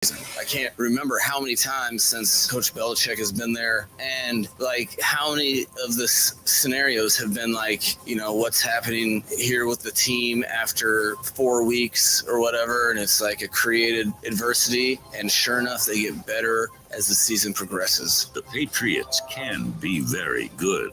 I can't remember how many times since Coach Belichick has been there, and like how many of the scenarios have been like, what's happening here with the team after 4 weeks or whatever, and it's like a created adversity, and sure enough, they get better as the season progresses. The Patriots can be very good,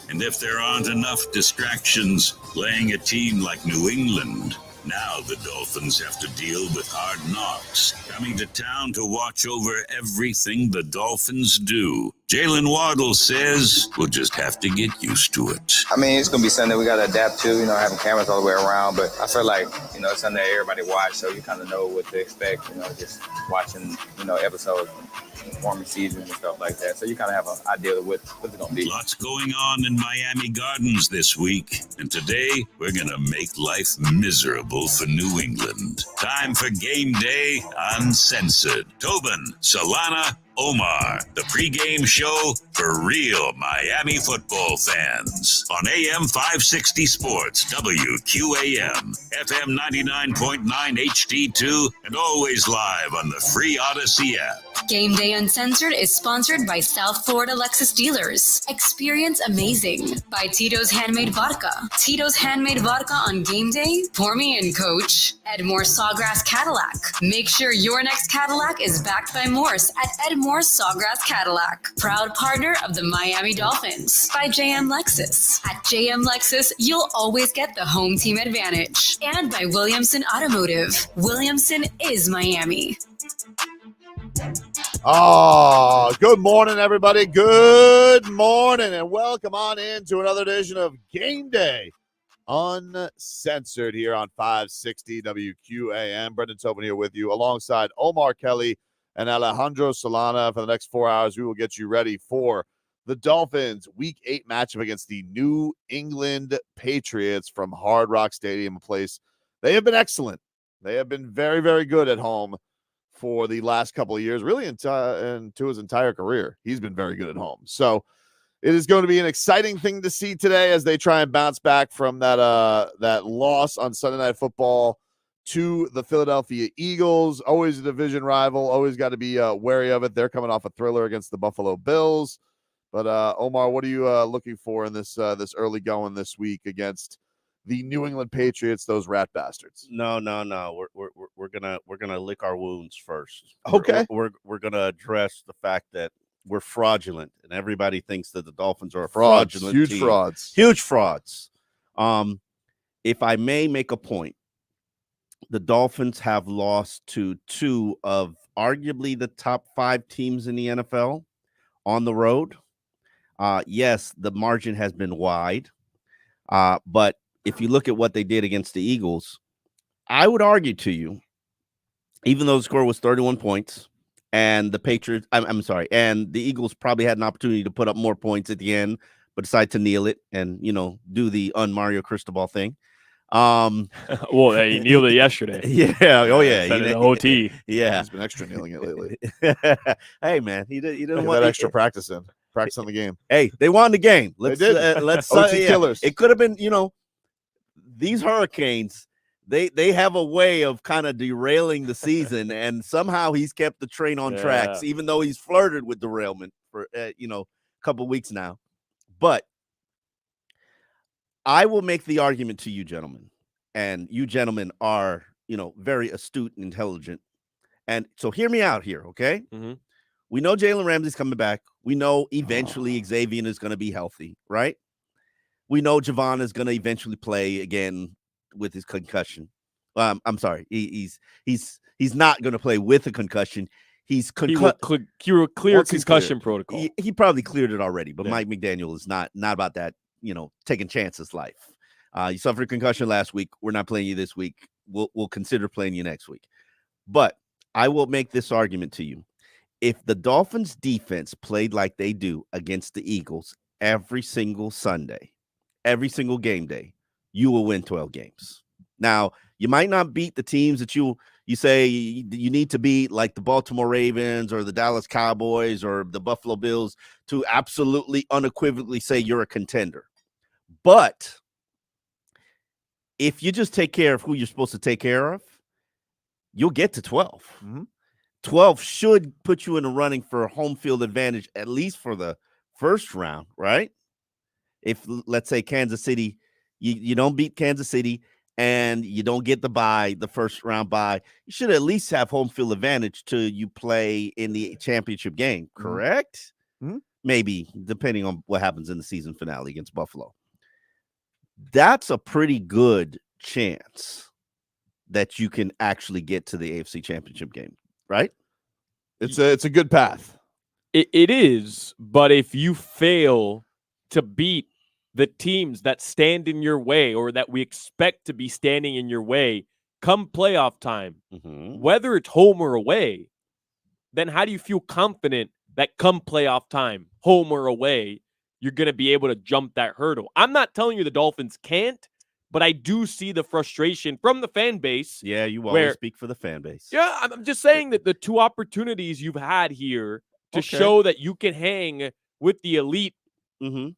and if there aren't enough distractions playing a team like New England, now the Dolphins have to deal with hard knocks, coming to town to watch over everything the Dolphins do. Jalen Waddle says we'll just have to get used to it. I mean, it's going to be something we got to adapt to, having cameras all the way around. But I feel like, it's something that everybody watch, so you kind of know what to expect, just watching, episodes, forming season and stuff like that. So you kind of have an idea of what it's going to be. Lots going on in Miami Gardens this week. And today, we're going to make life miserable for New England. Time for Game Day Uncensored. Tobin, Solana, Omar, the pregame show for real Miami football fans on AM 560 Sports, WQAM, FM 99.9 HD2, and always live on the free Odyssey app. Game Day Uncensored is sponsored by South Florida Lexus Dealers. Experience amazing by Tito's Handmade Vodka. Tito's Handmade Vodka on Game Day? Pour me in, coach. Edmore Sawgrass Cadillac. Make sure your next Cadillac is backed by Morse at Edmore Sawgrass Cadillac. Proud partner of the Miami Dolphins. By JM Lexus. At JM Lexus, you'll always get the home team advantage. And by Williamson Automotive. Williamson is Miami. Good morning, everybody. Good morning, and welcome on into another edition of Game Day Uncensored here on 560 WQAM. Brendan Tobin here with you alongside Omar Kelly and Alejandro Solana. For the next 4 hours, we will get you ready for the Dolphins' Week 8 matchup against the New England Patriots from Hard Rock Stadium, a place they have been excellent. They have been very, very good at home for the last couple of years, really into his entire career. He's been very good at home. So it is going to be an exciting thing to see today as they try and bounce back from that loss on Sunday Night Football to the Philadelphia Eagles. Always a division rival. Always got to be wary of it. They're coming off a thriller against the Buffalo Bills. But Omar, what are you looking for in this early going this week against the New England Patriots, those rat bastards? No. We're gonna lick our wounds first. Okay. We're gonna address the fact that we're fraudulent, and everybody thinks that the Dolphins are a fraudulent huge team. Huge frauds. If I may make a point, the Dolphins have lost to two of arguably the top 5 teams in the NFL on the road. Yes, the margin has been wide, but if you look at what they did against the Eagles, I would argue to you, even though the score was 31 points, and the Patriots, and the Eagles probably had an opportunity to put up more points at the end, but decided to kneel it and, do the un-Mario Cristobal thing. Well, he kneeled it yesterday. Yeah. Oh, yeah. The OT. Yeah. He's been extra kneeling it lately. Hey, man, he didn't want that extra practice in the game. Hey, they won the game. They did. Let's OT killers. It could have been, these Hurricanes, they have a way of kind of derailing the season, and somehow he's kept the train on tracks, even though he's flirted with derailment for a couple weeks now. But I will make the argument to you gentlemen, and you gentlemen are very astute and intelligent, and so hear me out here, okay? Mm-hmm. We know Jalen Ramsey's coming back. We know eventually Xavier is going to be healthy, right? We know Javon is going to eventually play again with his concussion. I'm sorry, he's not going to play with a concussion. He's clear concussion protocol. He probably cleared it already, but Mike McDaniel is not about that. Taking chances life. You suffered a concussion last week. We're not playing you this week. We'll consider playing you next week. But I will make this argument to you. If the Dolphins defense played like they do against the Eagles every single Sunday, every single game day, you will win 12 games. Now, you might not beat the teams that you say you need to beat, like the Baltimore Ravens or the Dallas Cowboys or the Buffalo Bills, to absolutely unequivocally say you're a contender. But if you just take care of who you're supposed to take care of, you'll get to 12. Mm-hmm. 12 should put you in the running for home field advantage, at least for the first round, right? If, let's say, Kansas City, you don't beat Kansas City and you don't get the first round bye, you should at least have home field advantage till you play in the championship game, correct? Mm-hmm. Maybe, depending on what happens in the season finale against Buffalo. That's a pretty good chance that you can actually get to the AFC Championship game, right? It's a good path. It is, but if you fail to beat the teams that stand in your way or that we expect to be standing in your way come playoff time, whether it's home or away, then how do you feel confident that come playoff time, home or away, you're going to be able to jump that hurdle? I'm not telling you the Dolphins can't, but I do see the frustration from the fan base. Yeah, you always speak for the fan base. Yeah, I'm just saying that the two opportunities you've had here to show that you can hang with the elite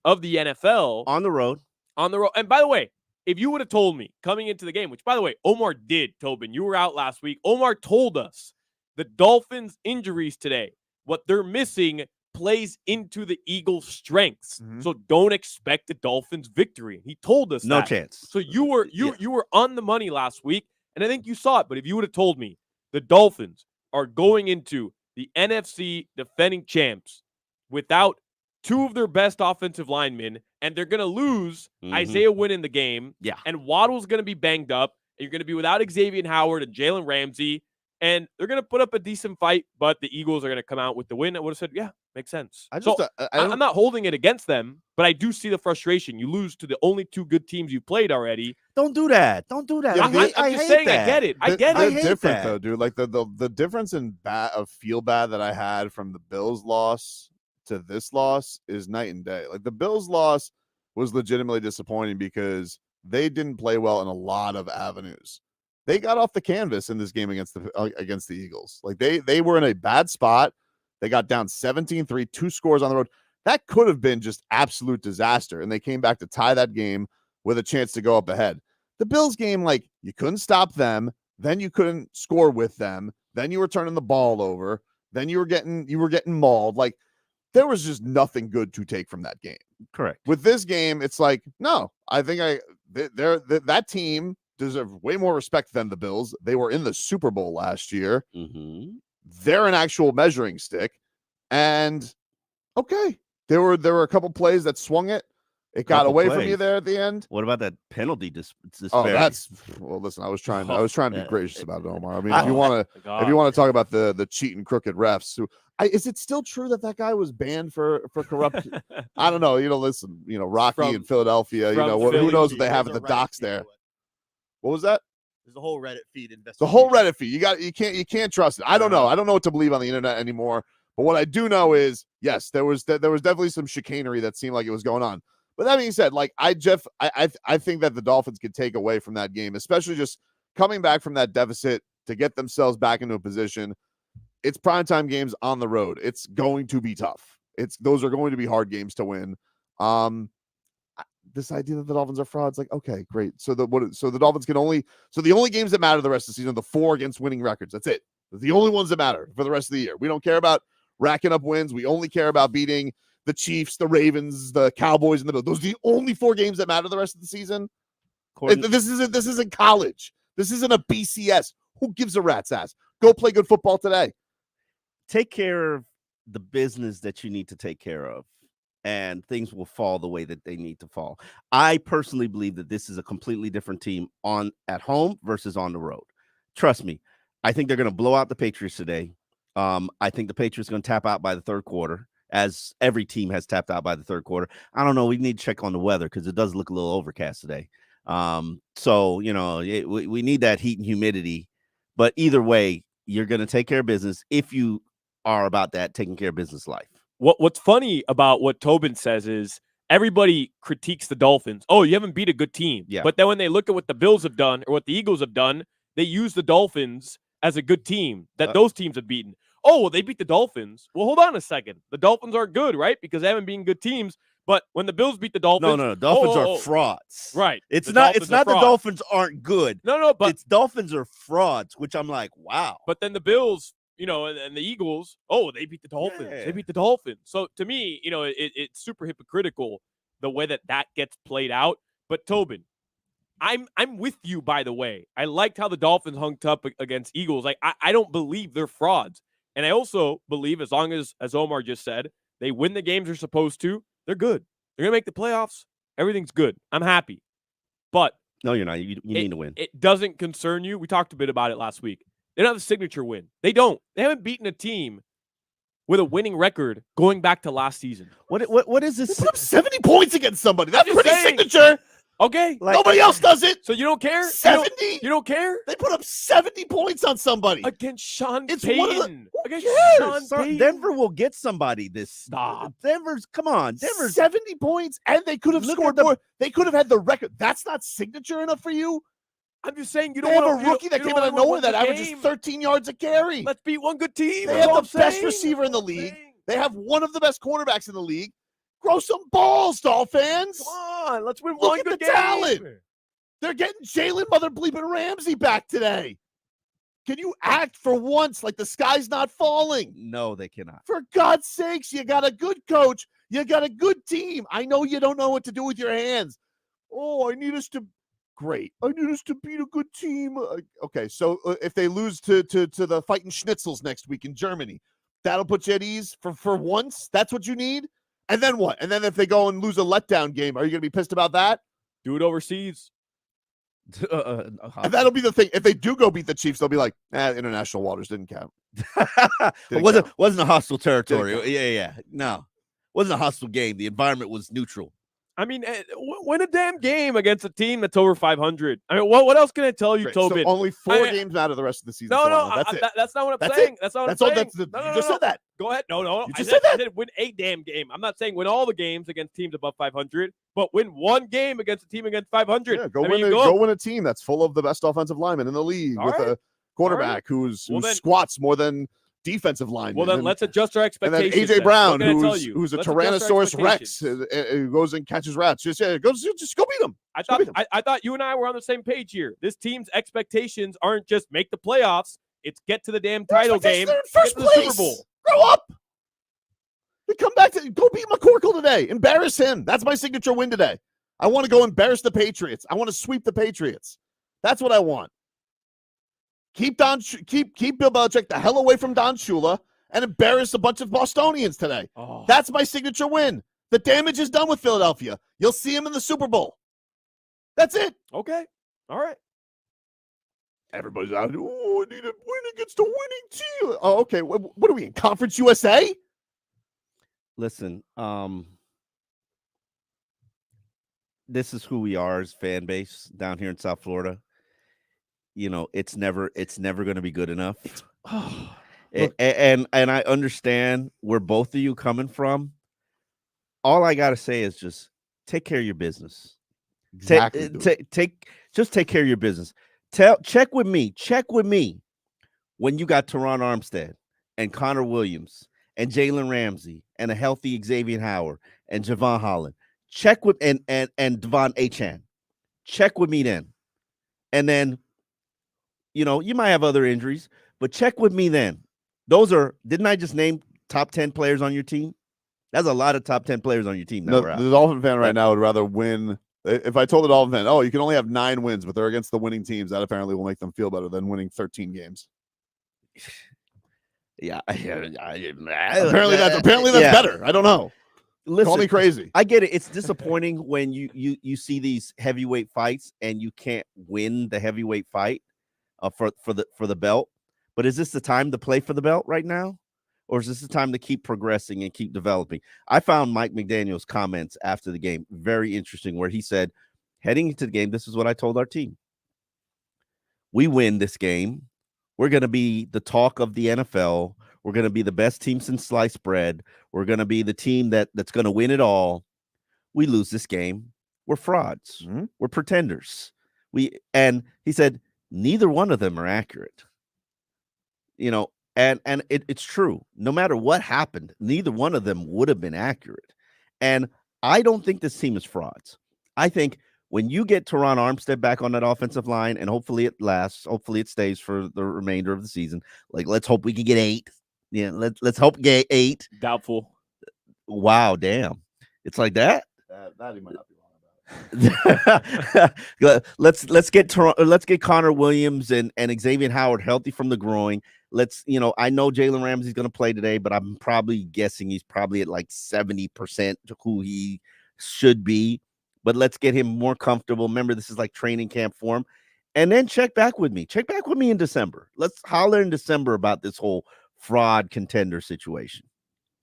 of the NFL on the road. And by the way, if you would have told me coming into the game, which by the way, Omar did, Tobin, you were out last week. Omar told us the Dolphins' injuries today, what they're missing plays into the Eagles' strengths. So don't expect the Dolphins' victory. He told us no that. chance. So you were on the money last week, and I think you saw it. But if you would have told me the Dolphins are going into the NFC defending champs without two of their best offensive linemen, and they're going to lose Isaiah Wynn in the game, and Waddle's going to be banged up, and you're going to be without Xavier Howard and Jalen Ramsey, and they're going to put up a decent fight, but the Eagles are going to come out with the win. I would have said, yeah, makes sense. I'm not holding it against them, but I do see the frustration. You lose to the only two good teams you played already. Don't do that. Don't do that. Yeah, I'm just saying that. I get it. I get it. They're different, though, dude. Like, the difference in of feel bad that I had from the Bills loss to this loss is night and day. Like, the Bills loss was legitimately disappointing because they didn't play well in a lot of avenues. They got off the canvas in this game against the Eagles. Like, they were in a bad spot. They got down 17-3, 2 scores on the road. That could have been just absolute disaster, and they came back to tie that game with a chance to go up ahead. The Bills game, like, you couldn't stop them, then you couldn't score with them, then you were turning the ball over, then you were getting mauled. Like, there was just nothing good to take from that game. Correct. With this game, it's like, no, I think that team deserve way more respect than the Bills. They were in the Super Bowl last year. They're an actual measuring stick. And okay, there were a couple plays that swung it. It got away from you there at the end. What about that penalty disparity? Well, listen, I was trying to be gracious about it, Omar. I mean, if you want to talk about the cheating crooked refs, is it still true that guy was banned for corrupt? I don't know. Listen, Rocky in Philadelphia, who knows what they have at the docks there. What was that? There's the whole Reddit feed investigation. The whole Reddit feed. You can't trust it. I don't know. I don't know what to believe on the internet anymore. But what I do know is, yes, there was definitely some chicanery that seemed like it was going on. But that being said, like I think that the Dolphins could take away from that game, especially just coming back from that deficit to get themselves back into a position. It's primetime games on the road. It's going to be tough. Those are going to be hard games to win. This idea that the Dolphins are frauds, like, okay, great. So the Dolphins the only games that matter the rest of the season are the 4 against winning records. That's it. They're the only ones that matter for the rest of the year. We don't care about racking up wins. We only care about beating the Chiefs, the Ravens, the Cowboys, and the Bills. Those are the only 4 games that matter the rest of the season. This isn't college. This isn't a BCS. Who gives a rat's ass? Go play good football today. Take care of the business that you need to take care of, and things will fall the way that they need to fall. I personally believe that this is a completely different team at home versus on the road. Trust me. I think they're going to blow out the Patriots today. I think the Patriots are going to tap out by the third quarter, as every team has tapped out by the third quarter. I don't know. We need to check on the weather because it does look a little overcast today. So, we need that heat and humidity. But either way, you're going to take care of business if you are about that taking care of business life. What's funny about what Tobin says is everybody critiques the Dolphins. Oh, you haven't beat a good team. Yeah. But then when they look at what the Bills have done or what the Eagles have done, they use the Dolphins as a good team that those teams have beaten. Oh, well, they beat the Dolphins. Well, hold on a second. The Dolphins are good, right? Because they haven't been good teams. But when the Bills beat the Dolphins, no, Dolphins are frauds. Right. It's not the Dolphins aren't good. No, but it's Dolphins are frauds, which I'm like, wow. But then the Bills and the Eagles, they beat the Dolphins. Yeah. They beat the Dolphins. So to me, it's super hypocritical the way that gets played out. But Tobin, I'm with you, by the way. I liked how the Dolphins hung tough against Eagles. Like, I don't believe they're frauds. And I also believe as long as Omar just said, they win the games they're supposed to, they're good. They're going to make the playoffs. Everything's good. I'm happy. But no, you're not. You need to win. It doesn't concern you. We talked a bit about it last week. They don't have a signature win. They don't. They haven't beaten a team with a winning record going back to last season. What is this? They put up 70 points against somebody. That's I'm just pretty saying. signature. Okay. Nobody else does it. So you don't care? 70? You don't care? They put up 70 points on somebody. Against Sean It's Payton. one of the- Against cares? Sean Payton. Denver will get somebody this. Stop. Come on. Denver's 70 points, and they could have Look scored at more. They could have had the record. That's not signature enough for you. I'm just saying you They don't have want a rookie that came out of nowhere that averages 13 yards a carry. Let's beat one good team. They That's have all the I'm best saying. receiver in the That's all I'm league. saying. They have one of the best quarterbacks in the league. Grow some balls, Dolphins. Come on, let's win Look one at good the game. talent. They're getting Jalen Mother Bleeping Ramsey back today. Can you act for once like the sky's not falling? No, they cannot. For God's sakes, you got a good coach. You got a good team. I know you don't know what to do with your hands. Oh, I need us to. Great. I need us to beat a good team. Okay, so if they lose to the fighting Schnitzels next week in Germany, that'll put you at ease for once? That's what you need? And then what? And then if they go and lose a letdown game, are you going to be pissed about that? Do it overseas. And that'll be the thing. If they do go beat the Chiefs, they'll be like, international waters didn't count. It wasn't a hostile territory. Yeah. No. Wasn't a hostile game. The environment was neutral. I mean, win a damn game against a team that's over 500. I mean, what else can I tell you, Great. Tobin? So only four games out of the rest of the season. No, that's it. that's not what I'm That's saying. it. That's not what That's I'm all. saying. You just said that. Go ahead. No. You just said that. I said win a damn game. I'm not saying win all the games against teams above 500, but win one game against a team against 500. Yeah, go win a team that's full of the best offensive linemen in the league with a quarterback who squats more than defensive linemen. Well, then let's adjust our And then expectations. AJ Brown, who's a Let's adjust our Tyrannosaurus Rex, expectations. who goes and catches rats. Just go beat them. I thought you and I were on the same page here. This team's expectations aren't just make the playoffs; it's get to the damn title game, They're in first get to the place. Super Bowl. Grow up. They come back to go beat McCorkle today. Embarrass him. That's my signature win today. I want to go embarrass the Patriots. I want to sweep the Patriots. That's what I want. Keep Bill Belichick the hell away from Don Shula and embarrass a bunch of Bostonians today. Oh. That's my signature win. The damage is done with Philadelphia. You'll see him in the Super Bowl. That's it. Okay. All right. Everybody's out. Oh, I need a win against a winning team. Oh, okay. What are we in? Conference USA? Listen, this is who we are as fan base down here in South Florida. You know, it's never going to be good enough. And I understand where both of you coming from. All I got to say is just take care of your business. Exactly. Take care of your business. Check with me when you got Teron Armstead and Connor Williams and Jalen Ramsey and a healthy Xavier Howard and Javon Holland. Check with and Devon Achane. Check with me then. And then, you know, you might have other injuries, but check with me then. Didn't I just name top 10 players on your team? That's a lot of top 10 players on your team. No, the Dolphin fan right now would rather win. If I told the Dolphin fan, you can only have 9 wins, but they're against the winning teams, that apparently will make them feel better than winning 13 games. Yeah. Apparently that's better. I don't know. Listen, call me crazy. I get it. It's disappointing when you see these heavyweight fights and you can't win the heavyweight fight for the belt. But is this the time to play for the belt right now? Or is this the time to keep progressing and keep developing? I found Mike McDaniel's comments after the game very interesting, where he said, heading into the game, this is what I told our team. We win this game. We're going to be the talk of the NFL. We're going to be the best team since sliced bread. We're going to be the team that's going to win it all. We lose this game. We're frauds. Mm-hmm. We're pretenders. And he said, neither one of them are accurate. You know, and it's true. No matter what happened, neither one of them would have been accurate. And I don't think this team is frauds. I think When you get Teron Armstead back on that offensive line, and hopefully it lasts, hopefully it stays for the remainder of the season. Like, let's hope we can get 8. Yeah, let's hope get 8. Doubtful. Wow, damn. It's like that. That he might not be wrong about. let's get Connor Williams and Xavier Howard healthy from the groin. I know Jalen Ramsey's going to play today, but I'm probably guessing he's probably at like 70% to who he should be. But let's get him more comfortable. Remember, this is like training camp for him. And then check back with me. Check back with me in December. Let's holler in December about this whole fraud contender situation.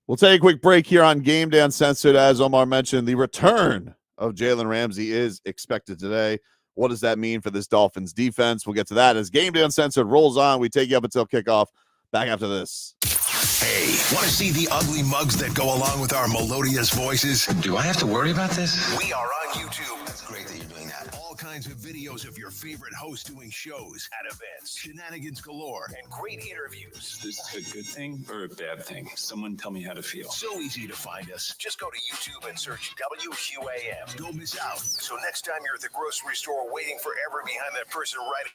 We'll take a quick break here on Game Day Uncensored. As Omar mentioned, the return of Jalen Ramsey is expected today. What does that mean for this Dolphins defense? We'll get to that as Game Day Uncensored rolls on. We take you up until kickoff. Back after this. Hey, want to see the ugly mugs that go along with our melodious voices? Do I have to worry about this? We are on YouTube. That's great that you're doing that. All kinds of videos of your favorite hosts doing shows at events, shenanigans galore, and great interviews. Is this a good thing or a bad thing? Someone tell me how to feel. So easy to find us. Just go to YouTube and search WQAM. Don't miss out. So next time you're at the grocery store waiting forever behind that person right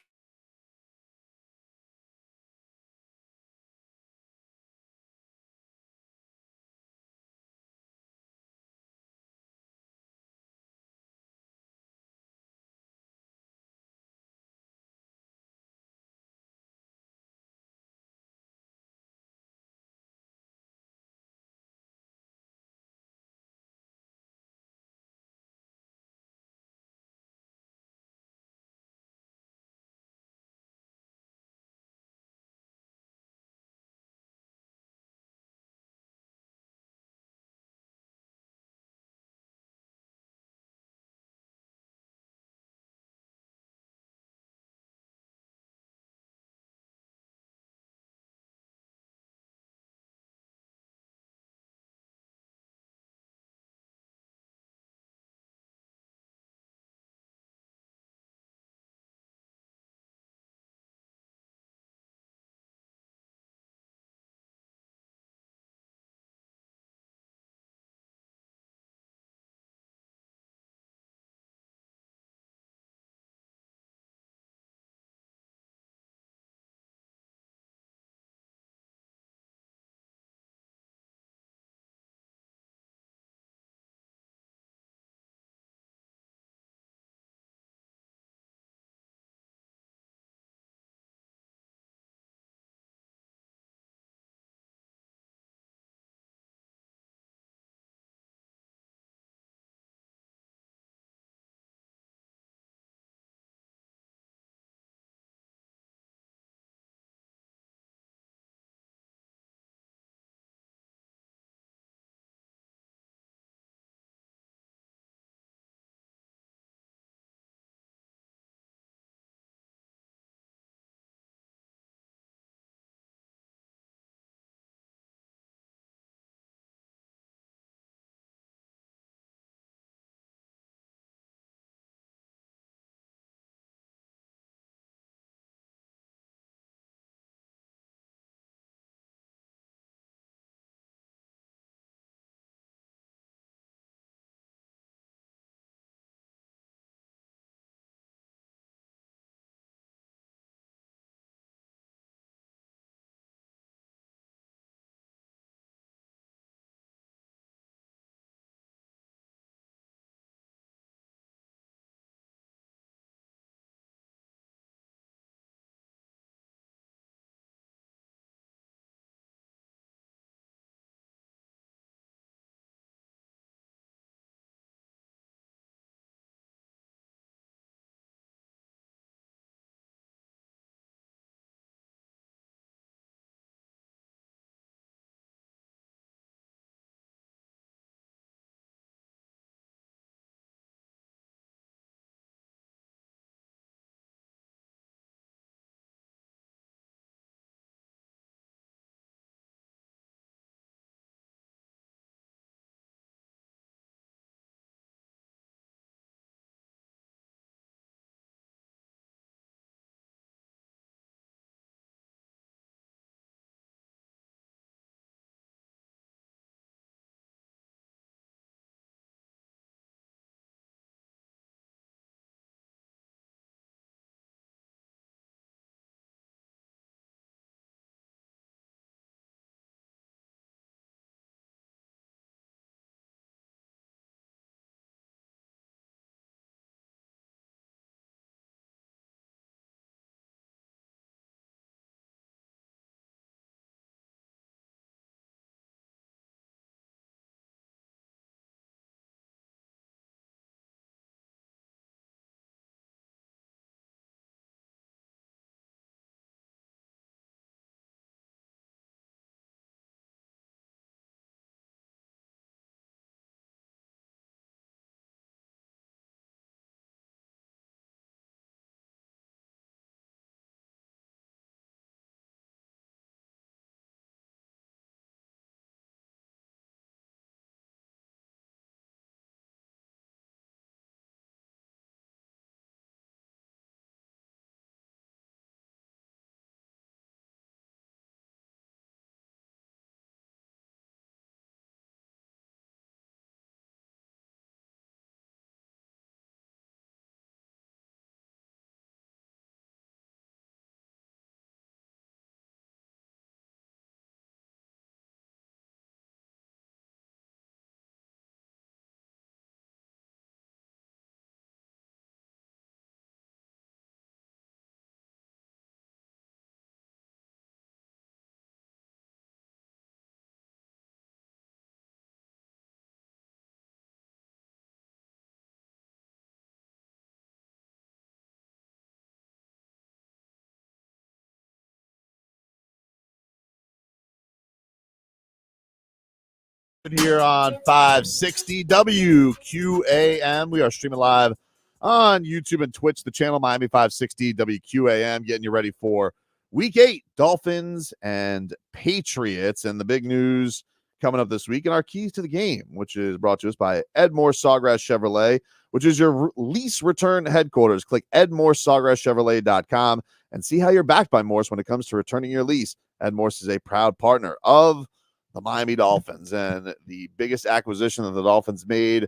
Here on 560 WQAM. We are streaming live on YouTube and Twitch, the channel Miami 560 WQAM, getting you ready for Week 8, Dolphins and Patriots. And the big news coming up this week and our keys to the game, which is brought to us by Edmore Sawgrass Chevrolet, which is your lease return headquarters. Click EdmoreSawgrassChevrolet.com and see how you're backed by Morse when it comes to returning your lease. Ed Morse is a proud partner of the Miami Dolphins, and the biggest acquisition that the Dolphins made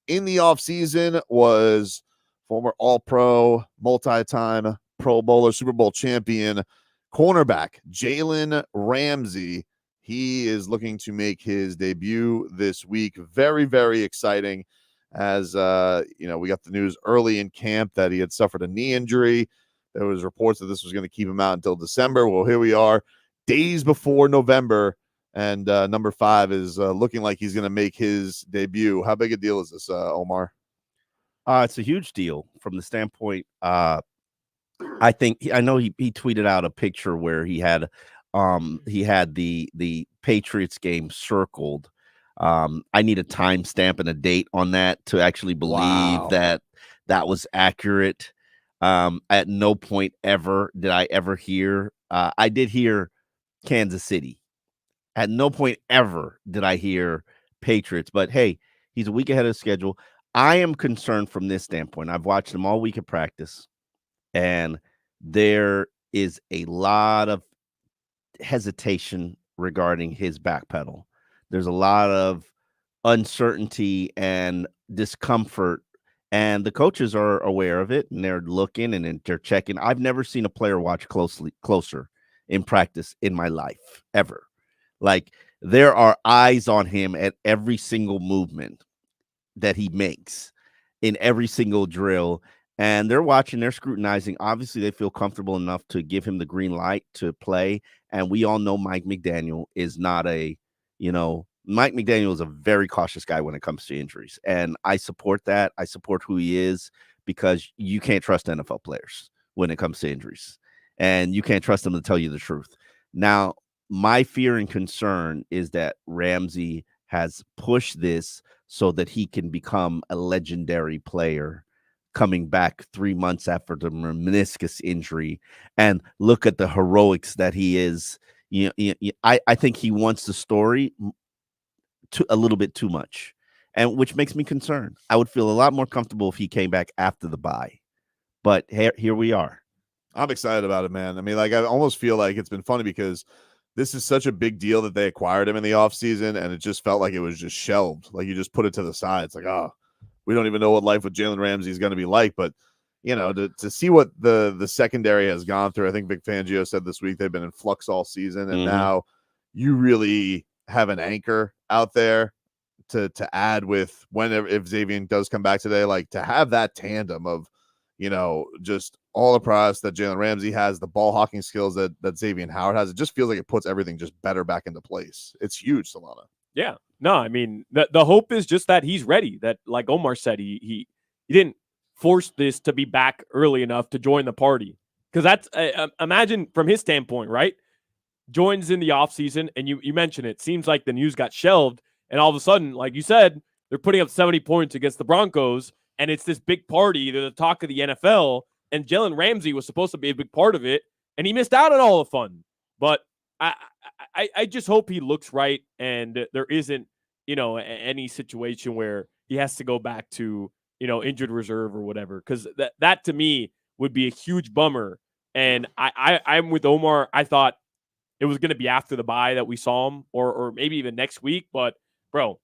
in the offseason was former All-Pro, multi-time Pro Bowler, Super Bowl champion, cornerback Jalen Ramsey. He is looking to make his debut this week. Very, very exciting. As we got the news early in camp that he had suffered a knee injury. There was reports that this was going to keep him out until December. Well, here we are, days before November. And number 5 is looking like he's going to make his debut. How big a deal is this, Omar? It's a huge deal from the standpoint. I know he tweeted out a picture where he had the Patriots game circled. I need a timestamp and a date on that to actually believe that was accurate. At no point ever did I ever hear. I did hear Kansas City. At no point ever did I hear Patriots, but hey, he's a week ahead of schedule. I am concerned from this standpoint. I've watched him all week at practice, and there is a lot of hesitation regarding his back pedal. There's a lot of uncertainty and discomfort, and the coaches are aware of it, and they're looking and they're checking. I've never seen a player watch closer in practice in my life, ever. Like, there are eyes on him at every single movement that he makes in every single drill. And they're watching, they're scrutinizing. Obviously, they feel comfortable enough to give him the green light to play. And we all know Mike McDaniel is not Mike McDaniel is a very cautious guy when it comes to injuries. And I support that. I support who he is, because you can't trust NFL players when it comes to injuries. And you can't trust them to tell you the truth. Now, my fear and concern is that Ramsey has pushed this so that he can become a legendary player coming back 3 months after the meniscus injury. And look at the heroics that he is. I think he wants the story a little bit too much, and which makes me concerned. I would feel a lot more comfortable if he came back after the bye. But here we are. I'm excited about it, man. I mean, I almost feel like it's been funny because this is such a big deal that they acquired him in the offseason, and it just felt like it was just shelved. Like, you just put it to the side. It's like, oh, we don't even know what life with Jalen Ramsey is going to be like. But, to see what the secondary has gone through, I think Vic Fangio said this week they've been in flux all season, and now you really have an anchor out there to add with if Xavier does come back today, like, to have that tandem of, just all the prowess that Jalen Ramsey has, the ball hawking skills that Xavier Howard has. It just feels like it puts everything just better back into place. It's huge, Solana. Yeah. No, I mean, the hope is just that he's ready. That, like Omar said, he didn't force this to be back early enough to join the party. Because that's, imagine from his standpoint, right? Joins in the offseason, and you mentioned it. Seems like the news got shelved, and all of a sudden, like you said, they're putting up 70 points against the Broncos, and it's this big party. They're the talk of the NFL, and Jalen Ramsey was supposed to be a big part of it, and he missed out on all the fun. But I just hope he looks right, and there isn't, any situation where he has to go back to, injured reserve or whatever, because that to me would be a huge bummer. And I'm with Omar. I thought it was going to be after the bye that we saw him, or maybe even next week. But, bro,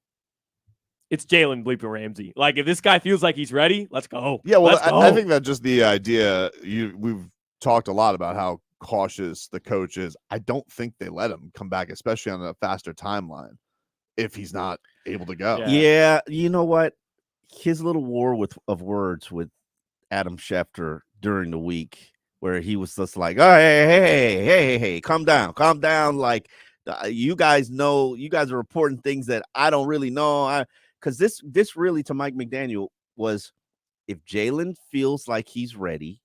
it's Jalen bleeping Ramsey. Like, if this guy feels like he's ready, let's go. Yeah, well, I think that just the idea, we've talked a lot about how cautious the coach is. I don't think they let him come back, especially on a faster timeline, if he's not able to go. Yeah, you know what? His little war of words with Adam Schefter during the week, where he was just like, oh, hey, calm down. Like, you guys are reporting things that I don't really know. Because this really, to Mike McDaniel, was, if Jalen feels like he's ready,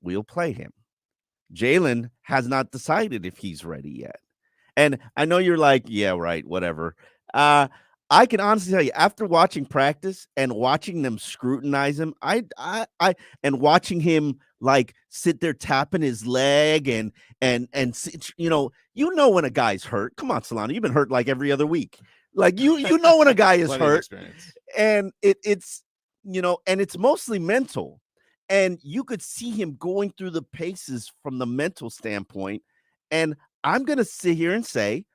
we'll play him. Jalen has not decided if he's ready yet. And I know you're like, yeah, right, whatever. I can honestly tell you, after watching practice and watching them scrutinize him, I and watching him like sit there tapping his leg and when a guy's hurt. Come on, Solano, you've been hurt like every other week. Like you know when a guy is hurt, and it's and it's mostly mental. And you could see him going through the paces from the mental standpoint. And I'm going to sit here and say,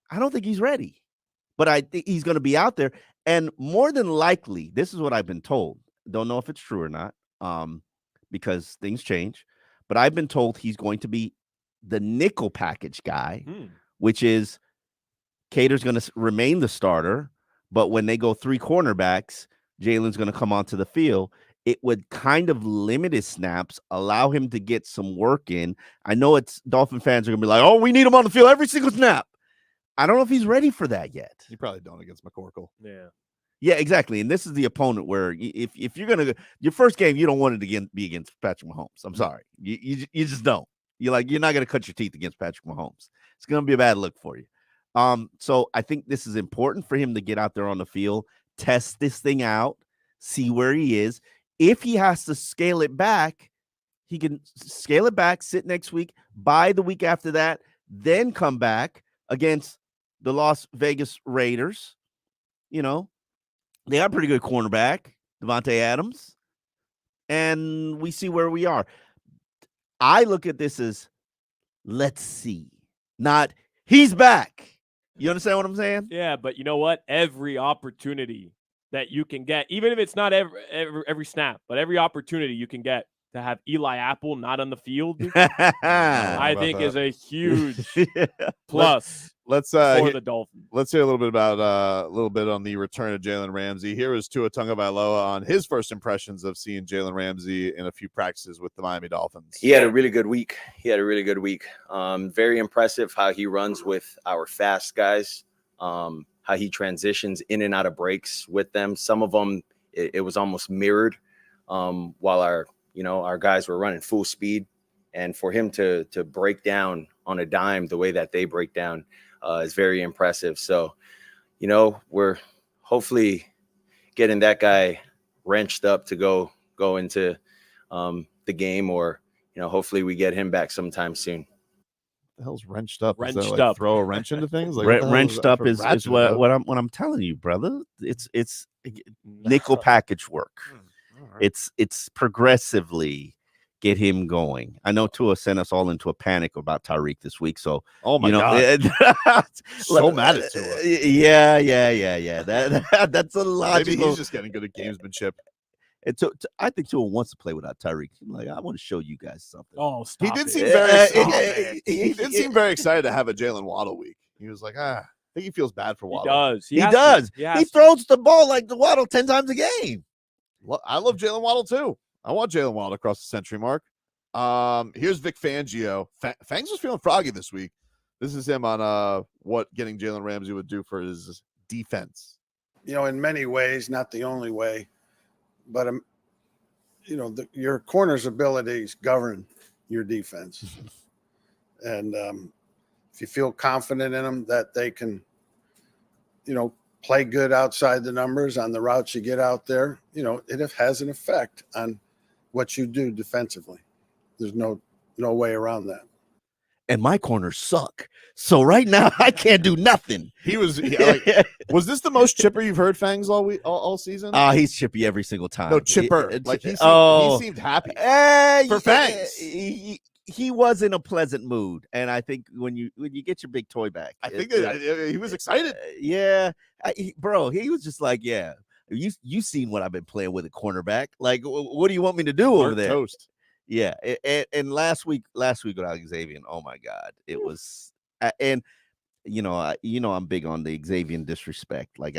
I don't think he's ready, but I think he's going to be out there. And more than likely, this is what I've been told. Don't know if it's true or not, because things change. But I've been told he's going to be the nickel package guy, which is Cater's going to remain the starter. But when they go 3 cornerbacks, Jalen's going to come onto the field. It would kind of limit his snaps, allow him to get some work in. I know Dolphin fans are going to be like, oh, we need him on the field every single snap. I don't know if he's ready for that yet. You probably don't against McCorkle. Yeah, exactly. And this is the opponent where if you're going to – your first game, you don't want it to be against Patrick Mahomes. I'm sorry. You just don't. You're not going to cut your teeth against Patrick Mahomes. It's going to be a bad look for you. So I think this is important for him to get out there on the field, test this thing out, see where he is. If he has to scale it back, he can scale it back, sit next week, bye the week after that, then come back against the Las Vegas Raiders. They got a pretty good cornerback, Devontae Adams, and we see where we are. I look at this as, let's see, not he's back. You understand what I'm saying? Yeah, but you know what? Every opportunity that you can get, even if it's not every snap, but every opportunity you can get to have Eli Apple not on the field, I think is a huge plus. Let's for the Dolphins. Let's hear a little bit on the return of Jalen Ramsey. Here is Tua Tagovailoa on his first impressions of seeing Jalen Ramsey in a few practices with the Miami Dolphins. He had a really good week. Very impressive how he runs with our fast guys. How he transitions in and out of breaks with them. Some of them, it was almost mirrored while our guys were running full speed. And for him to break down on a dime the way that they break down is very impressive. So, we're hopefully getting that guy wrenched up to go into the game, or, hopefully we get him back sometime soon. The hell's wrenched up? Wrenched is that up. Throw a wrench into things? Wrenched up is what I'm telling you, brother. It's nickel package work. Right. It's progressively get him going. I know Tua sent us all into a panic about Tyreek this week. So, oh my God, so mad at Tua. Yeah. That's a logical. Maybe he's just getting good at gamesmanship. And I think Tua wants to play without Tyreek. Like, I want to show you guys something. Oh, stop! He did it. seem very. He did seem very excited to have a Jalen Waddle week. He was like, I think he feels bad for Waddle. He does. He does. He throws the ball like the Waddle 10 times a game. I love Jalen Waddle too. I want Jalen Waddle across the century mark. Here's Vic Fangio. Fangs was feeling froggy this week. This is him on what getting Jalen Ramsey would do for his defense. In many ways, not the only way, but your corner's abilities govern your defense. And if you feel confident in them that they can, play good outside the numbers on the routes you get out there, it has an effect on what you do defensively. There's no way around that. And my corners suck. So right now I can't do nothing. Was this the most chipper you've heard Fangs all season? He's chippy every single time. No, chipper. He seemed happy for Fangs. He was in a pleasant mood, and I think when you get your big toy back, I think he was excited. Bro, he was just like, yeah. You seen what I've been playing with a cornerback? Like, what do you want me to do over there? Toast. Yeah, and last week with Xavier, oh my God, it was, and I'm big on the Xavier disrespect. Like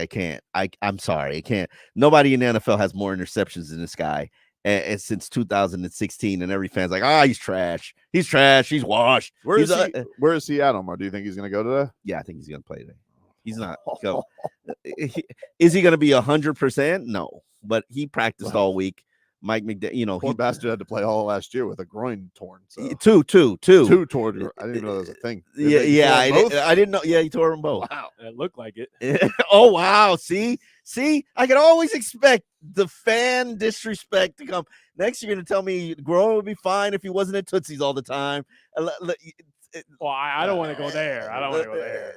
I'm sorry, I can't. Nobody in the NFL has more interceptions than this guy, and since 2016, and every fan's like, he's trash, he's washed. Where is he at, Omar? Do you think he's gonna go today? Yeah, I think he's gonna play today. He's not. Is he gonna be 100%? No, but he practiced all week. Mike McDaniel, you know, Poor bastard had to play all last year with a groin torn. So. two. Two torn. I didn't even know that was a thing. I didn't know. Yeah, he tore them both. Wow. It looked like it. Oh wow! See, I can always expect the fan disrespect to come. Next, you're gonna tell me Grown would be fine if he wasn't at Tootsie's all the time. Well, I don't want to go there. I don't want to go there.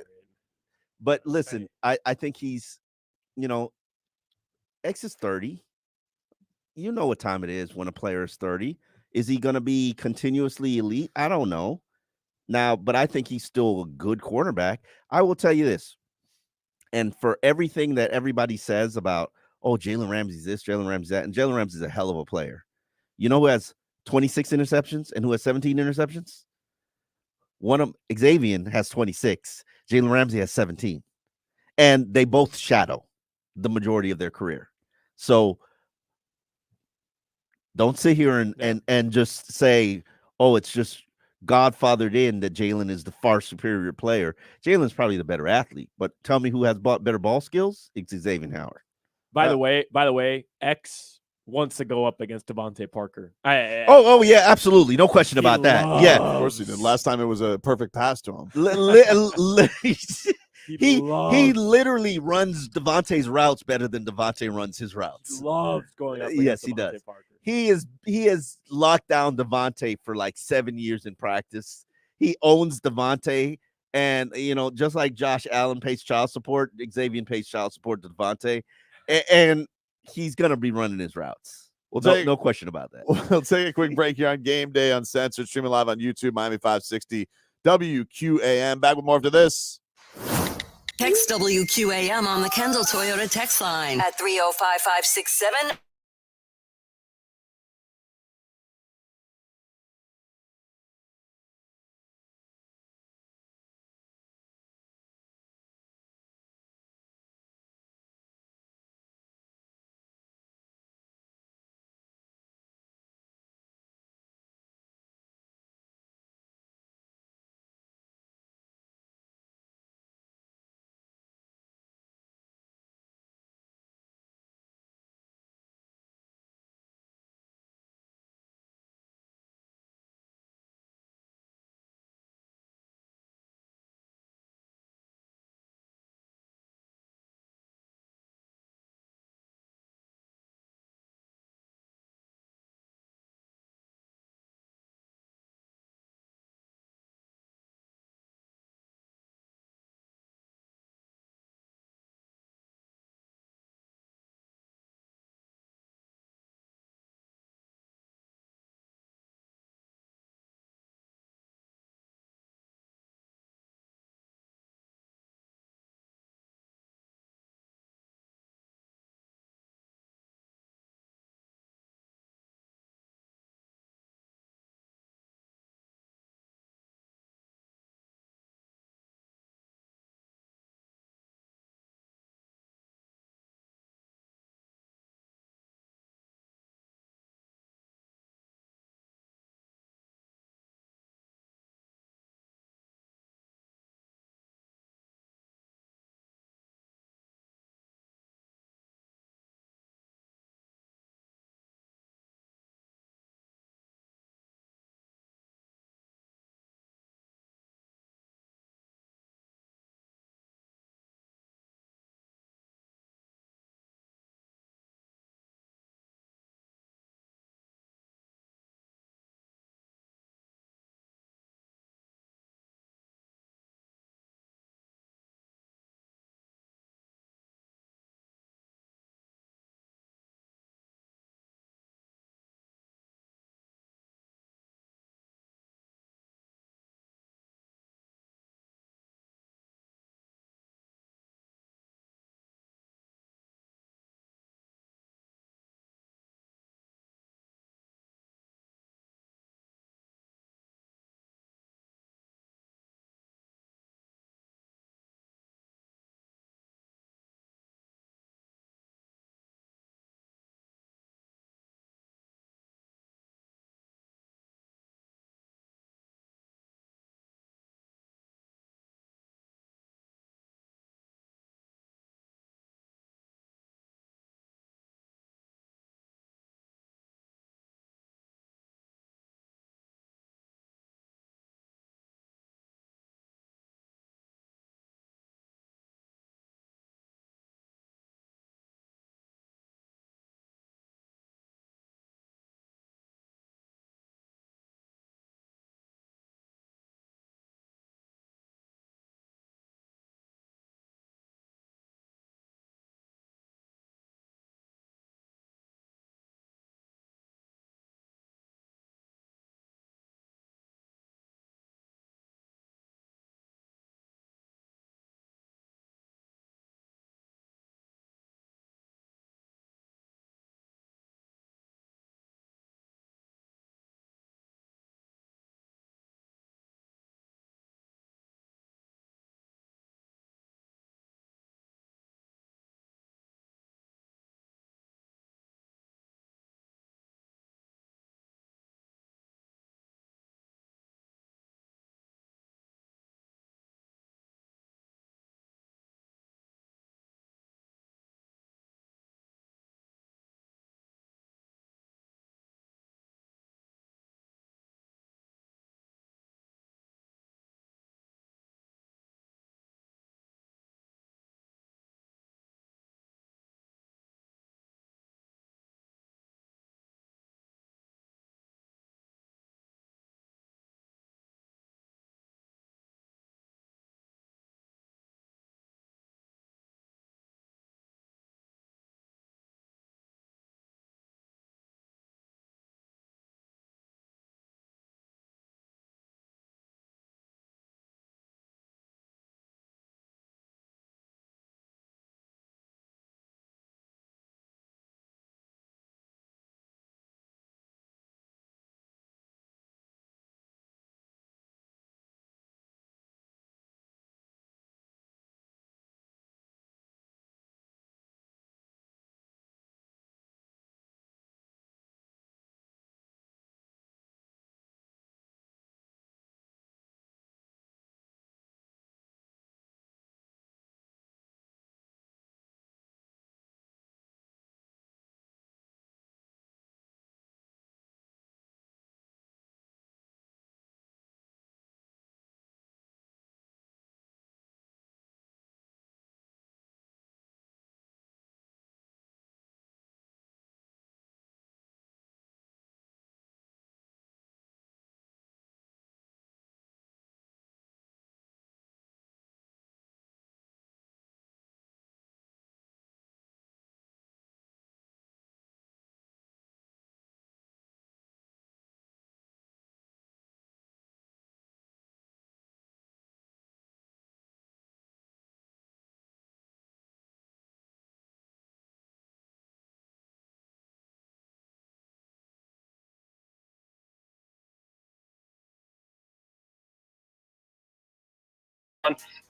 But listen, I think he's, you know, X is 30. You know what time it is when a player is 30. Is he going to be continuously elite? I don't know. Now, but I think he's still a good quarterback. I will tell you this. And for everything that everybody says about, oh, Jalen Ramsey's this, Jalen Ramsey's that, and Jalen Ramsey's a hell of a player. You know who has 26 interceptions and who has 17 interceptions? One of them, Xavier, has 26. Jalen Ramsey has 17. And they both shadow the majority of their career. So don't sit here and just say, oh, it's just godfathered in that Jalen is the far superior player. Jalen's probably the better athlete, but tell me who has better ball skills? It's Xavier Howard. By the way, X wants to go up against Devontae Parker. Oh yeah, absolutely, no question about that. Yeah, of course he did. Last time it was a perfect pass to him. He literally runs Devontae's routes better than Devontae runs his routes. He loves going up. Yes, he does. Parker. He has locked down Devontae for like 7 years in practice. He owns Devontae, and you know, just like Josh Allen pays child support, Xavier pays child support to Devontae, and he's gonna be running his routes. No question about that. We'll take a quick break here on Game Day Uncensored, streaming live on YouTube, Miami 560 WQAM. Back with more after this. Text WQAM on the Kendall Toyota text line at 305-567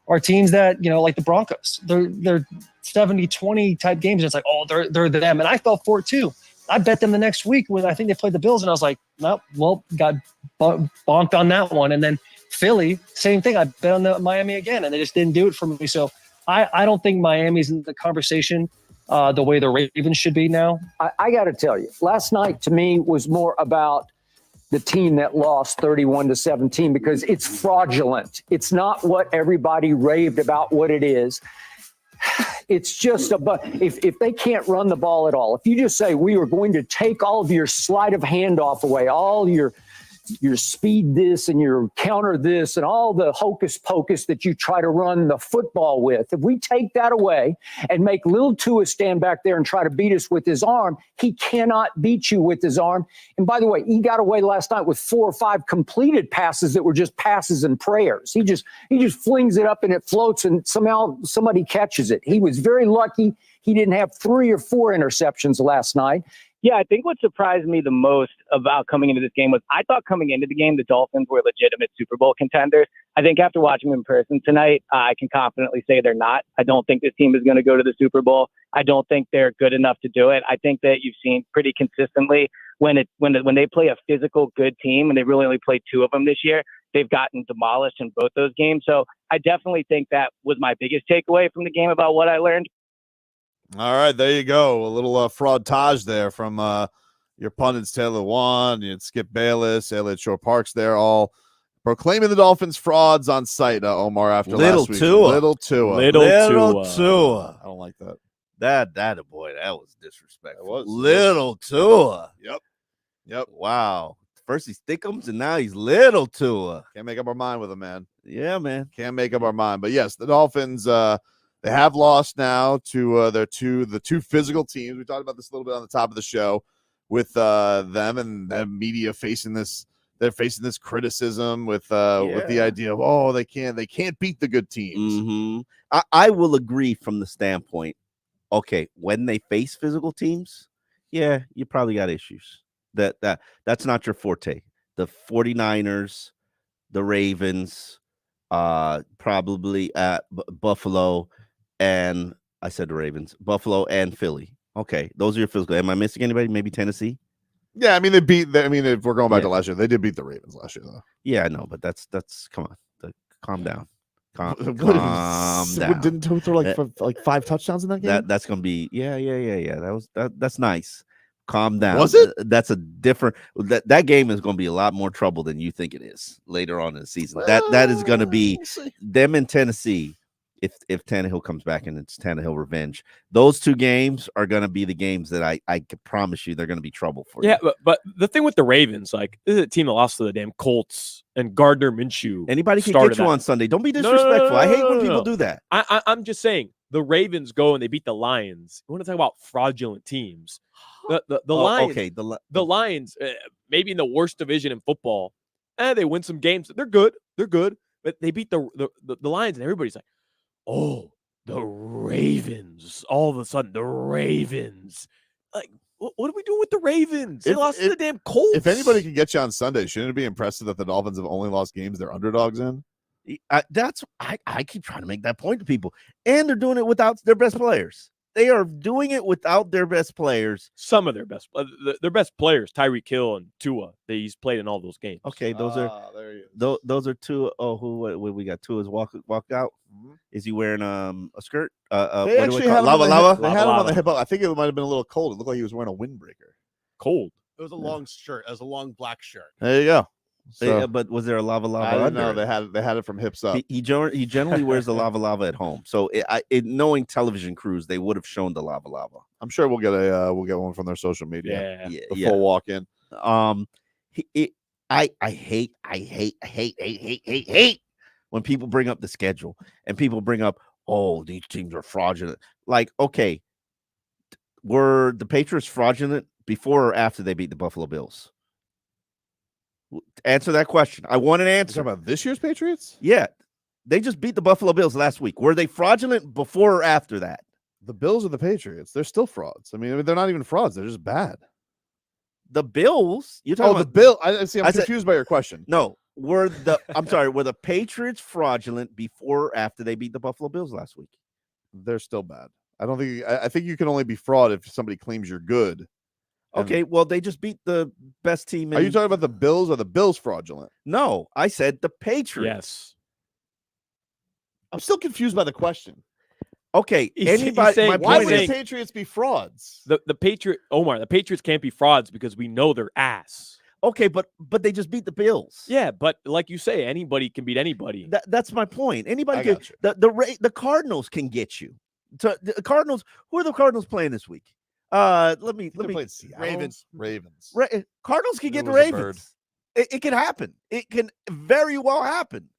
are teams that, like the Broncos. They're 70-20 type games. And it's like, oh, they're them. And I fell for it too. I bet them the next week when I think they played the Bills, and I was like, no, well, got bonked on that one. And then Philly, same thing. I bet on the Miami again, and they just didn't do it for me. So I don't think Miami's in the conversation the way the Ravens should be now. I got to tell you, last night to me was more about the team that lost 31-17 because it's fraudulent. It's not what everybody raved about what it is. It's just if they can't run the ball at all, if you just say we are going to take all of your sleight of handoff away, all your speed this and your counter this and all the hocus pocus that you try to run the football with. If we take that away and make Lil Tua stand back there and try to beat us with his arm, he cannot beat you with his arm. And by the way, he got away last night with 4 or 5 completed passes that were just passes and prayers. He just flings it up and it floats and somehow somebody catches it. He was very lucky he didn't have 3 or 4 interceptions last night. Yeah, I think what surprised me the most about coming into this game was I thought coming into the game, the Dolphins were legitimate Super Bowl contenders. I think after watching them in person tonight, I can confidently say they're not. I don't think this team is going to go to the Super Bowl. I don't think they're good enough to do it. I think that you've seen pretty consistently when they play a physical good team, and they really only played 2 of them this year, they've gotten demolished in both those games. So I definitely think that was my biggest takeaway from the game about what I learned. All right, there you go. A little fraudtage there from your pundits, Taylor Wan, you had Skip Bayless, Elliott Shore Parks there, all proclaiming the Dolphins frauds on site, Omar, after last week. Little Tua. I don't like that. That boy, that was disrespectful. Little Tua. Yep. Wow. First he's Thickums, and now he's Little Tua. Can't make up our mind with him, man. Yeah, man. Can't make up our mind. But yes, the Dolphins, they have lost now to the two physical teams. We talked about this a little bit on the top of the show with them and the media facing this. They're facing this criticism with the idea of they can't beat the good teams. Mm-hmm. I will agree from the standpoint. Okay, when they face physical teams, yeah, you probably got issues. That's not your forte. The 49ers, the Ravens, probably at Buffalo. And I said the Ravens, Buffalo, and Philly. Okay, those are your physical. Am I missing anybody? Maybe Tennessee? Yeah, I mean, if we're going back to last year, they did beat the Ravens last year, though. Yeah, I know, but that's come on. Calm down. Calm down. Didn't Tua throw like 5 touchdowns in that game? That's going to be, yeah. That's nice. Calm down. Was it? That's a different, that game is going to be a lot more trouble than you think it is later on in the season. That is going to be them in Tennessee. If Tannehill comes back and it's Tannehill revenge, those 2 games are going to be the games that I can promise you they're going to be trouble for you. Yeah, but the thing with the Ravens, this is a team that lost to the damn Colts and Gardner Minshew. Anybody can get you on Sunday. Don't be disrespectful. I hate when people do that. I'm just saying the Ravens go and they beat the Lions. We want to talk about fraudulent teams. The Lions. Okay, the Lions, maybe in the worst division in football. They win some games. They're good. But they beat the Lions, and everybody's like, oh, the Ravens. All of a sudden, the Ravens. Like, what are we doing with the Ravens? They lost to the damn Colts. If anybody can get you on Sunday, shouldn't it be impressive that the Dolphins have only lost games they're underdogs in? I keep trying to make that point to people. And they're doing it without their best players. They are doing it without their best players. Some of their best players, Tyreek Hill and Tua. He's played in all those games. Okay, those are 2. Oh, who we got? Tua's walk out. Mm-hmm. Is he wearing a skirt? They actually had lava. They had him on the hip. I think it might have been a little cold. It looked like he was wearing a windbreaker. Cold. It was a long shirt. It was a long black shirt. There you go. So, but was there a lava? I don't know. They had it from hips up. He generally wears the lava at home. So knowing television crews, they would have shown the lava. I'm sure we'll get one from their social media. Yeah. The full walk in. I hate when people bring up the schedule and people bring up, oh, these teams are fraudulent. Like, okay, were the Patriots fraudulent before or after they beat the Buffalo Bills? Answer that question. I want an answer. You're talking about this year's Patriots? Yeah. They just beat the Buffalo Bills last week. Were they fraudulent before or after that? The Bills or the Patriots? They're still frauds. I mean, they're not even frauds. They're just bad. The Bills? You're talking about the Bill. I'm confused by your question. No. were the Patriots fraudulent before or after they beat the Buffalo Bills last week? They're still bad. I think you can only be fraud if somebody claims you're good. Okay, well, they just beat the best team. Are you talking about the Bills or the Bills fraudulent? No, I said the Patriots. Yes. I'm still confused by the question. Okay, Why would the Patriots be frauds? The Patriots can't be frauds because we know they're ass. Okay, but they just beat the Bills. Yeah, but like you say, anybody can beat anybody. That's my point. Anybody can. The Cardinals can get you. The Cardinals. Who are the Cardinals playing this week? Let me. Ravens. Cardinals can get the Ravens. It can happen. It can very well happen.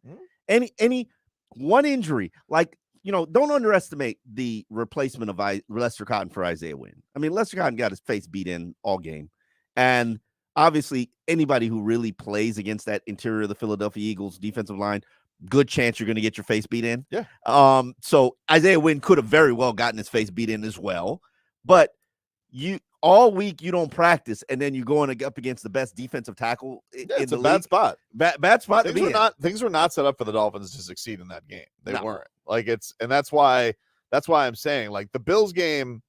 Any one injury, like, don't underestimate the replacement of Lester Cotton for Isaiah Wynn. I mean, Lester Cotton got his face beat in all game, and obviously, anybody who really plays against that interior of the Philadelphia Eagles defensive line, good chance you're going to get your face beat in. Yeah. So Isaiah Wynn could have very well gotten his face beat in as well. But all week you don't practice, and then you're going up against the best defensive tackle in it's the a league. bad spot. Bad spot to be in. Things were not set up for the Dolphins to succeed in that game. They weren't. And that's why I'm saying, like, the Bills game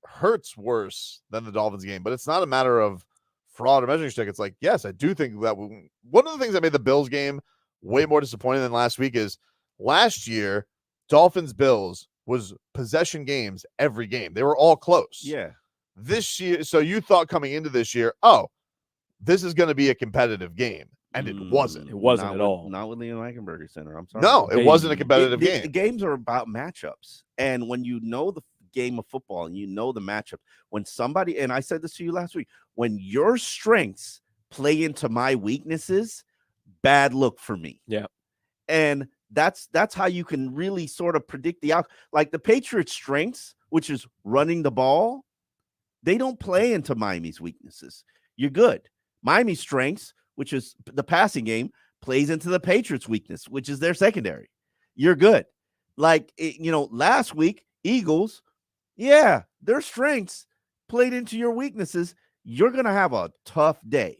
hurts worse than the Dolphins game, but it's not a matter of fraud or measuring stick. It's like, yes, I do think that one of the things that made the Bills game way more disappointing than last week is last year, Dolphins Bills was possession games every game. They were all close. Yeah. This year, so you thought coming into this year, oh, this is going to be a competitive game. And it wasn't. It wasn't at all. Not with Liam Eichenberger Center. I'm sorry. No, it wasn't a competitive game. The games are about matchups. And when you know the game of football and you know the matchup, when somebody, and I said this to you last week, when your strengths play into my weaknesses, bad look for me. Yeah. And that's how you can really sort of predict the outcome. Like the Patriots' strengths, which is running the ball, they don't play into Miami's weaknesses. You're good. Miami's strengths, which is the passing game, plays into the Patriots' weakness, which is their secondary. You're good. Like, last week, Eagles, yeah, their strengths played into your weaknesses. You're going to have a tough day.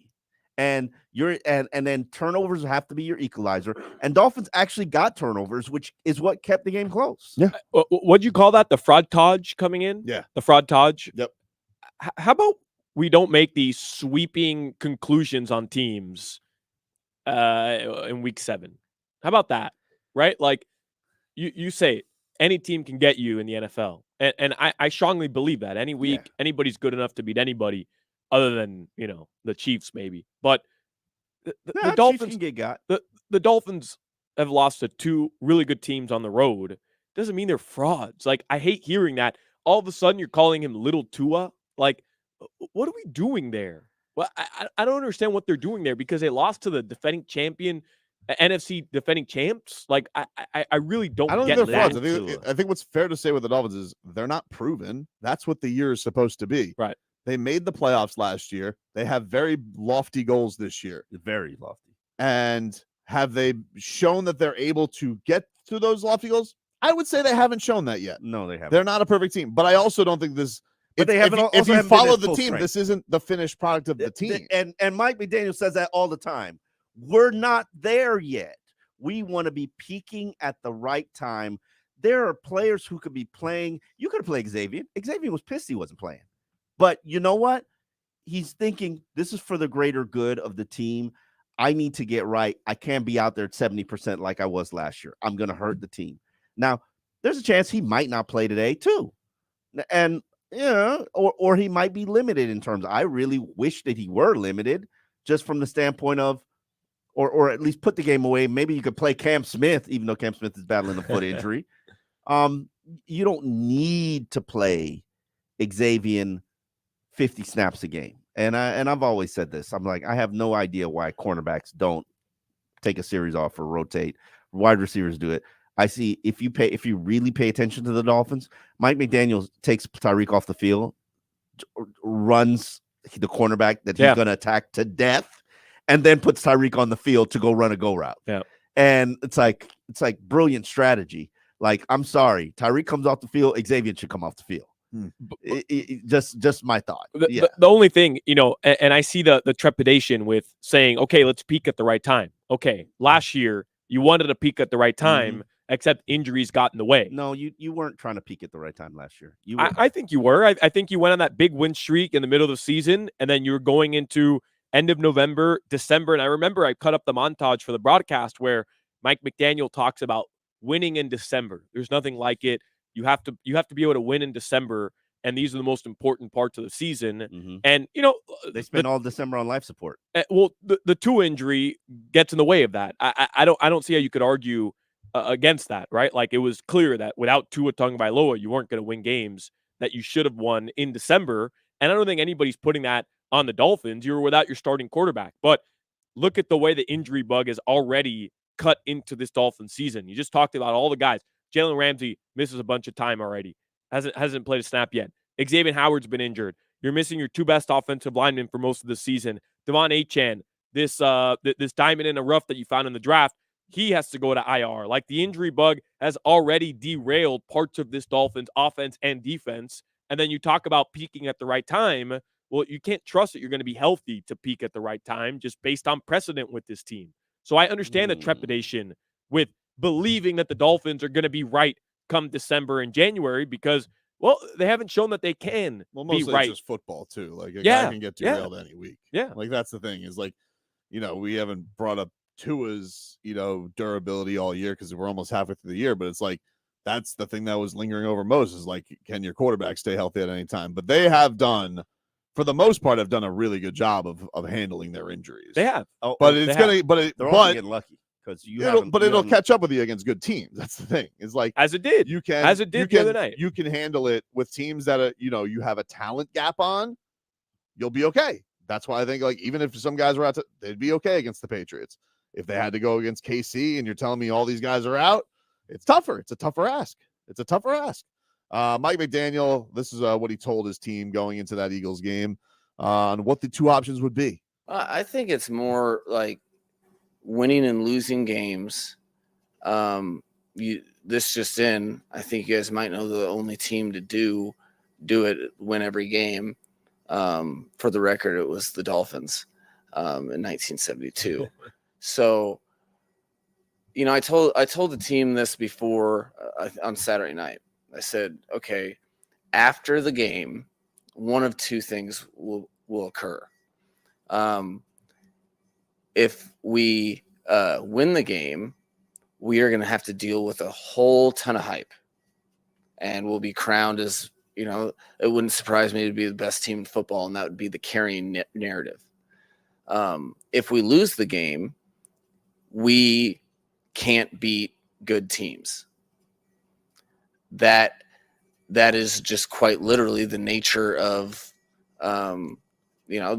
And then turnovers have to be your equalizer. And Dolphins actually got turnovers, which is what kept the game close. Yeah. What'd you call that? The fraudtage coming in? Yeah. The fraudtage? Yep. How about we don't make these sweeping conclusions on teams in week 7? How about that? Right? Like you say any team can get you in the NFL. And I strongly believe that. Any week, anybody's good enough to beat anybody other than, the Chiefs maybe. But the Dolphins can get got. The Dolphins have lost to 2 really good teams on the road. Doesn't mean they're frauds. Like, I hate hearing that. All of a sudden you're calling him Little Tua. Like, what are we doing there? Well, I don't understand what they're doing there because they lost to the defending champion, NFC defending champs. Like, I really don't. I don't get think they're frauds. that. I think what's fair to say with the Dolphins is they're not proven. That's what the year is supposed to be. Right. They made the playoffs last year. They have very lofty goals this year. Very lofty. And have they shown that they're able to get to those lofty goals? I would say they haven't shown that yet. No, they haven't. They're not a perfect team. But I also don't think this. But they haven't. If you follow the team, strength. this isn't the finished product of the team. And Mike McDaniel says that all the time. We're not there yet. We want to be peaking at the right time. There are players who could be playing. You could have played Xavier. Xavier was pissed he wasn't playing. But you know what? He's thinking this is for the greater good of the team. I need to get right. I can't be out there at 70% like I was last year. I'm going to hurt the team. Now, there's a chance he might not play today too. And or he might be limited in terms. I really wish that he were limited just from the standpoint of, or at least put the game away. Maybe you could play Cam Smith, even though Cam Smith is battling a foot injury. You don't need to play Xavier 50 snaps a game. And I've always said this. I'm like, I have no idea why cornerbacks don't take a series off or rotate. Wide receivers do it. I see if you really pay attention to the Dolphins, Mike McDaniel takes Tyreek off the field, runs the cornerback that he's going to attack to death, and then puts Tyreek on the field to go run a go route. Yeah. And it's like brilliant strategy. Like, I'm sorry, Tyreek comes off the field, Xavier should come off the field. Just my thought. The only thing, and I see the trepidation with saying, okay, let's peak at the right time. Okay, last year you wanted to peak at the right time, except injuries got in the way. No, you weren't trying to peak at the right time last year. I think you were. I think you went on that big win streak in the middle of the season, and then you were going into end of November, December. And I remember I cut up the montage for the broadcast where Mike McDaniel talks about winning in December. There's nothing like it. You have to be able to win in December, and these are the most important parts of the season. And they spend all December on life support. Well, the Tua injury gets in the way of that. I don't see how you could argue against that, right? Like, it was clear that without Tua Tagovailoa, you weren't going to win games that you should have won in December. And I don't think anybody's putting that on the Dolphins. You were without your starting quarterback, but look at the way the injury bug is already cut into this Dolphins season. You just talked about all the guys. Jalen Ramsey misses a bunch of time already. Hasn't played a snap yet. Xavier Howard's been injured. You're missing your two best offensive linemen for most of the season. Devon Achane, this diamond in the rough that you found in the draft, he has to go to IR. Like, the injury bug has already derailed parts of this Dolphins offense and defense. And then you talk about peaking at the right time. Well, you can't trust that you're going to be healthy to peak at the right time just based on precedent with this team. So I understand the trepidation with believing that the Dolphins are going to be right come December and January because, well, they haven't shown that they can be right. It's just football too. Like, a guy can get derailed any week. Yeah. Like, that's the thing is, like, we haven't brought up Tua's, durability all year because we're almost halfway through the year, but it's like, that's the thing that was lingering over most is, like, can your quarterback stay healthy at any time? But they have done, for the most part, have done a really good job of handling their injuries. They have. But they're also getting lucky. It'll catch up with you against good teams. That's the thing. It's like, as it did the other night. You can handle it with teams that you have a talent gap on. You'll be okay. That's why I think, like, even if some guys were out, they'd be okay against the Patriots. If they had to go against KC, and you're telling me all these guys are out, it's tougher. It's a tougher ask. Mike McDaniel, this is what he told his team going into that Eagles game on what the two options would be. I think it's more like winning and losing games. This just in, I think you guys might know the only team to do it, win every game. For the record, it was the Dolphins in 1972. So, I told the team this before on Saturday night. I said, okay, after the game, one of two things will occur. If we win the game, we are going to have to deal with a whole ton of hype, and we'll be crowned as, it wouldn't surprise me to be the best team in football, and that would be the carrying narrative. If we lose the game, we can't beat good teams. That is just quite literally the nature of,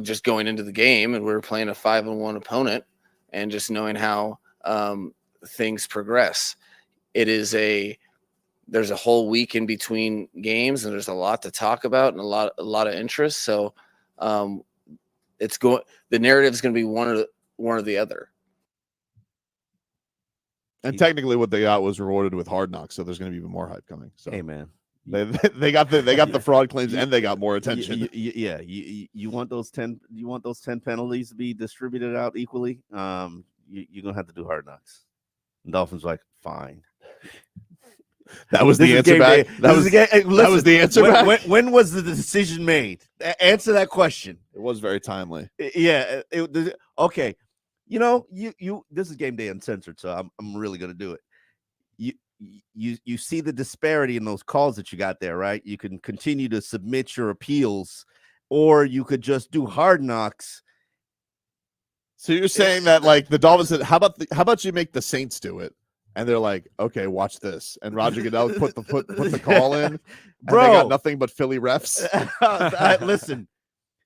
just going into the game, and we're playing a 5-1 opponent, and just knowing how things progress. There's a whole week in between games, and there's a lot to talk about and a lot of interest. So the narrative is going to be one or the other. And technically, what they got was rewarded with Hard Knocks, so there's going to be even more hype coming. So, hey, man, they got the fraud claims, and they got more attention. You want those 10 penalties to be distributed out equally. You're gonna have to do Hard Knocks. And Dolphins like, fine. That was the answer back. That was the answer back. When was the decision made? Answer that question. It was very timely. Yeah. Okay. This is Game Day Uncensored, so I'm really gonna do it. You see the disparity in those calls that you got there, right? You can continue to submit your appeals, or you could just do Hard Knocks. So you're saying that, like, the Dolphins said, how about you make the Saints do it? And they're like, okay, watch this. And Roger Goodell put the call in. Bro, they got nothing but Philly refs. Listen,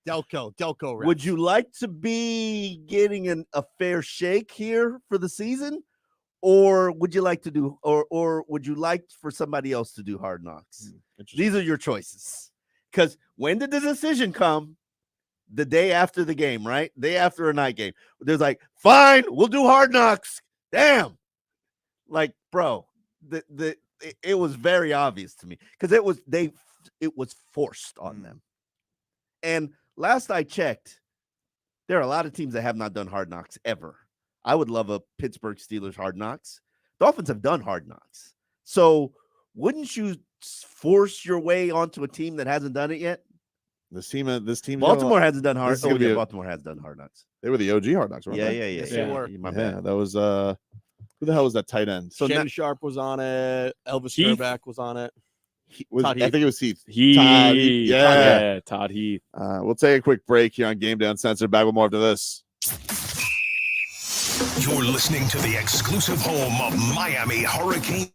Delco refs. Would you like to be getting a fair shake here for the season? Or would you like to do, or would you like for somebody else to do Hard Knocks? These are your choices. Because when did the decision come? The day after the game, right? Day after a night game. There's like, fine, we'll do Hard Knocks. Damn. Like, bro, it was very obvious to me because it was forced on them. And last I checked, there are a lot of teams that have not done Hard Knocks ever. I would love a Pittsburgh Steelers Hard Knocks. Dolphins have done Hard Knocks. So wouldn't you force your way onto a team that hasn't done it yet? This team, Baltimore hasn't done Hard. Baltimore has done Hard Knocks. They were the OG Hard Knocks, weren't they? Yeah. Yes, they were. My bad. That was who the hell was that tight end? So Shannon Sharp was on it. Elvis Heath? Fairback was on it. I think it was Heath. Todd Heath. We'll take a quick break here on Game Day Uncensored. Back with more after this. You're listening to the exclusive home of Miami Hurricane.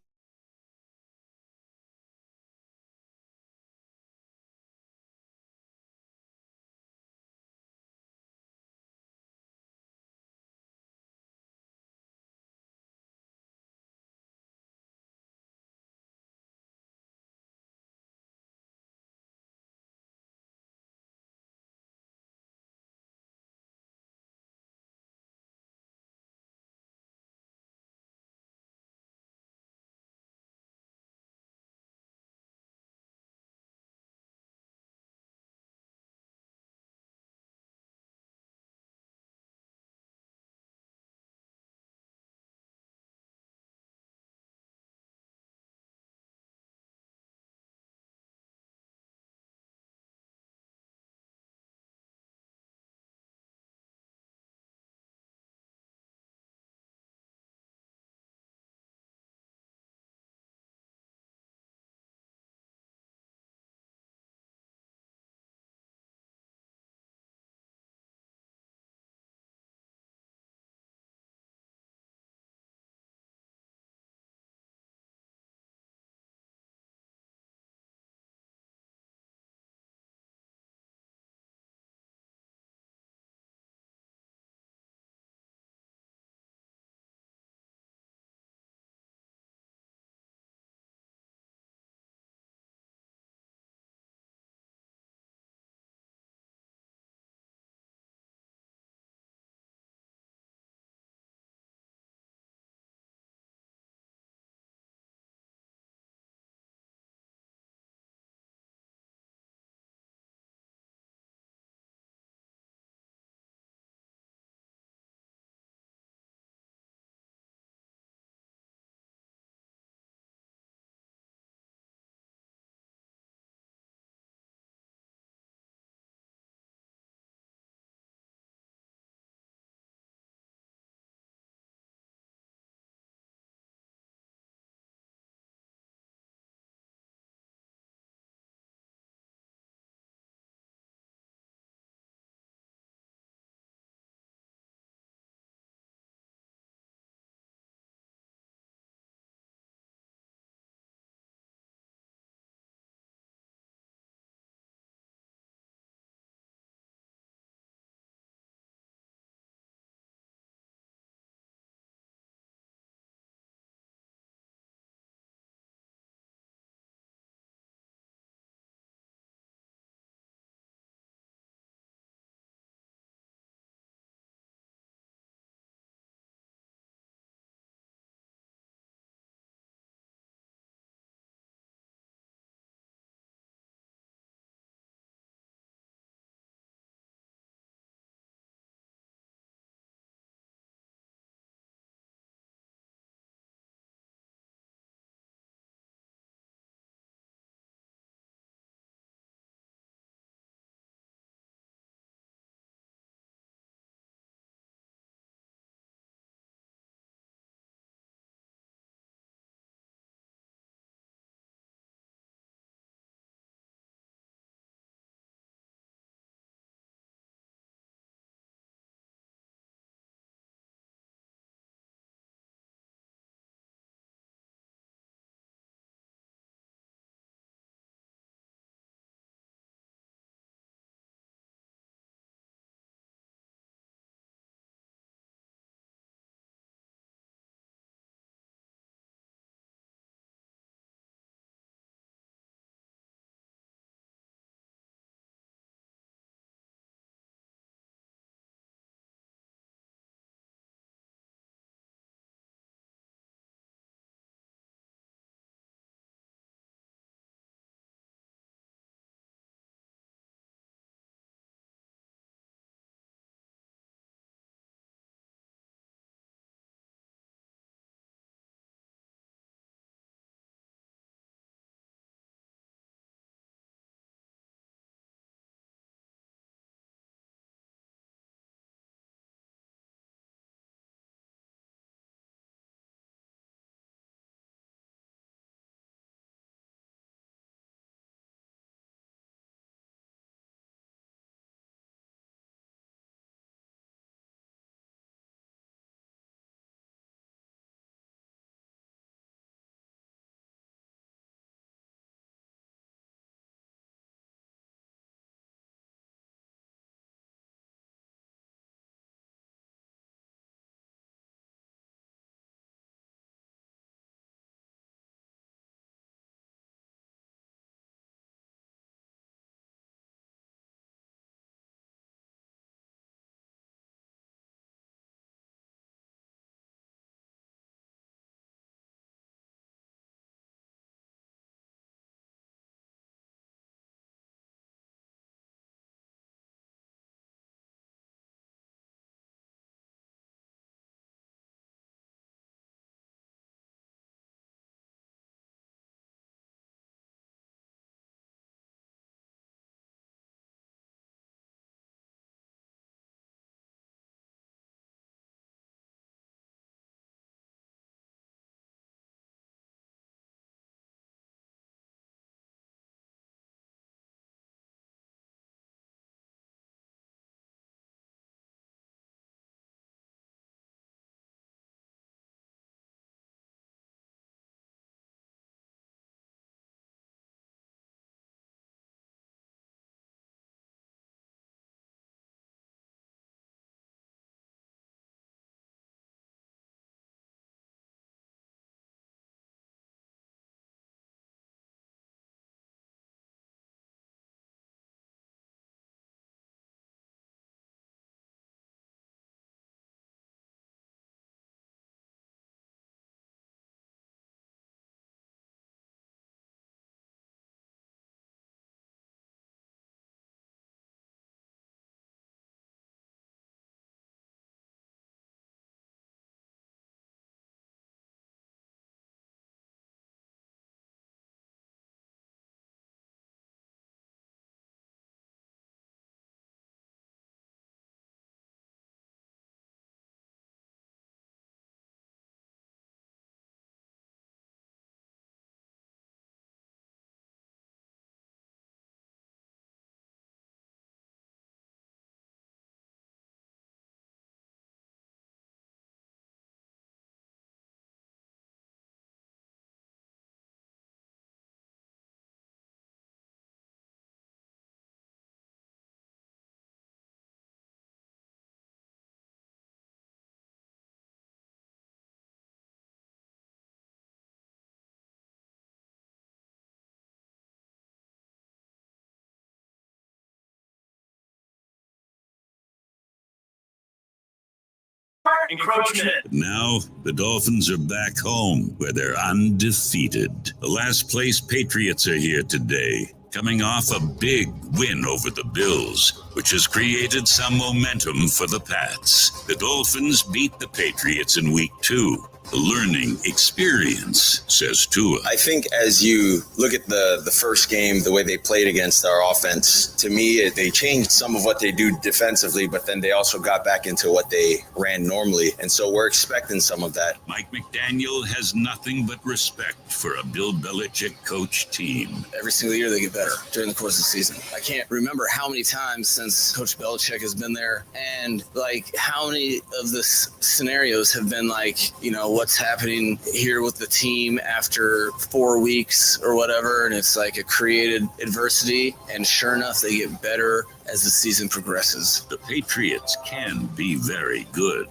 encroachment. But now, the Dolphins are back home, where they're undefeated. The last place Patriots are here today, coming off a big win over the Bills, which has created some momentum for the Pats. The Dolphins beat the Patriots in Week 2. A learning experience, says Tua. I think as you look at the first game, the way they played against our offense, to me, they changed some of what they do defensively, but then they also got back into what they ran normally. And so we're expecting some of that. Mike McDaniel has nothing but respect for a Bill Belichick coach team. Every single year they get better during the course of the season. I can't remember how many times since Coach Belichick has been there, and like how many of the scenarios have been like, what's happening here with the team after 4 weeks or whatever, and it's like a created adversity, and sure enough they get better as the season progresses. The Patriots can be very good,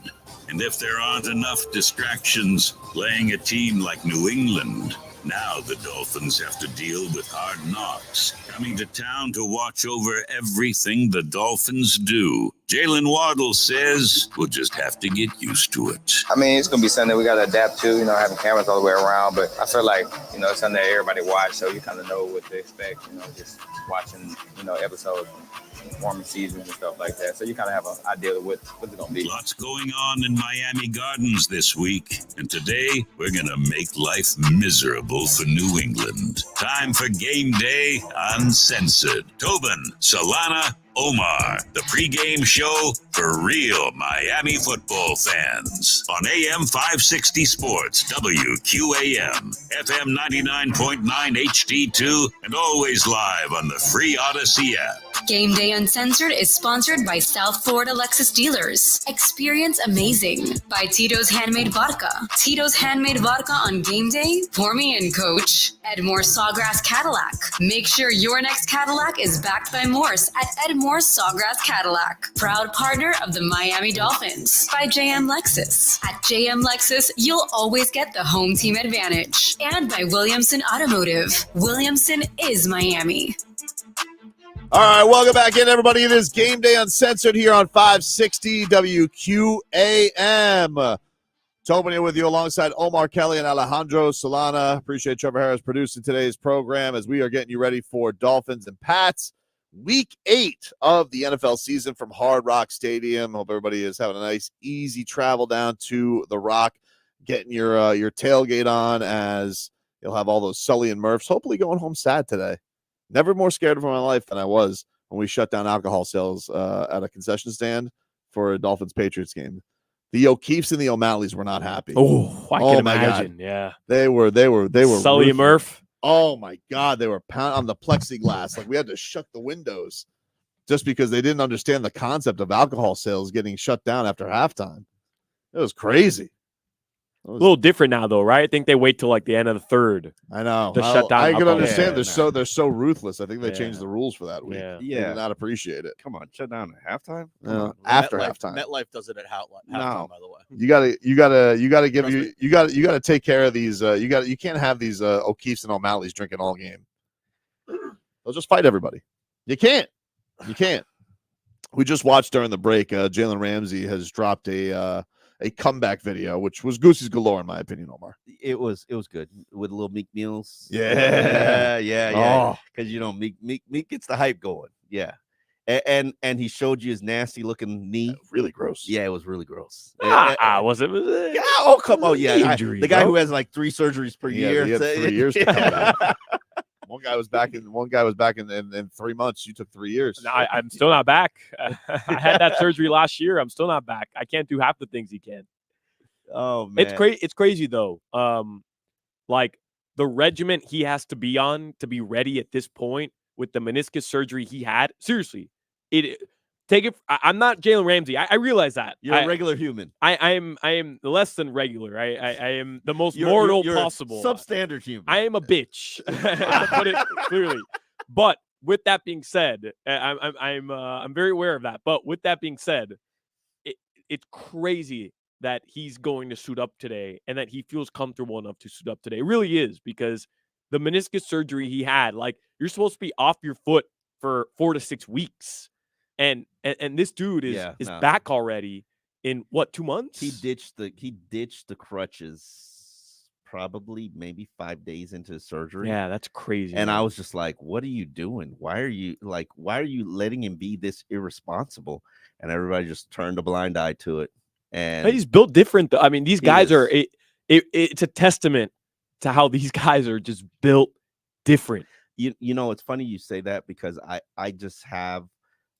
and if there aren't enough distractions playing a team like New England, now the Dolphins have to deal with hard knocks, coming to town to watch over everything the Dolphins do. Jalen Waddle says we'll just have to get used to it. I mean, it's going to be something we got to adapt to, having cameras all the way around. But I feel like, it's something that everybody watch, so you kind of know what to expect, just watching, episodes, warming seasons and stuff like that. So you kind of have an idea of what it's going to be. Lots going on in Miami Gardens this week, and today we're going to make life miserable for New England. Time for Game Day Uncensored. Tobin, Solana, Omar, the pregame show for real Miami football fans on AM 560 Sports, WQAM, FM 99.9 HD2, and always live on the free Odyssey app. Game Day Uncensored is sponsored by South Florida Lexus Dealers. Experience amazing by Tito's Handmade Vodka. Tito's Handmade Vodka on Game Day. Pour me in, Coach. Edmore Sawgrass Cadillac. Make sure your next Cadillac is backed by Morse at Edmore Sawgrass Cadillac. Proud partner of the Miami Dolphins. By JM Lexus. At JM Lexus, you'll always get the home team advantage. And by Williamson Automotive. Williamson is Miami. All right, welcome back in, everybody. It is Game Day Uncensored here on 560 WQAM. Tobin here with you alongside Omar Kelly and Alejandro Solana. Appreciate Trevor Harris producing today's program as we are getting you ready for Dolphins and Pats. Week 8 of the NFL season from Hard Rock Stadium. Hope everybody is having a nice, easy travel down to the Rock, getting your tailgate on as you'll have all those Sully and Murphs hopefully going home sad today. Never more scared for my life than I was when we shut down alcohol sales at a concession stand for a Dolphins-Patriots game. The O'Keefes and the O'Malleys were not happy. Oh, I can imagine. God. Yeah, they were. Sully and Murph. Oh my God, they were pounding on the plexiglass. Like we had to shut the windows just because they didn't understand the concept of alcohol sales getting shut down after halftime. It was crazy. A little different now, though, right? I think they wait till like the end of the third. I know. To shut down. I can understand. Yeah, they're so ruthless. I think they changed the rules for that week. Yeah. I did not appreciate it. Come on, shut down at halftime. After MetLife, halftime. MetLife does it at halftime. No. By the way, You gotta take care of these. You can't have these O'Keefes and O'Malleys drinking all game. They'll just fight everybody. You can't. We just watched during the break. Jalen Ramsey has dropped a comeback video, which was Goosey's galore, in my opinion, Omar. It was good with a little Meek Mills. Yeah. Because Meek gets the hype going. Yeah, and he showed you his nasty looking knee. Really gross. Yeah, it was really gross. Was it? Yeah. Oh, come on. Yeah, Injury, the guy who has like 3 surgeries per year. He had 3 years to come back. One guy was back in 3 months. You took 3 years. No, I'm still not back. I had that surgery last year. I'm still not back. I can't do half the things he can. Oh man, It's crazy though. Like the regiment he has to be on to be ready at this point with the meniscus surgery he had. Seriously, I'm not Jalen Ramsey. I realize that. You're a regular human. I am less than regular. I am the most mortal you're possible. Substandard human. I am a bitch, to put it clearly. But with that being said, I'm very aware of that. But with that being said, it's crazy that he's going to suit up today and that he feels comfortable enough to suit up today. It really is, because the meniscus surgery he had, like, you're supposed to be off your foot for 4 to 6 weeks. And this dude is back already, in what, 2 months? He ditched the crutches probably maybe 5 days into his surgery. Yeah, that's crazy. And man. I was just like, what are you doing? Why are you letting him be this irresponsible? And everybody just turned a blind eye to it. And he's built different. I mean, these guys are it's a testament to how these guys are just built different. You know, it's funny you say that because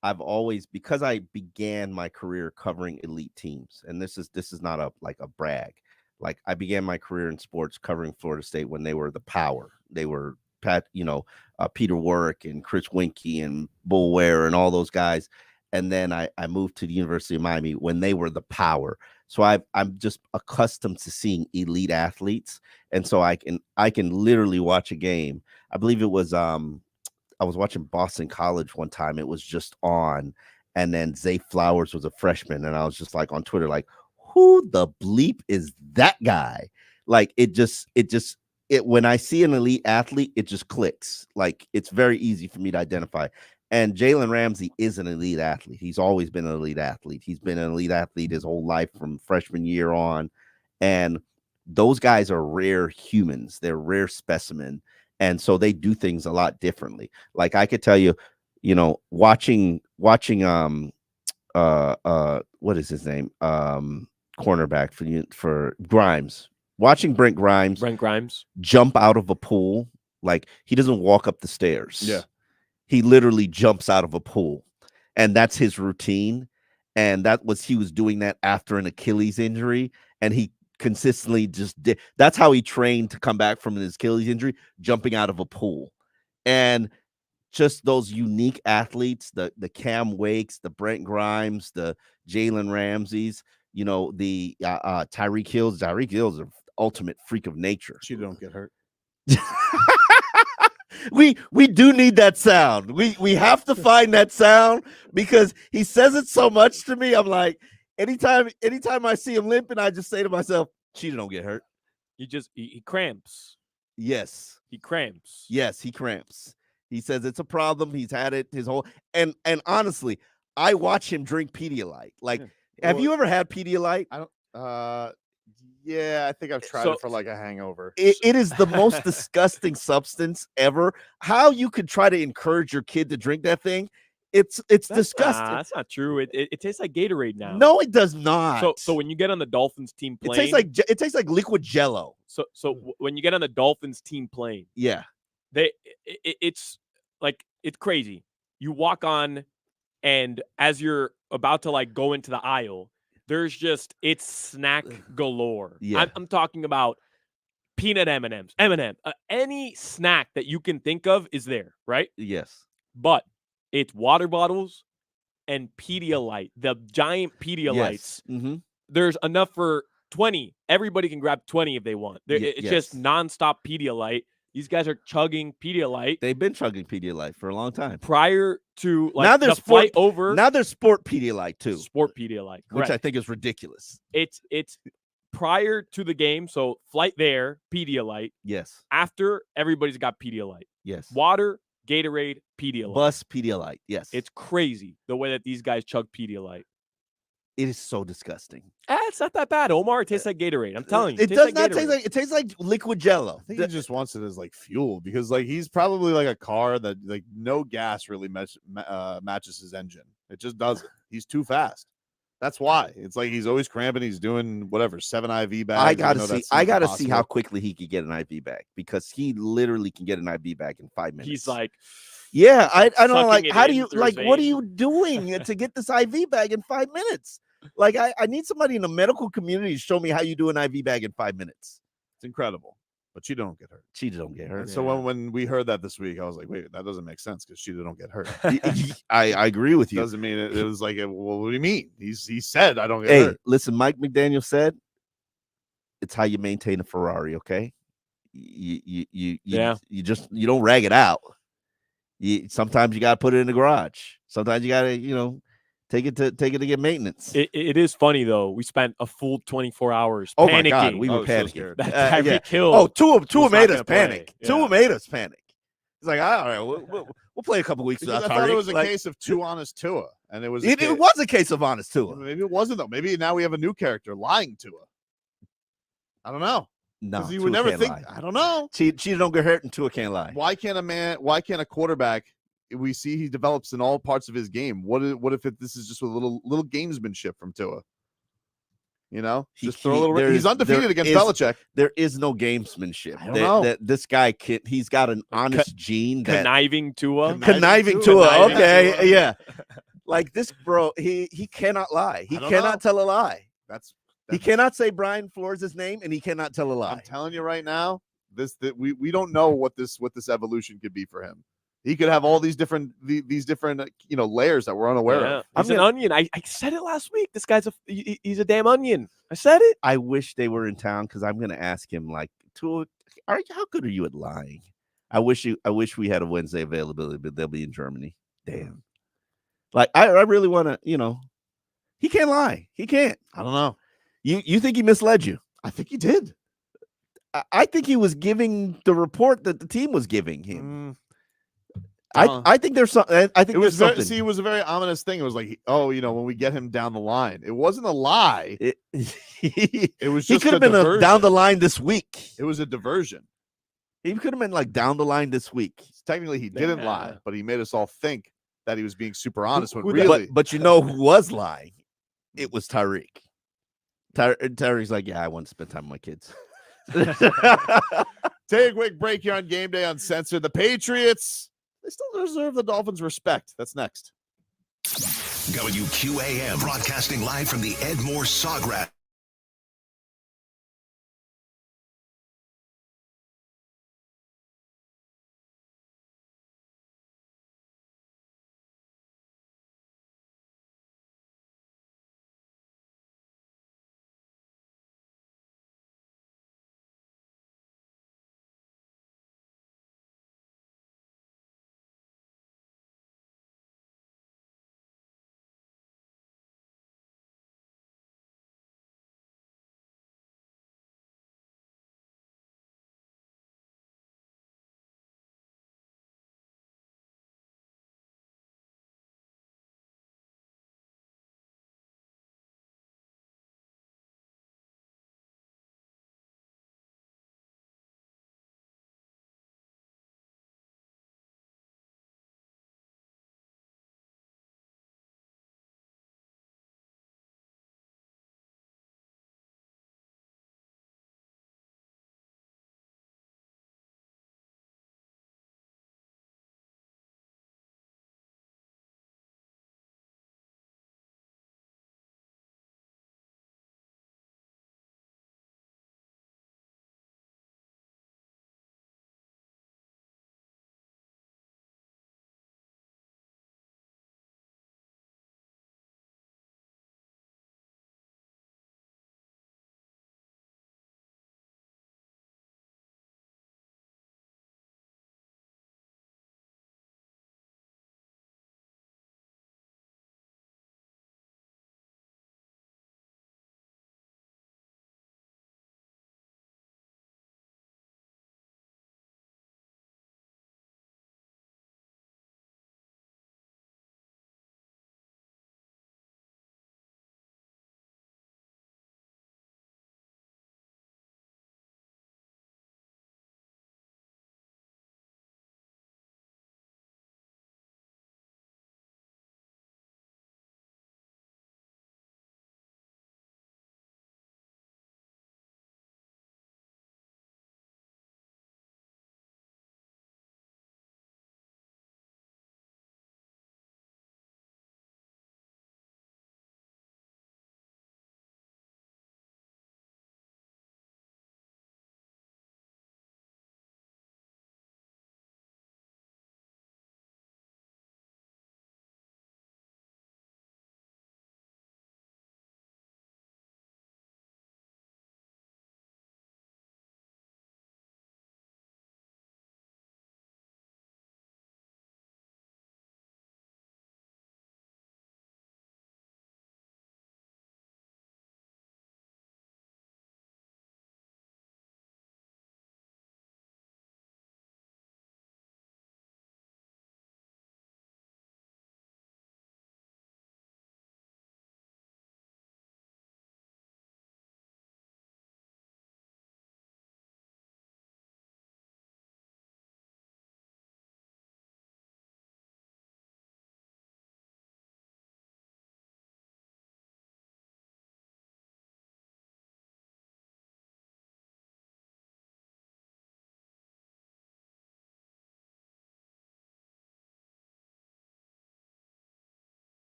I've always, because I began my career covering elite teams, and this is not a brag. Like, I began my career in sports covering Florida State when they were the power. They were Peter Warwick and Chris Winkie and Bull Ware and all those guys. And then I moved to the University of Miami when they were the power. So I'm just accustomed to seeing elite athletes. And so I can literally watch a game. I believe it was I was watching Boston College one time. It was just on. And then Zay Flowers was a freshman. And I was just like on Twitter, like, who the bleep is that guy? Like, when I see an elite athlete, it just clicks. Like, it's very easy for me to identify. And Jalen Ramsey is an elite athlete. He's always been an elite athlete. He's been an elite athlete his whole life from freshman year on. And those guys are rare humans. They're rare specimen. And so they do things a lot differently. Like, I could tell you, watching what is his name? Cornerback for Grimes. Watching Brent Grimes jump out of a pool, like, he doesn't walk up the stairs. Yeah. He literally jumps out of a pool, and that's his routine. And he was doing that after an Achilles injury, and he consistently just did. That's how he trained to come back from his Achilles injury, jumping out of a pool. And just those unique athletes, the Cam Wakes, the Brent Grimes, the Jalen Ramseys, the Tyreek Hills. Tyreek Hills is an ultimate freak of nature. She don't get hurt. We do need that sound. We have to find that sound because he says it so much to me. I'm like, anytime I see him limping, I just say to myself, Cheetah don't get hurt. He cramps. Yes. He cramps. Yes, he cramps. He says it's a problem. He's had it his whole and honestly, I watch him drink Pedialyte. Like, have you ever had Pedialyte? I don't yeah, I think I've tried it for like a hangover. It is the most disgusting substance ever. How you could try to encourage your kid to drink that thing, it's disgusting. That's not true. It tastes like Gatorade now. No, it does not. So when you get on the Dolphins team plane, it tastes like liquid Jello. So when you get on the Dolphins team plane, yeah, it's crazy. You walk on, and as you're about to go into the aisle, it's snack galore. Yeah. I'm talking about peanut M&Ms, any snack that you can think of is there, right? Yes. But it's water bottles and Pedialyte, the giant Pedialytes. Yes. Mm-hmm. There's enough for 20. Everybody can grab 20 if they want. It's just nonstop Pedialyte. These guys are chugging Pedialyte. They've been chugging Pedialyte for a long time. Prior to now the flight over. Now there's Sport Pedialyte too. Sport Pedialyte, correct. Which I think is ridiculous. It's prior to the game, so flight there, Pedialyte. Yes. After, everybody's got Pedialyte. Yes. Water, Gatorade, Pedialyte. Bus Pedialyte. Yes. It's crazy the way that these guys chug Pedialyte. It is so disgusting. It's not that bad, Omar. It tastes like Gatorade. I'm telling you. It does not taste like. It tastes like liquid Jello. I think he just wants it as fuel because he's probably like a car that no gas really matches his engine. It just doesn't. He's too fast. That's why. It's he's always cramping. He's doing whatever 7 IV bags. I gotta see how quickly he could get an IV bag because he literally can get an IV bag in 5 minutes. He's like, yeah, I don't how do you what are vein. you doing to get this IV bag in 5 minutes? I need somebody in the medical community to show me how you do an IV bag in 5 minutes. It's incredible. But Cheetah don't get hurt. Cheetah don't get hurt. And so when we heard that this week, I was like, wait, that doesn't make sense because Cheetah don't get hurt. I agree with you. Doesn't mean it was well, what do you mean? He said I don't get hurt. Listen, Mike McDaniel said it's how you maintain a Ferrari, okay? You don't rag it out. Sometimes you gotta put it in the garage. Sometimes you gotta, take it to get maintenance. It is funny though. We spent a full 24 hours. Oh panicking. my God, we were panicking. That Tyreek Hill. Oh, Tua made us panic. Tua made us panic. He's like, all right, we'll play a couple weeks Because without I thought it Tyreek. was a Like, case of too honest Tua, and it was it was a case of honest Tua. Maybe it wasn't though. Maybe now we have a new character lying Tua. I don't know. No, Because you Tua would never can't think. lie. I don't know. Cheated don't get hurt, and Tua can't lie. Why can't a quarterback? We see he develops in all parts of his game. What if this is just a little gamesmanship from Tua? You know, just throw a little. He's undefeated against Belichick. There is no gamesmanship. I don't know. That this guy can. He's got an honest gene. Conniving Tua. Conniving Tua. Okay, yeah. Like this, bro. He cannot lie. He cannot tell a lie. He cannot say Brian Flores' name, and he cannot tell a lie. I'm telling you right now, we don't know what this evolution could be for him. He could have all these different layers that we're unaware of. He's an onion. I said it last week. This guy's he's a damn onion. I said it. I wish they were in town because I'm going to ask him like, Tua, how good are you at lying? I wish we had a Wednesday availability, but they'll be in Germany. Damn. Like I really want to. He can't lie. He can't. I don't know. You think he misled you? I think he did. I think he was giving the report that the team was giving him. I think there's something. I think it was something. it was a very ominous thing. It was like, when we get him down the line, it wasn't a lie. It was just he could have been down the line this week. It was a diversion. He could have been like down the line this week. Technically, he didn't lie, but he made us all think that he was being super honest. But you know who was lying? It was Tyreek. Tyreek's like, yeah, I want to spend time with my kids. Take a quick break here on Game Day Uncensored. The Patriots, they still deserve the Dolphins' respect. That's next. WQAM broadcasting live from the Ed Moore Sawgrass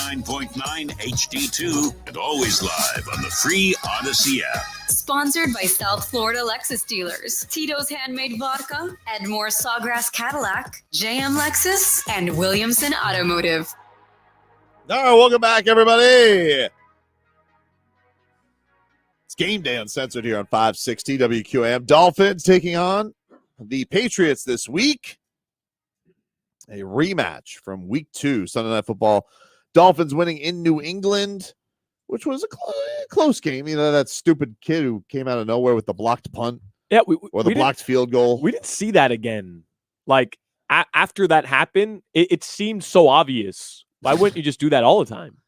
99.9 HD2 and always live on the free Odyssey app. Sponsored by South Florida Lexus dealers, Tito's Handmade Vodka, Edmore Sawgrass Cadillac, JM Lexus, and Williamson Automotive. All right, welcome back, everybody. It's game day Uncensored here on 560 WQAM. Dolphins taking on the Patriots this week. A rematch from week 2, Sunday Night Football. Dolphins winning in New England, which was a close game. You know, that stupid kid who came out of nowhere with the blocked punt. Yeah, or the blocked field goal. We didn't see that again. Like, after that happened, it seemed so obvious. Why wouldn't you just do that all the time?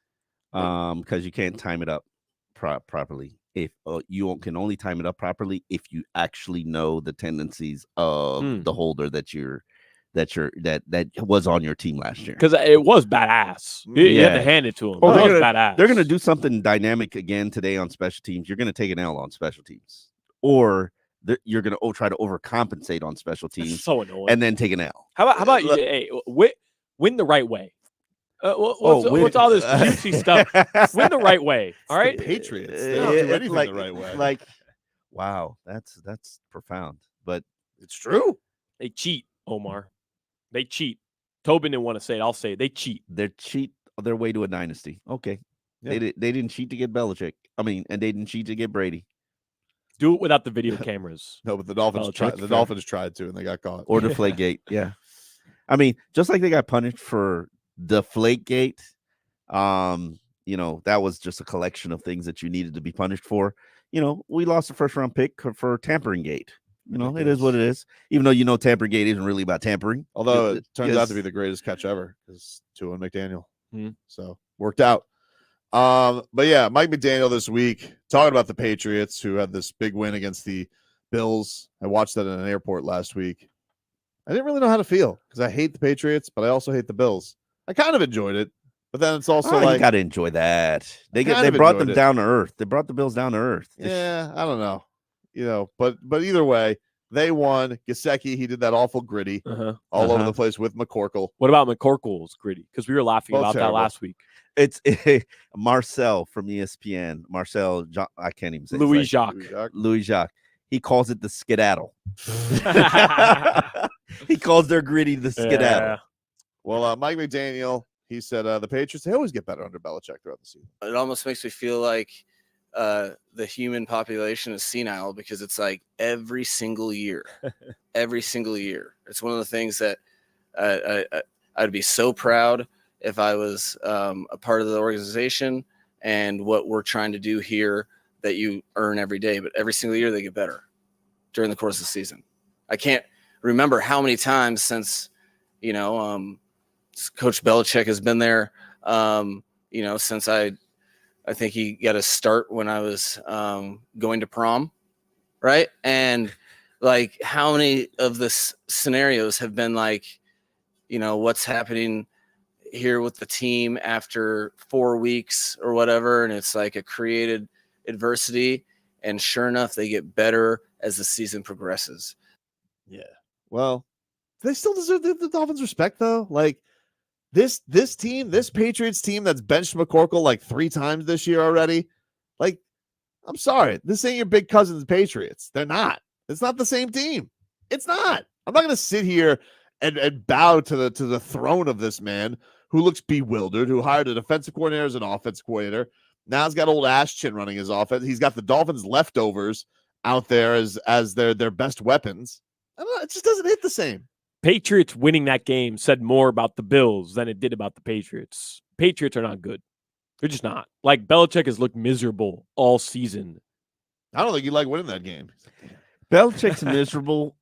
Because you can't time it up properly. If you can only time it up properly if you actually know the tendencies of the holder that was on your team last year. Because it was badass. You have to hand it to him. Well, It was badass. They're going to do something dynamic again today on special teams. You're going to take an L on special teams, or you're going to try to overcompensate on special teams. So annoying. And then take an L. How about you? Hey, win the right way. What's all this cutesy stuff? Win the right way. All right, Patriots. They don't do anything the right way. Like, wow, that's profound, but it's true. They cheat, Omar. They cheat. Tobin didn't want to say it. I'll say it. They cheat. They cheat their way to a dynasty. Okay, Yeah. they didn't cheat to get Belichick. I mean, and they didn't cheat to get Brady. Do it without the video cameras. No, but the Dolphins tried. The Dolphins tried to, and they got caught. Or Deflategate. Yeah, I mean, just like they got punished for Deflategate, you know, that was just a collection of things that you needed to be punished for. You know, we lost a first-round pick for tampering gate. You know, it is what it is. Even though, you know, tampering gate isn't really about tampering. Although it turns out to be the greatest catch ever because Tua McDaniel. So worked out. But yeah, Mike McDaniel this week talking about the Patriots who had this big win against the Bills. I watched that in an airport last week. I didn't really know how to feel because I hate the Patriots, but I also hate the Bills. I kind of enjoyed it, but then it's also you got to enjoy that. They brought them down to earth. They brought the Bills down to earth. Yeah, I don't know. You know, but either way, they won. Gesicki, he did that awful gritty all over the place with McCorkle. What about McCorkle's gritty? Because we were laughing Both about terrible. that last week. It's Marcel from ESPN. Marcel, I can't even say Louis his name. Jacques. Louis Jacques. He calls it the skedaddle. He calls their gritty the skedaddle. Yeah. Well, Mike McDaniel, he said the Patriots, they always get better under Belichick throughout the season. It almost makes me feel like the human population is senile because it's like every single year. It's one of the things that I'd be so proud if I was a part of the organization and what we're trying to do here that you earn every day. But every single year they get better during the course of the season. I can't remember how many times since, you know, Coach Belichick has been there, you know, since I think he got a start when I was going to prom, right? And like how many of the scenarios have been like, you know, what's happening here with the team after 4 weeks or whatever, and it's like a created adversity, and sure enough, they get better as the season progresses. Yeah. Well, they still deserve the Dolphins' respect, though. Like this team, this Patriots team that's benched McCorkle like 3 times this year already. Like, I'm sorry, this ain't your big cousin's Patriots. They're not. It's not the same team. It's not. I'm not going to sit here and bow to the throne of this man who looks bewildered, who hired a defensive coordinator as an offensive coordinator. Now he's got old Ashton running his offense. He's got the Dolphins leftovers out there as their best weapons. I don't know, it just doesn't hit the same. Patriots winning that game said more about the Bills than it did about the Patriots. Patriots are not good. They're just not. Like, Belichick has looked miserable all season. I don't think he liked winning that game. Belichick's miserable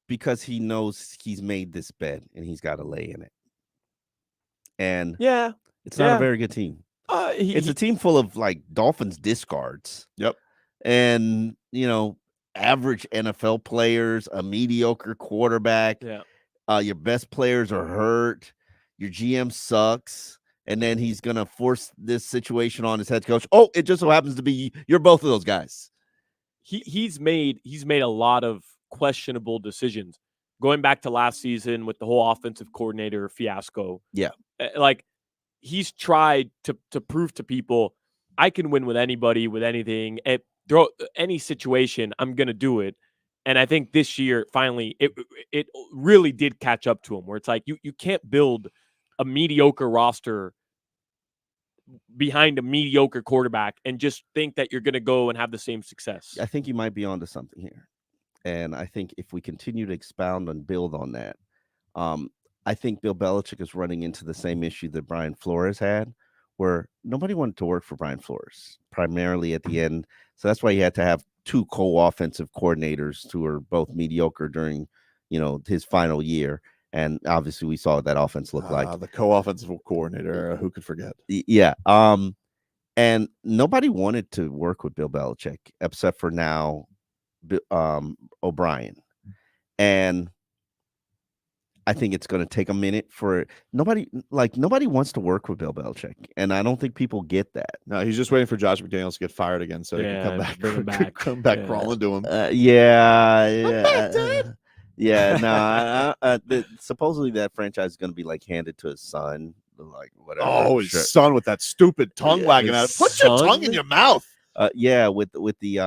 because he knows he's made this bed and he's got to lay in it. And yeah, it's not a very good team. It's a team full of like Dolphins discards. Yep. And, you know, average NFL players, a mediocre quarterback. Yeah. Your best players are hurt. Your GM sucks. And then he's going to force this situation on his head coach. Oh, it just so happens to be you're both of those guys. He's made a lot of questionable decisions. Going back to last season with the whole offensive coordinator fiasco. Yeah. Like, he's tried to prove to people I can win with anybody, with anything, and throw any situation. I'm gonna do it. And I think this year, finally, it really did catch up to him, where it's like you can't build a mediocre roster behind a mediocre quarterback and just think that you're going to go and have the same success. I think you might be onto something here. And I think if we continue to expound and build on that, I think Bill Belichick is running into the same issue that Brian Flores had, where nobody wanted to work for Brian Flores, primarily at the end. So that's why he had to have two co-offensive coordinators who are both mediocre during, his final year. And obviously we saw what that offense looked like. The co-offensive coordinator, who could forget? Yeah. And nobody wanted to work with Bill Belichick except for now O'Brien. And I think it's going to take a minute for nobody wants to work with Bill Belichick. And I don't think people get that. No, he's just waiting for Josh McDaniels to get fired again so he can come back, bring him back. come back crawling to him. Yeah. Supposedly that franchise is going to be like handed to his son, like whatever. Oh, his son with that stupid tongue wagging out. Put your tongue in your mouth. With the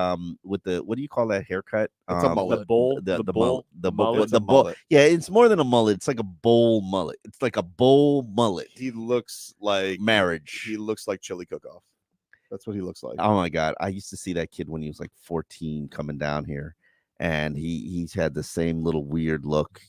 what do you call that haircut? It's a mullet. The bowl. The mullet. bowl. Yeah, it's more than a mullet. It's like a bowl mullet. It's like a bowl mullet. He looks like marriage. He looks like chili cook-off. That's what he looks like. Oh my God, I used to see that kid when he was like 14 coming down here, and he's had the same little weird look.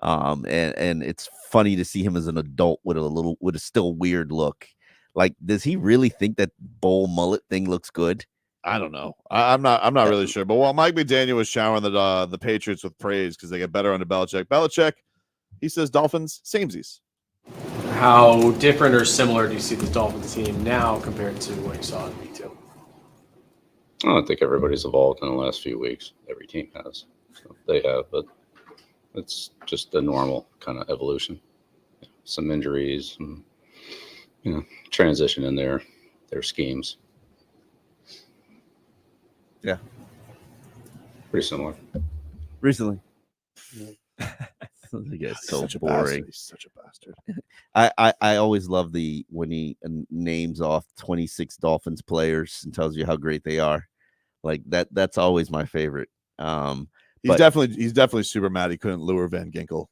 And it's funny to see him as an adult with a still weird look. Like, does he really think that bowl mullet thing looks good? I don't know. I'm not really sure. But while Mike McDaniel was showering the Patriots with praise because they get better under Belichick, he says Dolphins, samesies. How different or similar do you see the Dolphins team now compared to what you saw in week 2? I don't think everybody's evolved in the last few weeks. Every team has. So they have, but it's just a normal kind of evolution. Some injuries, and, transition in their schemes. Yeah. Pretty similar. Recently. It's so boring. He's such a bastard. I always love when he names off 26 Dolphins players and tells you how great they are. Like that's always my favorite. He's definitely super mad he couldn't lure Van Ginkel.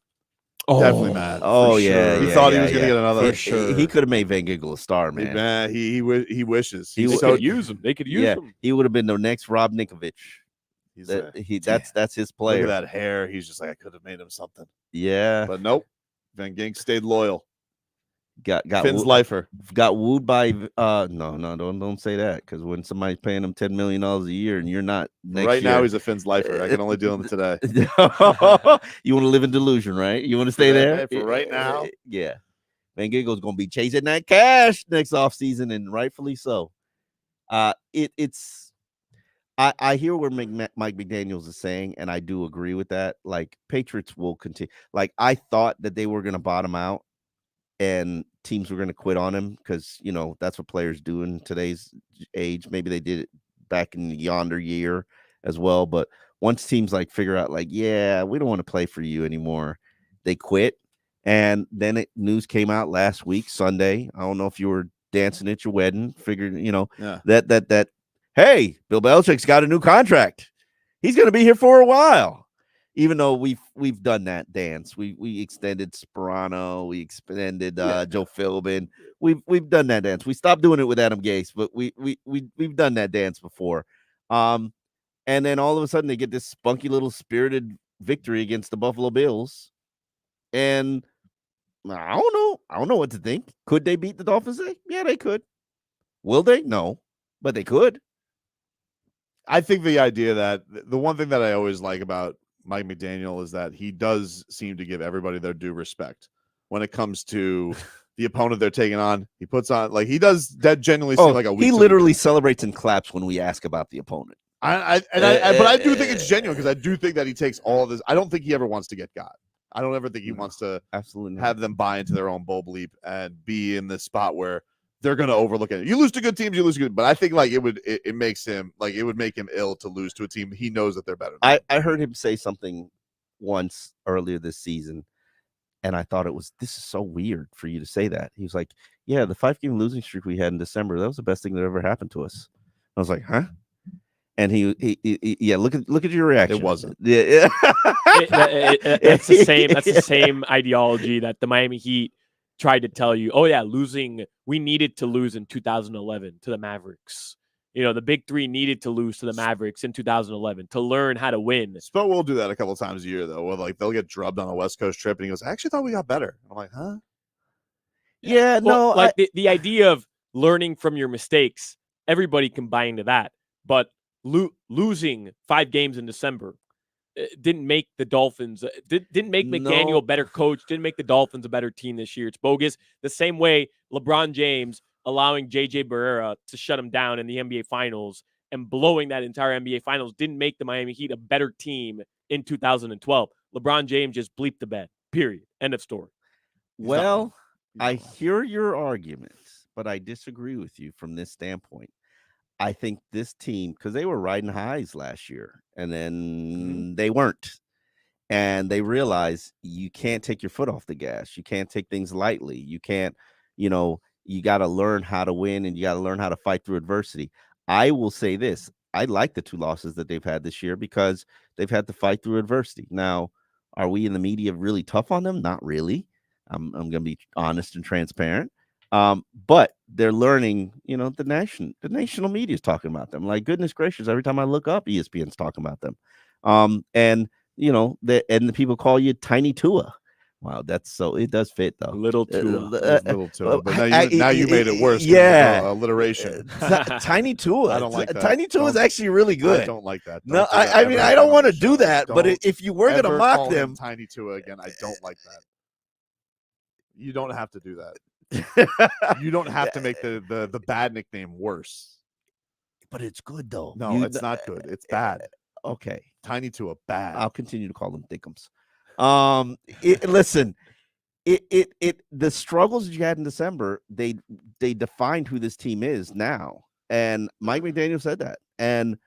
Oh, definitely mad. Oh yeah, sure. He thought he was going to get another. For sure. He could have made Van Ginkel a star, man. He wishes. They could use him. They could use him. He would have been the next Rob Ninkovich. That's his player. Look at that hair. He's just like, I could have made him something. Yeah, but nope. Van Gink stayed loyal. Got Finn's lifer. Got wooed by no, don't say that, because when somebody's paying him $10 million a year and you're not right now, he's a Finn's lifer. I can only deal him today. You want to live in delusion, right? You want to stay there for right now. Yeah, Van Ginkel's gonna be chasing that cash next offseason, and rightfully so. I hear where Mike McDaniels is saying, and I do agree with that. Like, Patriots will continue. Like, I thought that they were gonna bottom out and teams were going to quit on him because, that's what players do in today's age. Maybe they did it back in the yonder year as well. But once teams figure out yeah, we don't want to play for you anymore, they quit. And then news came out last week, Sunday. I don't know if you were dancing at your wedding, figured, that, hey, Bill Belichick's got a new contract. He's going to be here for a while. Even though we've done that dance, we extended Sperano, we extended Joe Philbin, we've done that dance. We stopped doing it with Adam Gase, but we've done that dance before. And then all of a sudden they get this spunky little spirited victory against the Buffalo Bills, and I don't know what to think. Could they beat the Dolphins? Yeah, they could. Will they? No, but they could. I think the idea that the one thing that I always like about Mike McDaniel is that he does seem to give everybody their due respect when it comes to the opponent they're taking on. He puts on he does that genuinely seem like a week. He literally celebrates and claps when we ask about the opponent. But I do think it's genuine, because I do think that he takes all of this. I don't think he ever wants to get got. I don't ever think he wants to absolutely have them buy into their own bull bleep and be in this spot where they're going to overlook it. You lose to good teams, you lose to good. But I think it makes him it would make him ill to lose to a team he knows that they're better than. I heard him say something once earlier this season, and I thought this is so weird for you to say that. He was like, yeah, the 5-game losing streak we had in December, that was the best thing that ever happened to us. I was like, huh? And he yeah, look at your reaction. It wasn't. Yeah. That's the same ideology that the Miami Heat tried to tell you. Oh yeah, we needed to lose in 2011 to the Mavericks. The big three needed to lose to the Mavericks in 2011 to learn how to win. Spo will do that a couple of times a year, though, where like they'll get drubbed on a West Coast trip, and he goes, "I actually thought we got better." I'm like, "Huh?" Yeah, Well, no, like the idea of learning from your mistakes, everybody can buy into that. But losing 5 games in December didn't make the Dolphins, didn't make McDaniel a better coach, didn't make the Dolphins a better team this year. It's bogus. The same way LeBron James allowing J.J. Barrera to shut him down in the NBA Finals and blowing that entire NBA Finals didn't make the Miami Heat a better team in 2012. LeBron James just bleeped the bed, period. End of story. Well, I hear your arguments, but I disagree with you from this standpoint. I think this team, because they were riding highs last year, and then they weren't. And they realized you can't take your foot off the gas. You can't take things lightly. You can't, you got to learn how to win, and you got to learn how to fight through adversity. I will say this. I like the 2 losses that they've had this year because they've had to fight through adversity. Now, are we in the media really tough on them? Not really. I'm going to be honest and transparent. But they're learning, the national media is talking about them. Like, goodness gracious, every time I look up, ESPN's talking about them. And the people call you Tiny Tua. Wow, it does fit though. Little Tua. Little Tua. But now you made it worse. Yeah. Alliteration. Tiny Tua. I don't like that. Tiny Tua is actually really good. I don't like that. No, I mean, I don't want to do that, but if you were going to mock them. Tiny Tua again, I don't like that. You don't have to do that. You don't have to make the bad nickname worse. But it's good though. No, it's not good. It's bad. Okay. Tiny Tua, bad. I'll continue to call them Dickums. Listen, the struggles that you had in December, they defined who this team is now. And Mike McDaniel said that. And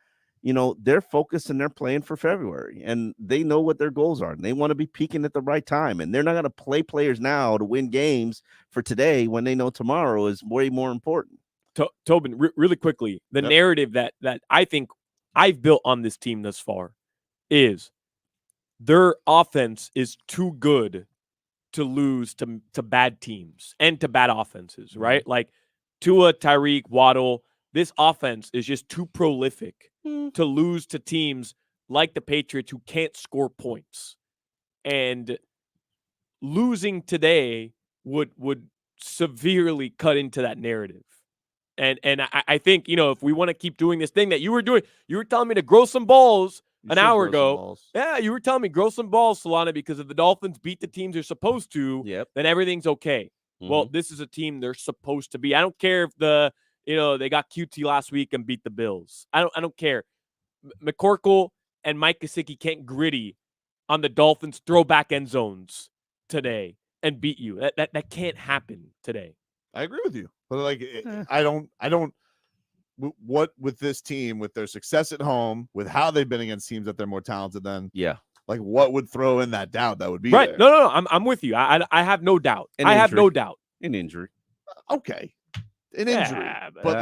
they're focused and they're playing for February, and they know what their goals are, and they want to be peaking at the right time. And they're not going to play players now to win games for today when they know tomorrow is way more important. Tobin, really quickly, the narrative that I think I've built on this team thus far is their offense is too good to lose to bad teams and to bad offenses, right? Like Tua, Tyreek, Waddle. This offense is just too prolific to lose to teams like the Patriots who can't score points. And losing today would severely cut into that narrative. And I think, if we want to keep doing this thing that you were doing, you were telling me to grow some balls an hour ago. Yeah, you were telling me grow some balls, Solana, because if the Dolphins beat the teams they're supposed to, then everything's okay. Well, this is a team they're supposed to be. I don't care if they got QT last week and beat the Bills. I don't care. McCorkle and Mike Gesicki can't gritty on the Dolphins throwback end zones today and beat you. That can't happen today. I agree with you. But I don't what with this team, with their success at home, with how they've been against teams that they're more talented than. Yeah. Like, what would throw in that doubt that would be right? There? No. I'm with you. I have no doubt. I have no doubt. An injury. Okay. An injury. But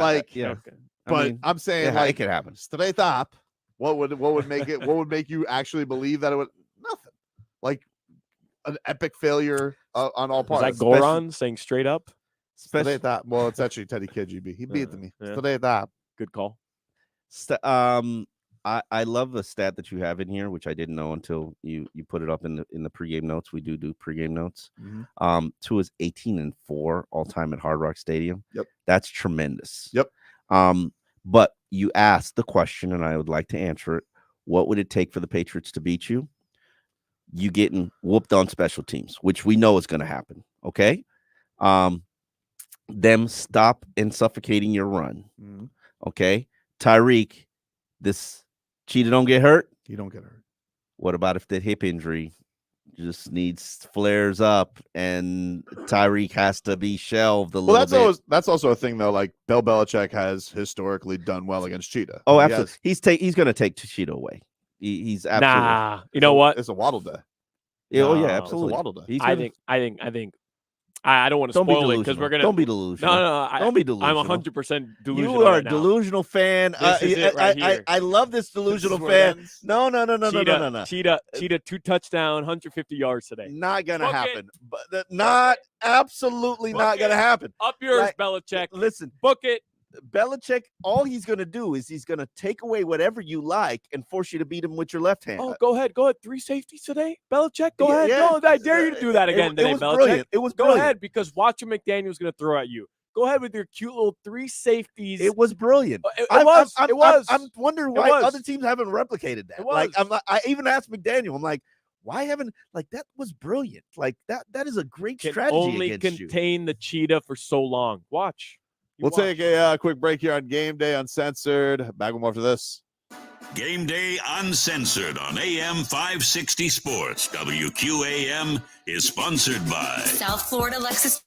But I'm saying it could happen. Straight up, what would make it? What would make you actually believe that it would? Nothing. Like an epic failure on all parts. Is that Goron saying straight up? Straight up. Well, it's actually Teddy Kid GB. He beat me. Straight up. Good call. I love the stat that you have in here, which I didn't know until you put it up in the pregame notes. We do pregame notes. Tua is 18-4 all time at Hard Rock Stadium. Yep, that's tremendous. Yep. But you asked the question, and I would like to answer it. What would it take for the Patriots to beat you? You getting whooped on special teams, which we know is going to happen. Okay. Them stop and suffocating your run. Okay. Tyreek, this cheetah don't get hurt. You don't get hurt. What about if the hip injury just needs flares up and Tyreek has to be shelved a little bit? That's also a thing though. Like Bill Belichick has historically done well against Cheetah. Oh, absolutely. He's going to take Cheetah away. He's absolutely. Nah, you know what? It's a Waddle day. Yeah, oh yeah, absolutely. It's a Waddle day. I think I don't want to Don't be spoil it because delusional. we're gonna. Don't be delusional. Don't be delusional. I'm 100% delusional. You are right a now. delusional fan. This is it right here. I love this delusional where it fan. ends? No. Cheetah 2 touchdown, 150 yards today. Not gonna Book it. happen. But not absolutely Book not gonna it. happen. Up yours, Like, Belichick. Listen, Book it. Belichick, all he's gonna do is he's gonna take away whatever you like and force you to beat him with your left hand. Oh, go ahead. 3 safeties today, Belichick. Go Yeah, ahead. yeah. No, I dare you to do that again today, It was Belichick. brilliant. It was Go brilliant. ahead because Watcher McDaniel's going to throw at you. Go ahead with your cute little 3 safeties. It was brilliant. It was. I'm wondering why other teams haven't replicated that. It was. Like I even asked McDaniel. I'm like, why haven't that was brilliant. Like that is a great Can strategy only against contain the cheetah for so long. Watch. We'll take a quick break here on Game Day Uncensored. Back with more after this. Game Day Uncensored on AM 560 Sports. WQAM is sponsored by South Florida Lexus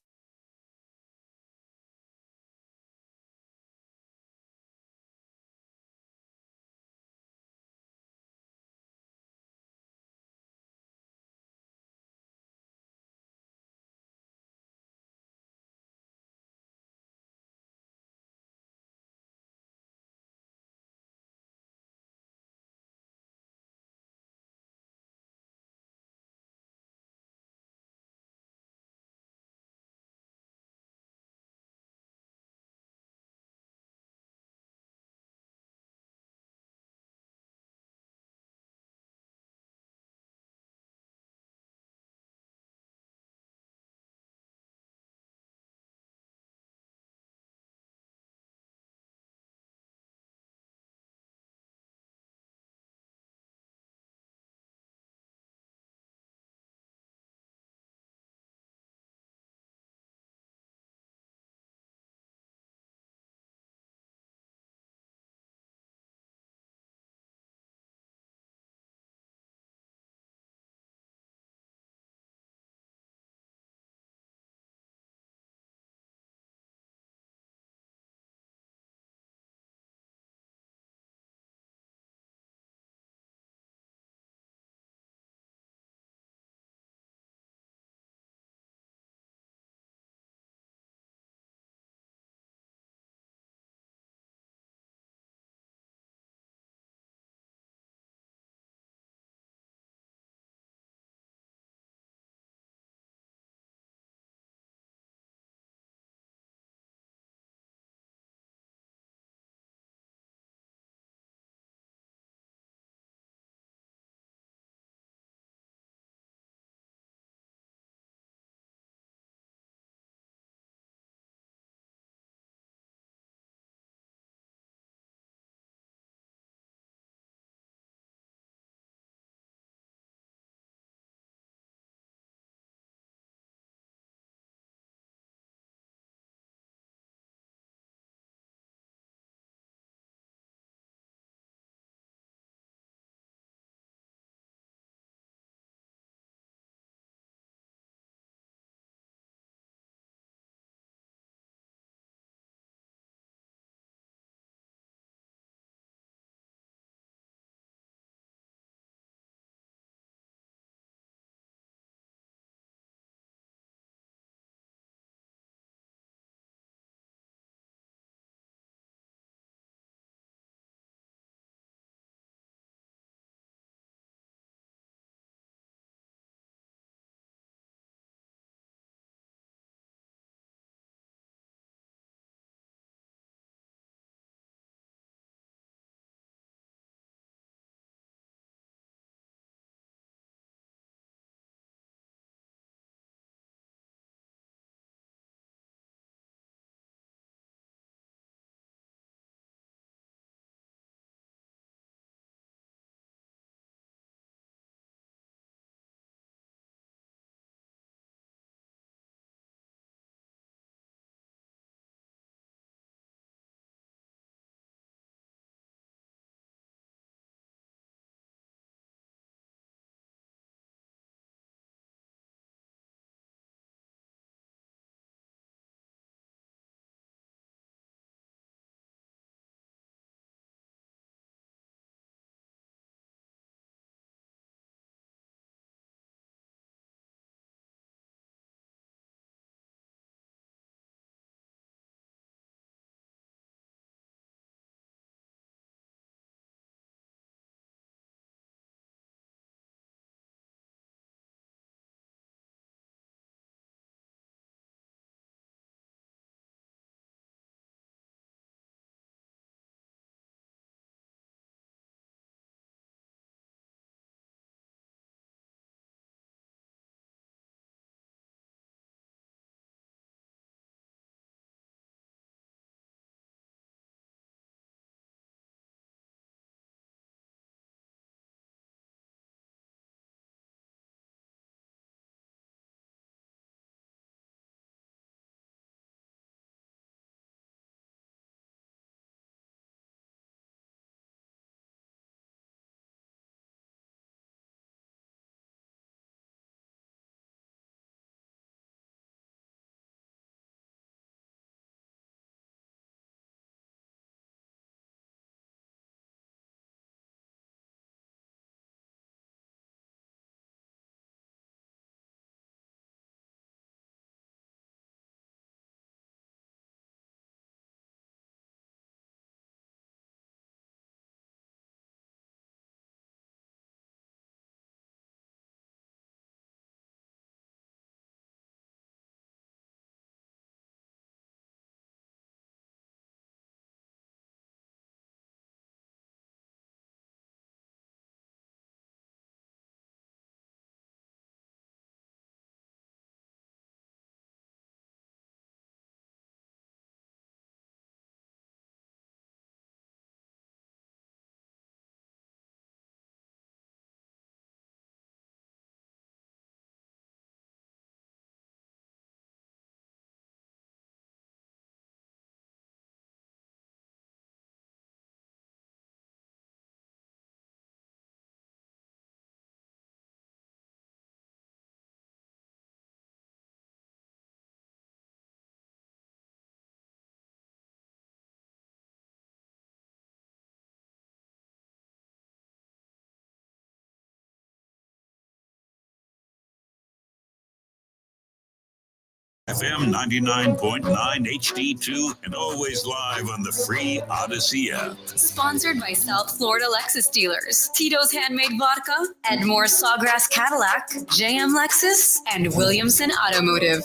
FM 99.9 HD2 and always live on the free Odyssey app. Sponsored by South Florida Lexus dealers, Tito's Handmade Vodka, Edmore Sawgrass Cadillac, JM Lexus, and Williamson Automotive.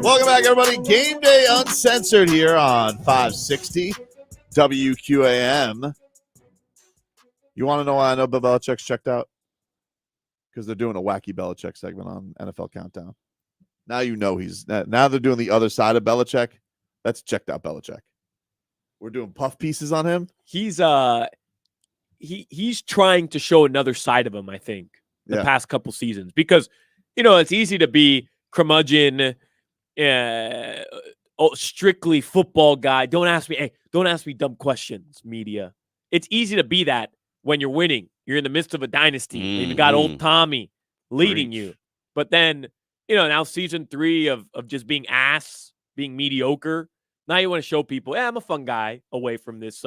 Welcome back, everybody. Game Day Uncensored here on 560 WQAM. You want to know why I know Bill Belichick's checked out? Because they're doing a wacky Belichick segment on NFL Countdown. Now you know now they're doing the other side of Belichick. That's checked out Belichick. We're doing puff pieces on him. He's trying to show another side of him, I think, the past couple seasons. Because, it's easy to be curmudgeon, strictly football guy. Don't ask me dumb questions, media. It's easy to be that when you're winning. You're in the midst of a dynasty. You've got old Tommy leading you. But then, now season 3 of just being mediocre. Now you want to show people, I'm a fun guy away from this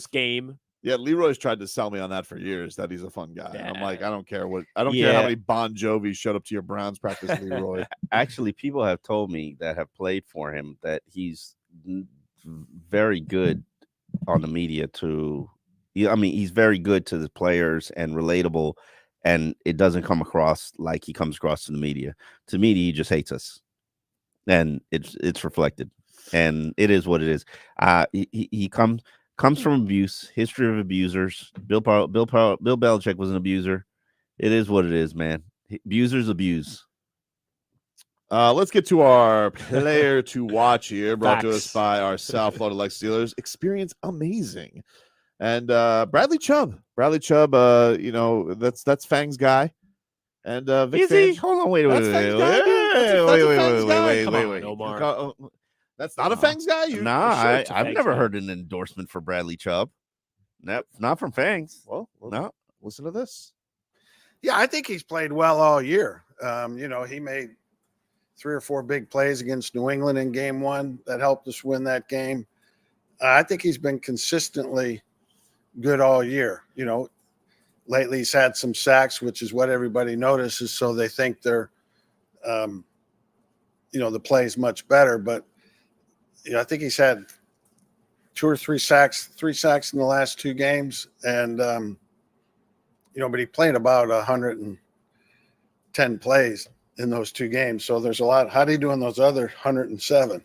game. Yeah, Leroy's tried to sell me on that for years, that he's a fun guy. And I'm like, I don't care care how many Bon Jovi showed up to your Browns practice, Leroy. Actually, people have told me that have played for him that he's very good on the media he's very good to the players and relatable, and it doesn't come across like he comes across to the media. To me, he just hates us, and it's reflected, and it is what it is. He comes from abuse, history of abusers. Bill Belichick was an abuser. It is what it is, man. Abusers abuse. Let's get to our player to watch here, brought to us by our South Florida Lexus dealers. Experience amazing. And Bradley Chubb, that's Fang's guy. And Vic is he? Hold on, wait. Omar. That's not a Fangs guy. I've never heard an endorsement for Bradley Chubb. Not from Fangs. Well, no. Listen to this. Yeah, I think he's played well all year. He made 3 or 4 big plays against New England in game 1 that helped us win that game. I think he's been consistently good all year. Lately he's had some sacks, which is what everybody notices. So they think the play's much better. But I think he's had 2 or 3 sacks in the last 2 games. And, but he played about 110 plays in those 2 games. So there's a lot. How did he do in those other 107?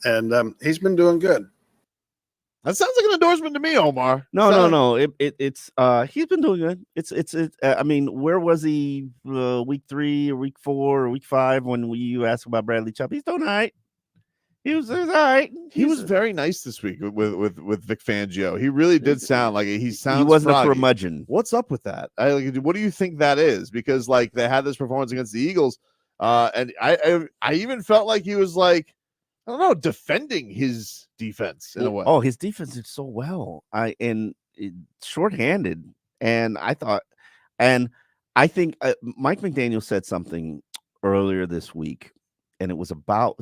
And he's been doing good. That sounds like an endorsement to me, Omar. No. It's he's been doing good. I mean, where was he week 3 or week 4 or week 5 when you asked about Bradley Chubb? He's doing all right. He was all right. He was very nice this week with Vic Fangio. He really did sound like he wasn't froggy. a curmudgeon. What's up with that? What do you think that is? Because they had this performance against the Eagles, and I even felt like he was defending his defense in a way. Oh, his defense did so well. Shorthanded, and I think Mike McDaniel said something earlier this week, and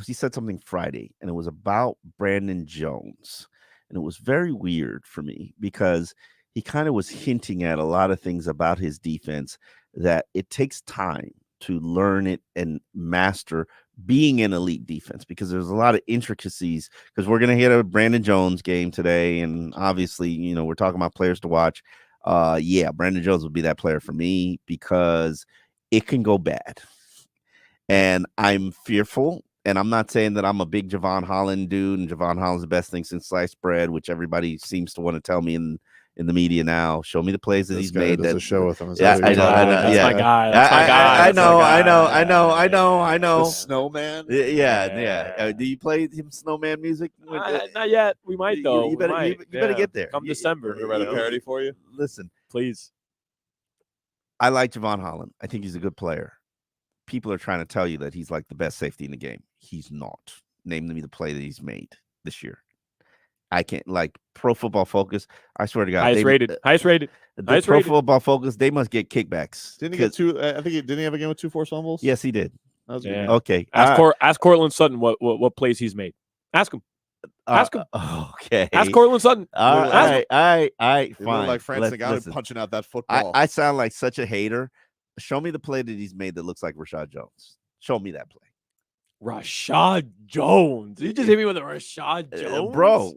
he said something Friday, and it was about Brandon Jones, and it was very weird for me because he kind of was hinting at a lot of things about his defense that it takes time to learn it and master being an elite defense, because there's a lot of intricacies, because we're going to hit a Brandon Jones game today. And obviously, we're talking about players to watch. Brandon Jones would be that player for me because it can go bad. And I'm fearful. And I'm not saying that I'm a big Javon Holland dude, and Javon Holland's the best thing since sliced bread, which everybody seems to want to tell me in the media now. Show me the plays that he's made. That show with him. I know. That's my guy. That's my guy. I know. The Snowman. Yeah. Do you play him Snowman music? Not yet. We might though. You better get there. Come December. We write a parody for you. Listen, please. I like Javon Holland. I think he's a good player. People are trying to tell you that he's like the best safety in the game. He's not. Name me the play that he's made this year. I can't, Pro Football Focus. I swear to God, highest rated. Pro Football Focus. They must get kickbacks. Didn't he get 2? I think didn't he have a game with 2 forced fumbles? Yes, he did. That was good. Okay. Ask Cortland Sutton what plays he's made. Ask him. Okay. Ask Cortland Sutton. All right. Fine. Like Francis Ngannou punching out that football. I sound like such a hater. Show me the play that he's made that looks like Rashad Jones. Show me that play. Rashad Jones. You just hit me with a Rashad Jones, bro.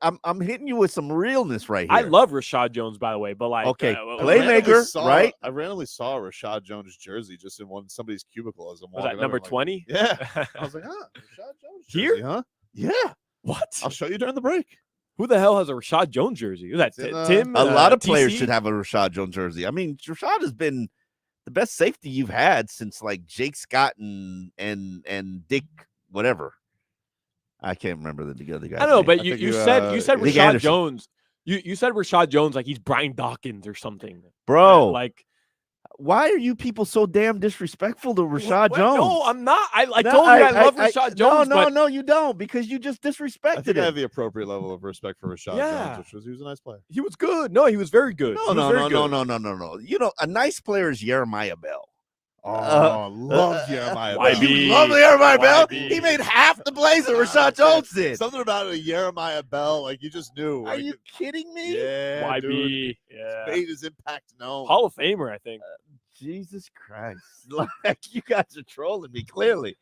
I'm hitting you with some realness right here. I love Rashad Jones, by the way, but like, okay, playmaker, right? I randomly saw a Rashad Jones jersey just in somebody's cubicle as I'm was walking. that number 20? Yeah, I was like, Rashad Jones jersey, Here, huh? Yeah. What? I'll show you during the break. Who the hell has a Rashad Jones jersey? Is that Tim? A lot of TC? players should have a Rashad Jones jersey. I mean, Rashad has been the best safety you've had since like Jake Scott and Dick whatever. I can't remember the other guy. I don't know, but you said Rashad Jones. You said Rashad Jones like he's Brian Dawkins or something, bro. Like, why are you people so damn disrespectful to Rashad Jones? No, I'm not. I told you I love Rashad Jones. No, you don't, because you just disrespected I think him. I have the appropriate level of respect for Rashad Jones, which was he was a nice player. He was good. No, he was very good. No. You know, a nice player is Jeremiah Bell. Love Jeremiah Bell. You love Jeremiah Bell? He made half the plays that Rashad Jones did. Something about a Jeremiah Bell, like you just knew. Are you kidding me? Yeah, YB. Dude. Yeah. Made his impact known. Hall of Famer, I think. Jesus Christ. Like, you guys are trolling me, clearly.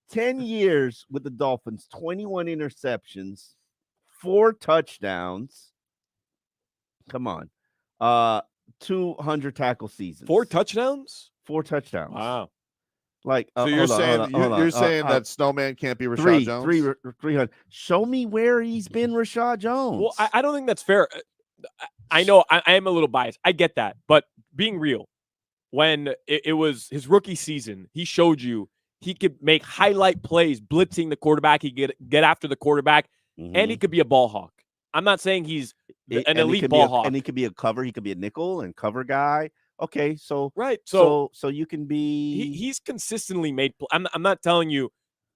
10 years with the Dolphins, 21 interceptions, 4 touchdowns. Come on. 200 tackle seasons. 4 touchdowns? 4 touchdowns. Wow. Like, so you're saying that Snowman can't be Rashad Jones? 300. Show me where he's been Rashad Jones. Well, I don't think that's fair. I know I am a little biased. I get that. But being real, when it was his rookie season, he showed you he could make highlight plays, blitzing the quarterback. He could get after the quarterback, and he could be a ball hawk. I'm not saying he's an elite ball hawk. And he could be a cover. He could be a nickel and cover guy. Okay, so right, so you can be. He's consistently made. I'm not telling you.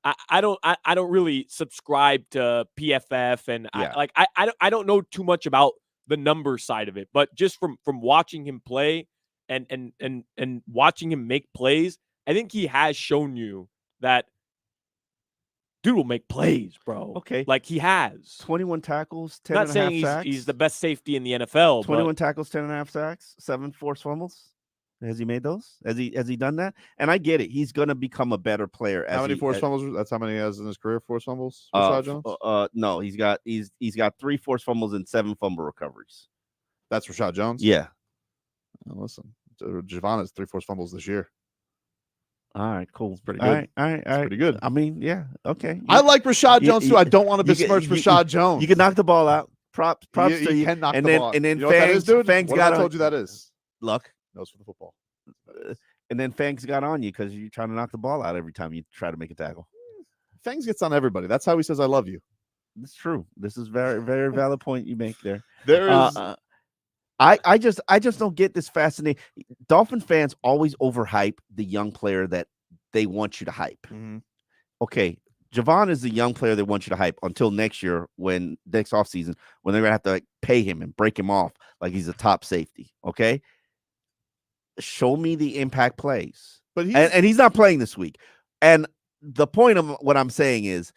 I don't really subscribe to PFF, and I don't know too much about the number side of it, but just from watching him play and watching him make plays, I think he has shown you that dude will make plays, bro. Okay. Like he has 21 tackles, 10 not and a saying half sacks. He's the best safety in the NFL. 21 tackles, 10 and a half sacks, 7 forced fumbles. Has he made those? Has he done that? And I get it. He's gonna become a better player. How many forced fumbles? That's how many he has in his career. Forced fumbles. Rashad Jones? No, he's got 3 forced fumbles and 7 fumble recoveries. That's Rashad Jones. Yeah. Oh, listen, Javon has 3 forced fumbles this year. All right, cool. It's pretty good. All right. Pretty good. I mean, yeah, okay. I like Rashad Jones too. I don't want to besmirch Rashad Jones. You can knock the ball out. Props to you. Can knock and the then, ball out. And then you know what that is, dude? Fangs what got I told you that is luck. Nose for the football. And then Fangs got on you because you're trying to knock the ball out every time you try to make a tackle. Fangs gets on everybody. That's how he says I love you. That's true. This is very, very valid point you make there. There is. I just don't get this fascinating. Dolphin fans always overhype the young player that they want you to hype. Mm-hmm. Okay, Javon is the young player they want you to hype until next year, when next offseason, when they're gonna have to pay him and break him off like he's a top safety. Okay, show me the impact plays. But he's not playing this week. And the point of what I'm saying is,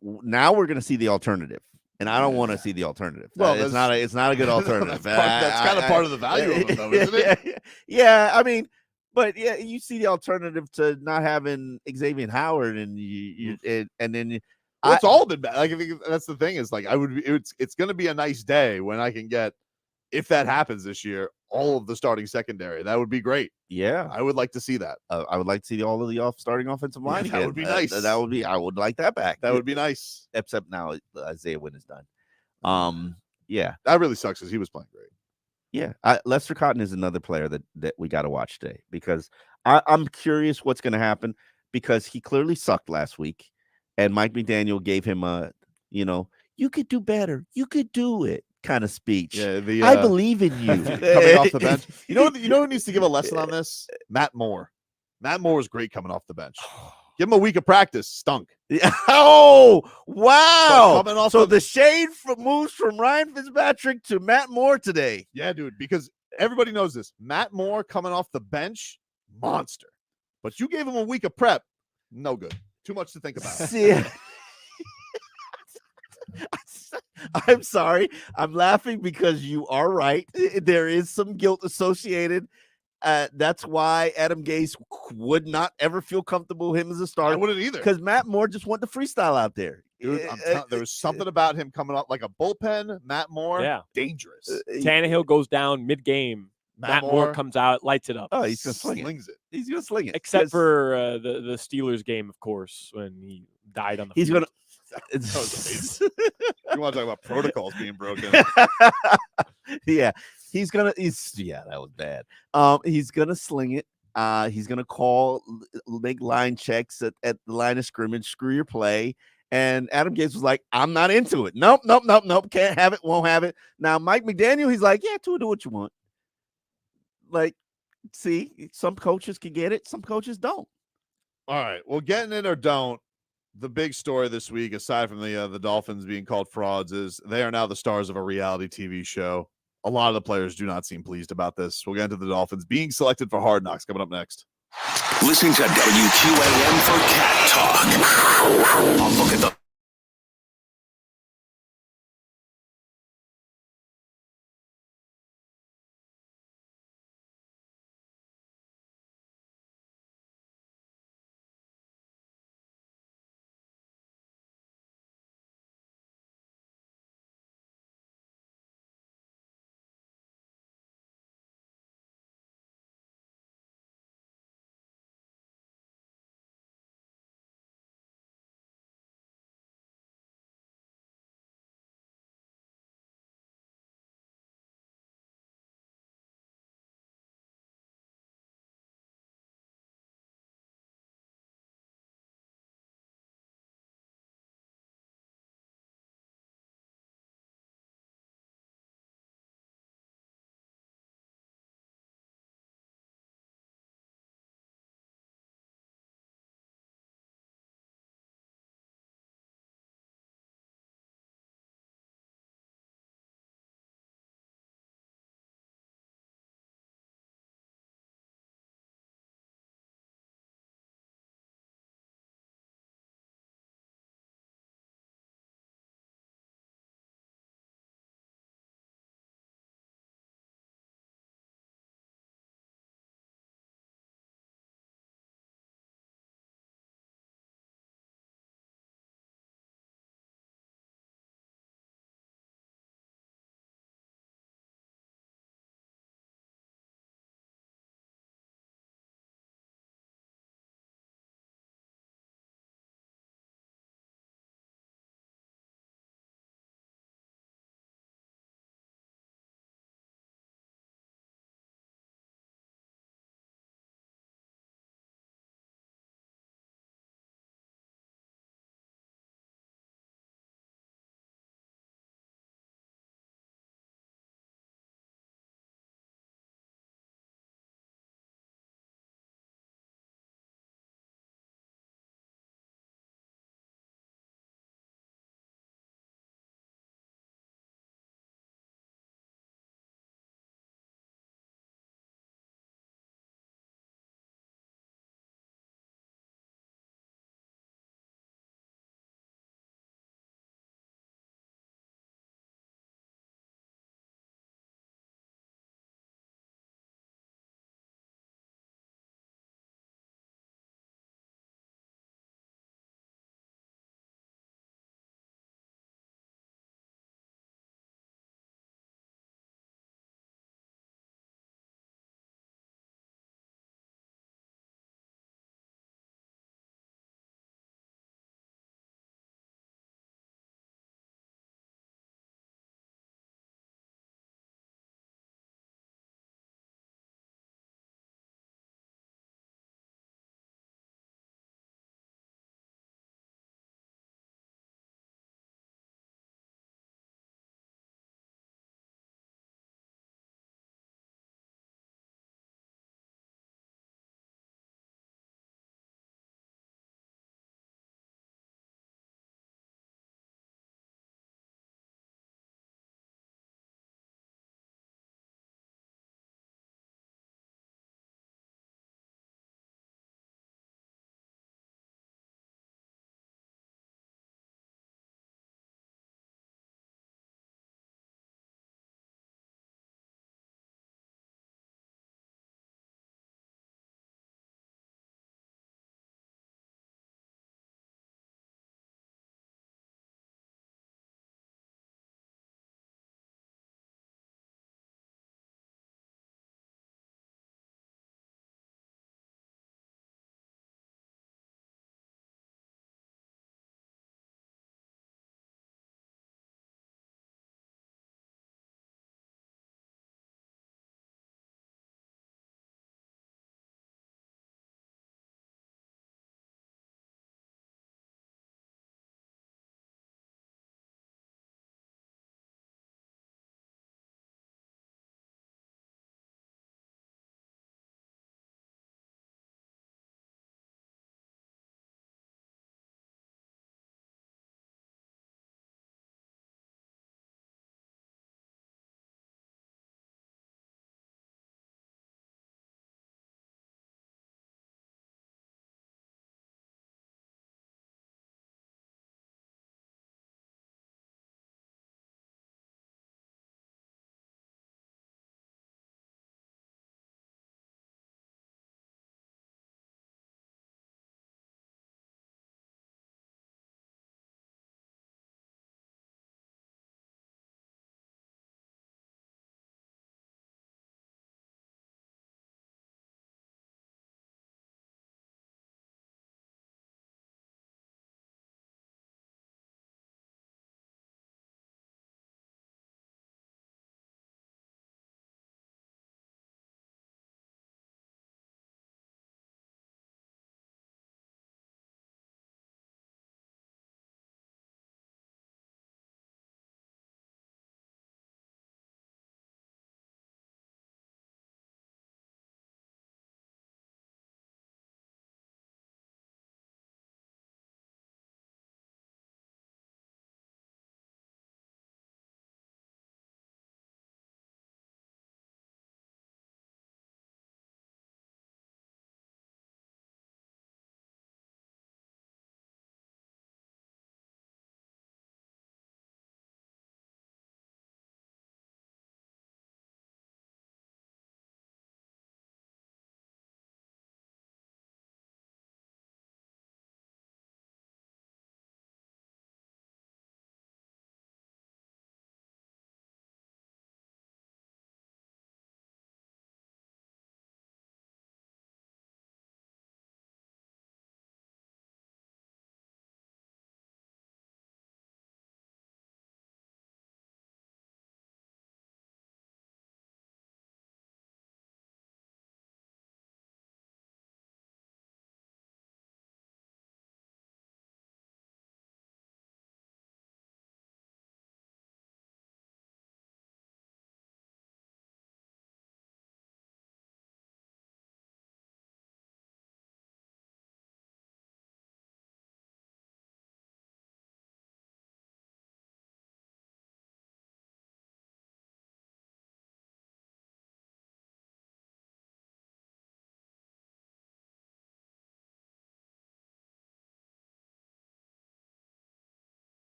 now we're gonna see the alternative. And I don't want to see the alternative. Well, it's not a good alternative. That's kind of part of the value of it, though, isn't it? Yeah, I mean, but yeah, you see the alternative to not having Xavier Howard, and it's all been bad. Like, I think that's the thing is, like, it's going to be a nice day when I can get, if that happens this year, all of the starting secondary. That would be great. Yeah, I would like to see that. I would like to see all of the starting offensive line. That would be nice. I would like that back. That would be nice. Except now Isaiah Wynn is done. Yeah, that really sucks because he was playing great. Yeah, Lester Cotton is another player that we got to watch today, because I'm curious what's going to happen, because he clearly sucked last week, and Mike McDaniel gave him a, you could do better, you could do it kind of speech. Yeah, I believe in you. Coming off the bench. You know who needs to give a lesson on this? Matt Moore. Matt Moore was great coming off the bench. Give him a week of practice. Stunk. Oh, wow. So the shade moves from Ryan Fitzpatrick to Matt Moore today. Yeah, dude, because everybody knows this. Matt Moore coming off the bench, monster. But you gave him a week of prep, no good. Too much to think about. See, I'm sorry. I'm laughing because you are right. There is some guilt associated. That's why Adam Gase would not ever feel comfortable him as a starter. I wouldn't either. Because Matt Moore just wanted the freestyle out there. Dude, there was something about him coming up like a bullpen. Matt Moore, Yeah. dangerous. Tannehill goes down mid-game. Matt Moore comes out, lights it up. Oh, he's gonna sling Slings it. He's gonna sling it. Except for the Steelers game, of course, when he died on the He's field. gonna. That was amazing. You want to talk about protocols being broken? Yeah, that was bad. He's gonna sling it. He's gonna make line checks at the line of scrimmage. Screw your play. And Adam Gase was like, I'm not into it. Nope. Can't have it. Won't have it. Now Mike McDaniel, he's like, yeah, do what you want. Like, see, some coaches can get it. Some coaches don't. All right. Well, getting it or don't. The big story this week, aside from the Dolphins being called frauds, is they are now the stars of a reality TV show. A lot of the players do not seem pleased about this. We'll get into the Dolphins being selected for Hard Knocks coming up next. Listen to WQAM for Cat Talk. I'll look at the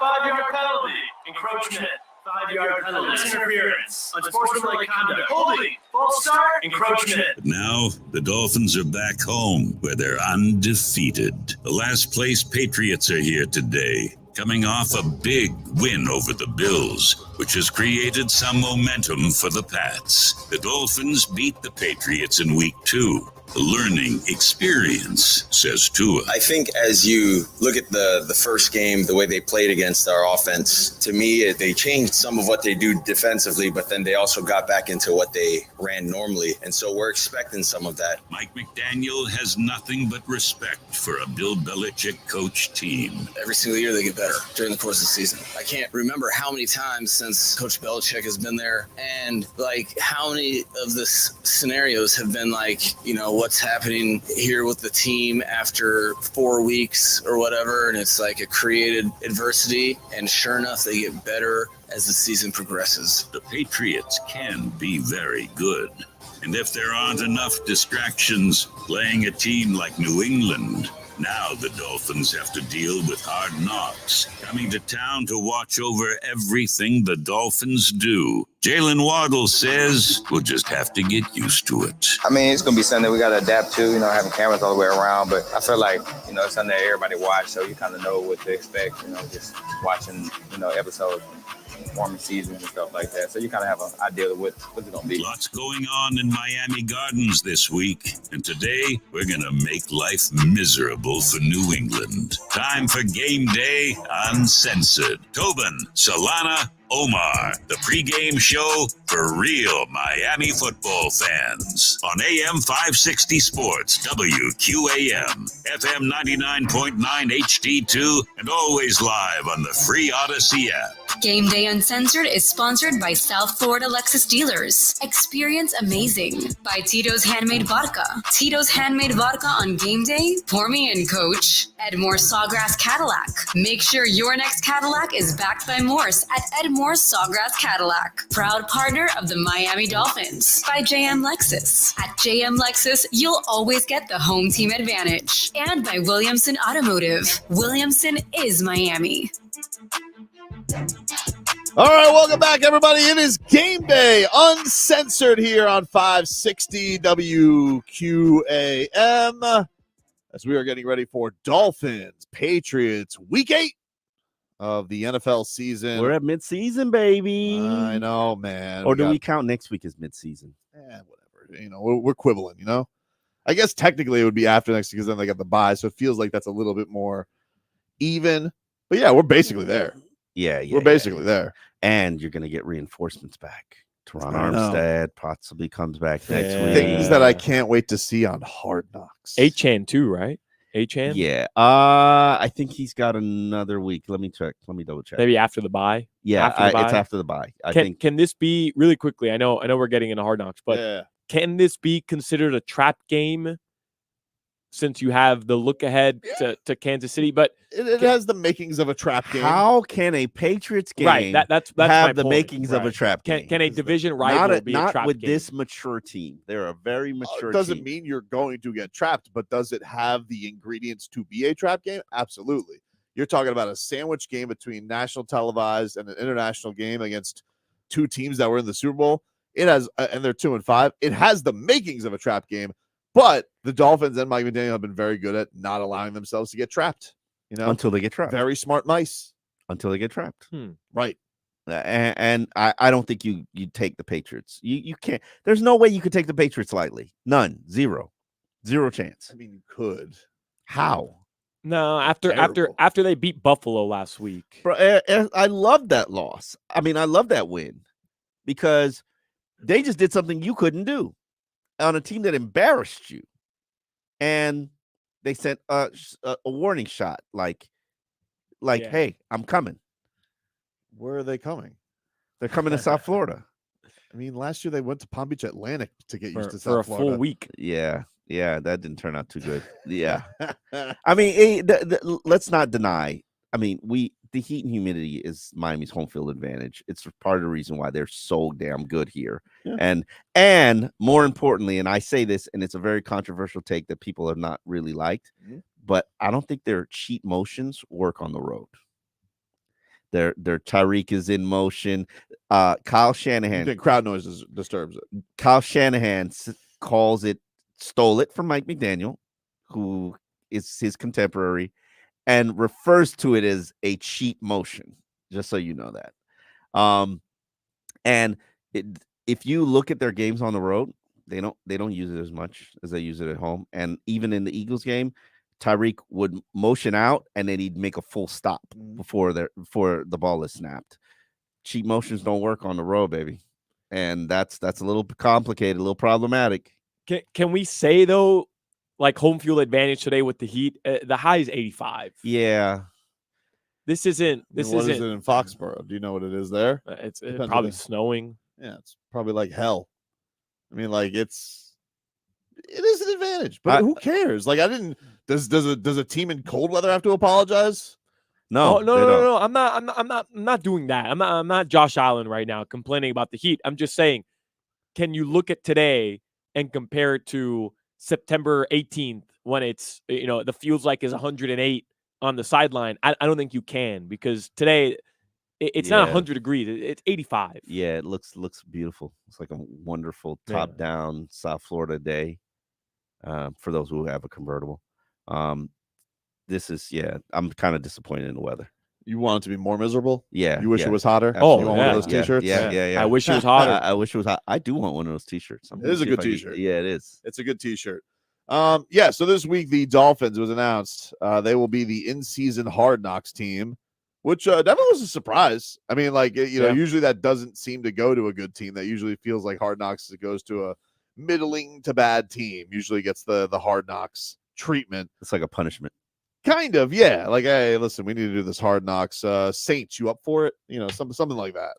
5-yard penalty. Encroachment. 5-yard penalty. Interference. Unsportsmanlike conduct. Holding. False start. Encroachment. But now, the Dolphins are back home, where they're undefeated. The last place Patriots are here today, coming off a big win over the Bills, which has created some momentum for the Pats. The Dolphins beat the Patriots in Week 2. A learning experience, says Tua. I think as you look at the first game, the way they played against our offense, to me, they changed some of what they do defensively, but then they also got back into what they ran normally. And so we're expecting some of that. Mike McDaniel has nothing but respect for a Bill Belichick coach team. Every single year they get better during the course of the season. I can't remember how many times since Coach Belichick has been there, and like how many of the scenarios have been like, what's happening here with the team after 4 weeks or whatever, and it's like a created adversity, and sure enough they get better as the season progresses. The Patriots can be very good, and if there aren't enough distractions playing a team like New England, now the Dolphins have to deal with hard knocks, coming to town to watch over everything the Dolphins do. Jalen Waddle says we'll just have to get used to it. I mean, it's going to be something we got to adapt to, having cameras all the way around. But I feel like, it's something that everybody watch, so you kind of know what to expect, just watching, episodes, warming season and stuff like that. So you kind of have an idea of what it's going to be. Lots going on in Miami Gardens this week. And today, we're going to make life miserable for New England. Time for Game Day Uncensored. Tobin, Solana, Omar, the pregame show for real Miami football fans on AM 560 Sports, WQAM, FM 99.9 HD2, and always live on the free Odyssey app. Game Day Uncensored is sponsored by South Florida Lexus Dealers. Experience amazing by Tito's Handmade Vodka. Tito's Handmade Vodka on Game Day. Pour me in, Coach. Edmore Sawgrass Cadillac. Make sure your next Cadillac is backed by Morse at Edmore Sawgrass Cadillac. Proud partner of the Miami Dolphins. By JM Lexus. At JM Lexus, you'll always get the home team advantage. And by Williamson Automotive. Williamson is Miami. All right, welcome back, everybody. It is Game Day Uncensored here on 560 WQAM as we are getting ready for Dolphins, Patriots, Week 8 of the NFL season. We're at midseason, baby. I know, man. Or do we count next week as midseason? Whatever. We're quibbling, I guess technically it would be after next because then they got the bye, so it feels like that's a little bit more even. But yeah, we're basically there. Yeah, we're basically there. And you're going to get reinforcements back. Teron Armstead possibly comes back next week. Things that I can't wait to see on Hard Knocks. Achan too, right? Achan? Yeah. I think he's got another week. Let me check. Let me double check. Maybe after the bye. Yeah, it's after the bye. Can this be really quickly? I know we're getting into Hard Knocks, but can this be considered a trap game? Since you have the look ahead to Kansas City, but it has the makings of a trap game. How can a Patriots game that's have the point. makings of a trap game? Can a division rival be a trap with game? This mature team? They're a very mature It doesn't team. mean you're going to get trapped, but does it have the ingredients to be a trap game? Absolutely. You're talking about a sandwich game between national televised and an international game against two teams that were in the Super Bowl. It has, and they're 2-5. It has the makings of a trap game. But the Dolphins and Mike McDaniel have been very good at not allowing themselves to get trapped. Until they get trapped. Very smart mice. Until they get trapped. Right. And I don't think you take the Patriots. You can't. There's no way you could take the Patriots lightly. None. Zero chance. I mean, you could. How? No, after they beat Buffalo last week. Bro, I love that loss. I mean, I love that win because they just did something you couldn't do on a team that embarrassed you. And they sent a warning shot like, hey, I'm coming. Where are they coming? They're coming to South Florida. I mean, last year they went to Palm Beach Atlantic to get used to for South Florida. Full week. Yeah, that didn't turn out too good. Yeah. I mean, let's not deny. I mean, the heat and humidity is Miami's home field advantage. It's part of the reason why they're so damn good here. Yeah. And more importantly, and I say this, and it's a very controversial take that people have not really liked, but I don't think their cheat motions work on the road. Their Tyreek is in motion. Kyle Shanahan. You think crowd noise disturbs it? Kyle Shanahan calls it, stole it from Mike McDaniel, who is his contemporary, and refers to it as a cheat motion. Just so you know that. And if you look at their games on the road, they don't use it as much as they use it at home. And even in the Eagles game, Tyreek would motion out and then he'd make a full stop before the ball is snapped. Cheat motions don't work on the road, baby. And that's a little complicated, a little problematic. Can we say though, like home field advantage today with the Heat? The high is 85. Yeah. This isn't. What is it in Foxborough? Do you know what it is there? It's probably snowing. Yeah, it's probably like hell. I mean, like it is an advantage, but who cares? Like, does a team in cold weather have to apologize? No. No. I'm not doing that. I'm not Josh Allen right now complaining about the Heat. I'm just saying, can you look at today and compare it to September 18th when it's, the feels like is 108 on the sideline? I don't think you can, because today it's not 100 degrees. It's 85. Yeah, it looks beautiful. It's like a wonderful top-down South Florida day for those who have a convertible. This is, I'm kind of disappointed in the weather. You want it to be more miserable? Yeah. You wish it was hotter? Absolutely. You want one of those T-shirts? Yeah. I wish it was hotter. I wish it was hot. I do want one of those T-shirts. It is a good T-shirt. Yeah, it is. It's a good T-shirt. So this week the Dolphins was announced. They will be the in-season Hard Knocks team, which definitely was a surprise. I mean, like, usually that doesn't seem to go to a good team. That usually feels like Hard Knocks, it goes to a middling to bad team. Usually gets the Hard Knocks treatment. It's like a punishment. Kind of, yeah. Like, hey, listen, we need to do this Hard Knocks. Saints, you up for it? Something like that.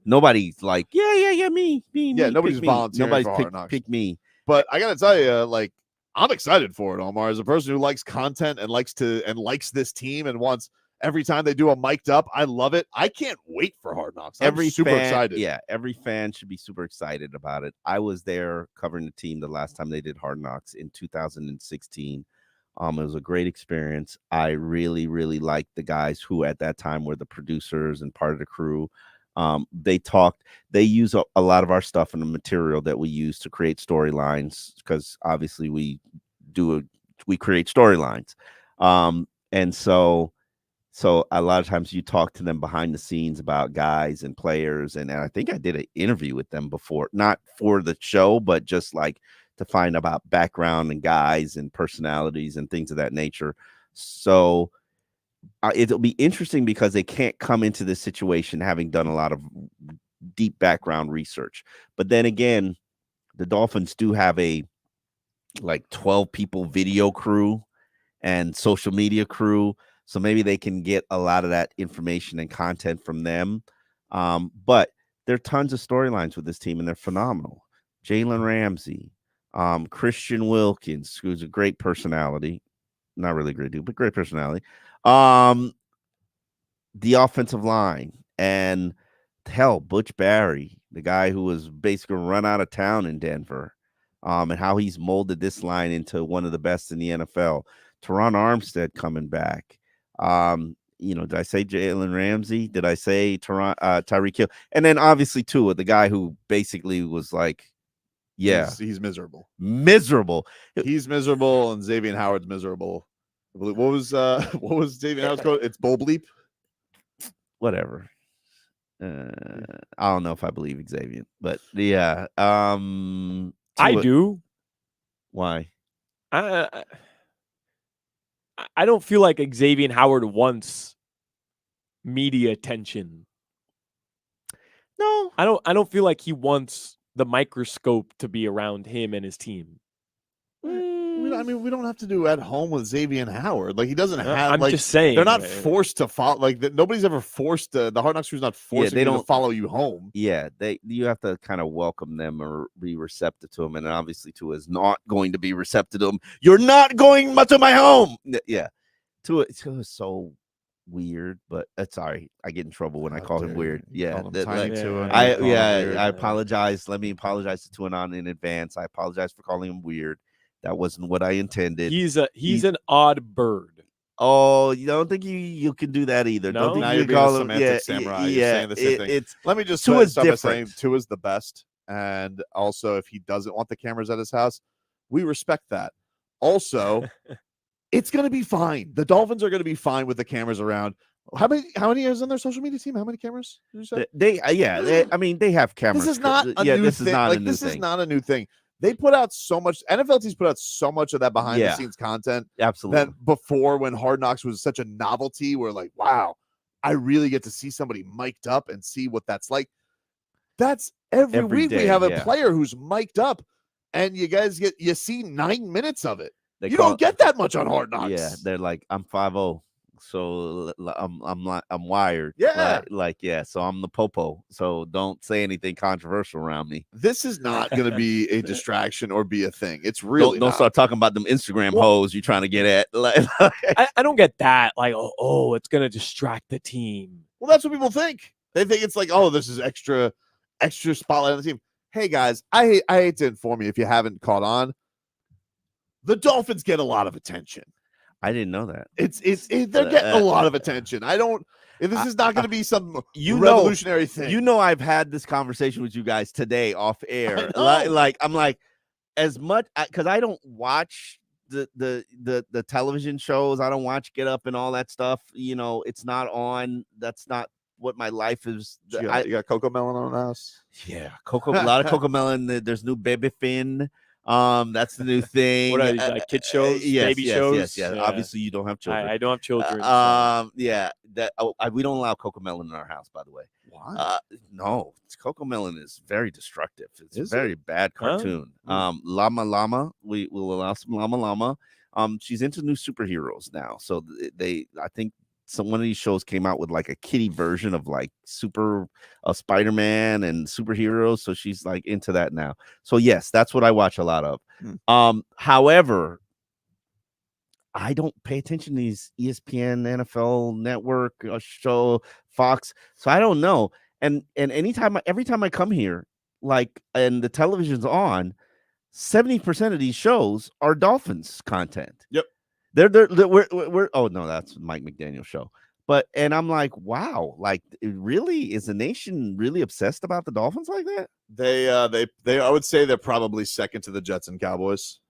Nobody's like, me. Yeah, nobody's volunteering. Nobody's pick me. But I gotta tell you, like, I'm excited for it, Omar. As a person who likes content and likes this team and wants every time they do a mic'd up, I love it. I can't wait for Hard Knocks. I'm super excited. Yeah, every fan should be super excited about it. I was there covering the team the last time they did Hard Knocks in 2016. It was a great experience. I really, really liked the guys who at that time were the producers and part of the crew. They use a lot of our stuff and the material that we use to create storylines, because obviously we create storylines. And so a lot of times you talk to them behind the scenes about guys and players. And I think I did an interview with them before, not for the show, but just like to find about background and guys and personalities and things of that nature. So it'll be interesting because they can't come into this situation having done a lot of deep background research. But then again, the Dolphins do have a 12 people video crew and social media crew. So maybe they can get a lot of that information and content from them. But there are tons of storylines with this team, and they're phenomenal. Jalen Ramsey, Christian Wilkins, who's a great personality. Not really great dude, but great personality. The offensive line, and hell, Butch Barry, the guy who was basically run out of town in Denver, and how he's molded this line into one of the best in the NFL. Teron Armstead coming back. Did I say Jalen Ramsey? Did I say Tyreek Hill? And then obviously Tua, the guy who basically was like, he's miserable. He's miserable, and Xavier Howard's miserable. What was Xavier Howard's quote? It's bull bleep. Whatever. I don't know if I believe Xavier, but yeah. I do. Why? I don't feel like Xavier Howard wants media attention. No, I don't feel like he wants the microscope to be around him and his team. We don't have to do at home with Xavier Howard. Like, he doesn't have. I'm just saying, they're not forced to follow. Like, nobody's ever forced. The Hard Knocks crew's not forcing you to follow you home. Yeah, you have to kind of welcome them or be receptive to them, and obviously Tua is not going to be receptive to them. You're not going to my home. Yeah, Tua is so weird, but sorry, I get in trouble when I call him weird. Yeah, I apologize. Let me apologize to Tuanon in advance. I apologize for calling him weird. That wasn't what I intended. He's an odd bird. Oh, you don't think you can do that either? No? Don't think Now you you're can being a call him semantic samurai. You're saying the same thing. It's Let me just Tua's start by different. saying Tua's the best. And also, if he doesn't want the cameras at his house, we respect that. Also, it's going to be fine. The Dolphins are going to be fine with the cameras around. How many is on their social media team? How many cameras did you say? They have cameras. This is not a new this thing. is not Like, a new this thing. is not a new thing. They put out so much. NFL teams put out so much of that behind the scenes content. Absolutely. Than before, when Hard Knocks was such a novelty, where like, wow, I really get to see somebody mic'd up and see what that's like. That's every week day, we have a player who's mic'd up, and you guys you see 9 minutes of it. You don't get that much on Hard Knocks. Yeah, they're like, I'm 5'0", so I'm wired. Yeah. So I'm the popo. So don't say anything controversial around me. This is not going to be a distraction or be a thing. It's really don't not. start talking about them Instagram hoes you're trying to get at. I don't get that. Like, oh, it's gonna distract the team. Well, that's what people think. They think it's like, oh, this is extra spotlight on the team. Hey guys, I hate to inform you if you haven't caught on. The Dolphins get a lot of attention. I didn't know that. They're getting a lot of attention. This is not going to be some revolutionary thing. You know, I've had this conversation with you guys today off air. I'm like, as much because I don't watch the television shows. I don't watch Get Up and all that stuff. You know, it's not on. That's not what my life is. You got Coco Melon on the house. Yeah, a lot of Coco Melon. There's new Baby Finn. That's the new thing. What are these, like kid shows, baby shows? Yes. Yeah. Obviously, you don't have children. I don't have children. We don't allow Coco Melon in our house, by the way. Why? No, Coco Melon is very destructive. It's Is a very bad cartoon. Llama Llama. We will allow some Llama Llama. She's into new superheroes now, so I think. One of these shows came out with like a kiddie version of like Spider-Man and superheroes. So she's like into that now. So yes, that's what I watch a lot of. However, I don't pay attention to these ESPN, NFL Network show, Fox. So I don't know. And every time I come here, like, and the television's on, 70% of these shows are Dolphins content. Yep. We're oh no, that's Mike McDaniel's show. And I'm like, wow, like really is the nation really obsessed about the Dolphins like that? They I would say they're probably second to the Jets and Cowboys.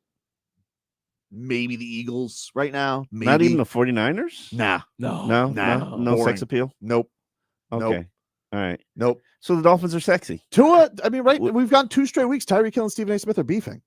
Maybe the Eagles right now. Maybe. Not even the 49ers? Nah. No sex appeal. Nope. Okay. Nope. All right. Nope. So the Dolphins are sexy. Tua, I mean, right? We've gone 2 straight weeks. Tyreek Hill and Stephen A. Smith are beefing.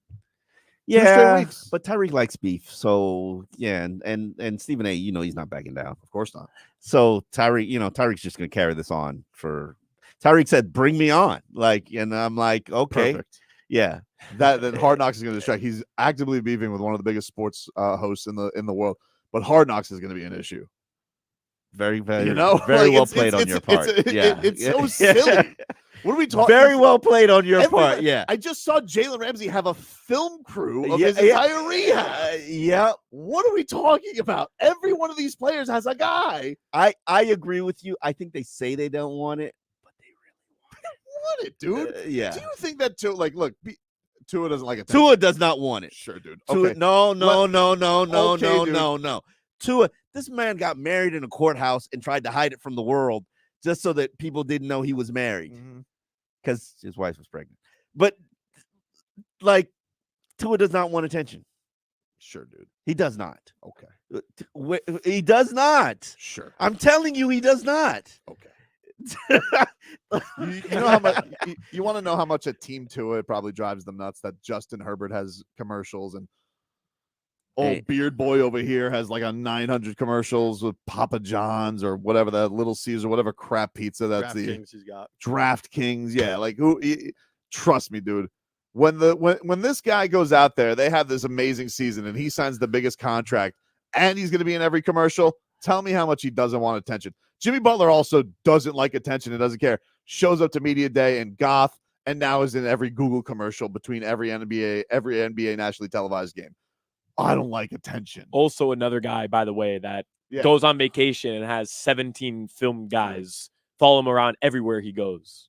Yeah, but Tyreek likes beef, so yeah, and Stephen A, you know, he's not backing down. Of course not. So Tyreek's just going to carry this on for. Tyreek said, "Bring me on," and I'm like, okay, perfect. Yeah, that Hard Knocks is going to distract. He's actively beefing with one of the biggest sports hosts in the world, but Hard Knocks is going to be an issue. Very, very, very well played on your part. It's so silly. What are we talking? Very well played on your part. Yeah. I just saw Jalen Ramsey have a film crew of his entire rehab. Yeah. What are we talking about? Every one of these players has a guy. I agree with you. I think they say they don't want it, but they really want it, dude. Yeah. Do you think that Tua, look, Tua doesn't like it? Tua does not want it. Sure, dude. Tua, Okay. No. Okay, Tua, this man got married in a courthouse and tried to hide it from the world just so that people didn't know he was married. Because his wife was pregnant. But like Tua does not want attention. Sure, dude. He does not. Okay. He does not. Sure. I'm telling you, he does not. Okay. you know how much you want to know how much a team Tua probably drives them nuts that Justin Herbert has commercials and old beard boy over here has like a 900 commercials with Papa John's or whatever, that Little Caesar, whatever crap pizza that's DraftKings he's got. DraftKings, yeah. Like trust me, dude. When this guy goes out there, they have this amazing season and he signs the biggest contract and he's going to be in every commercial. Tell me how much he doesn't want attention. Jimmy Butler also doesn't like attention and doesn't care. Shows up to media day in goth and now is in every Google commercial between every NBA nationally televised game. I don't like attention. Also, another guy, by the way, that goes on vacation and has 17 film guys follow him around everywhere he goes.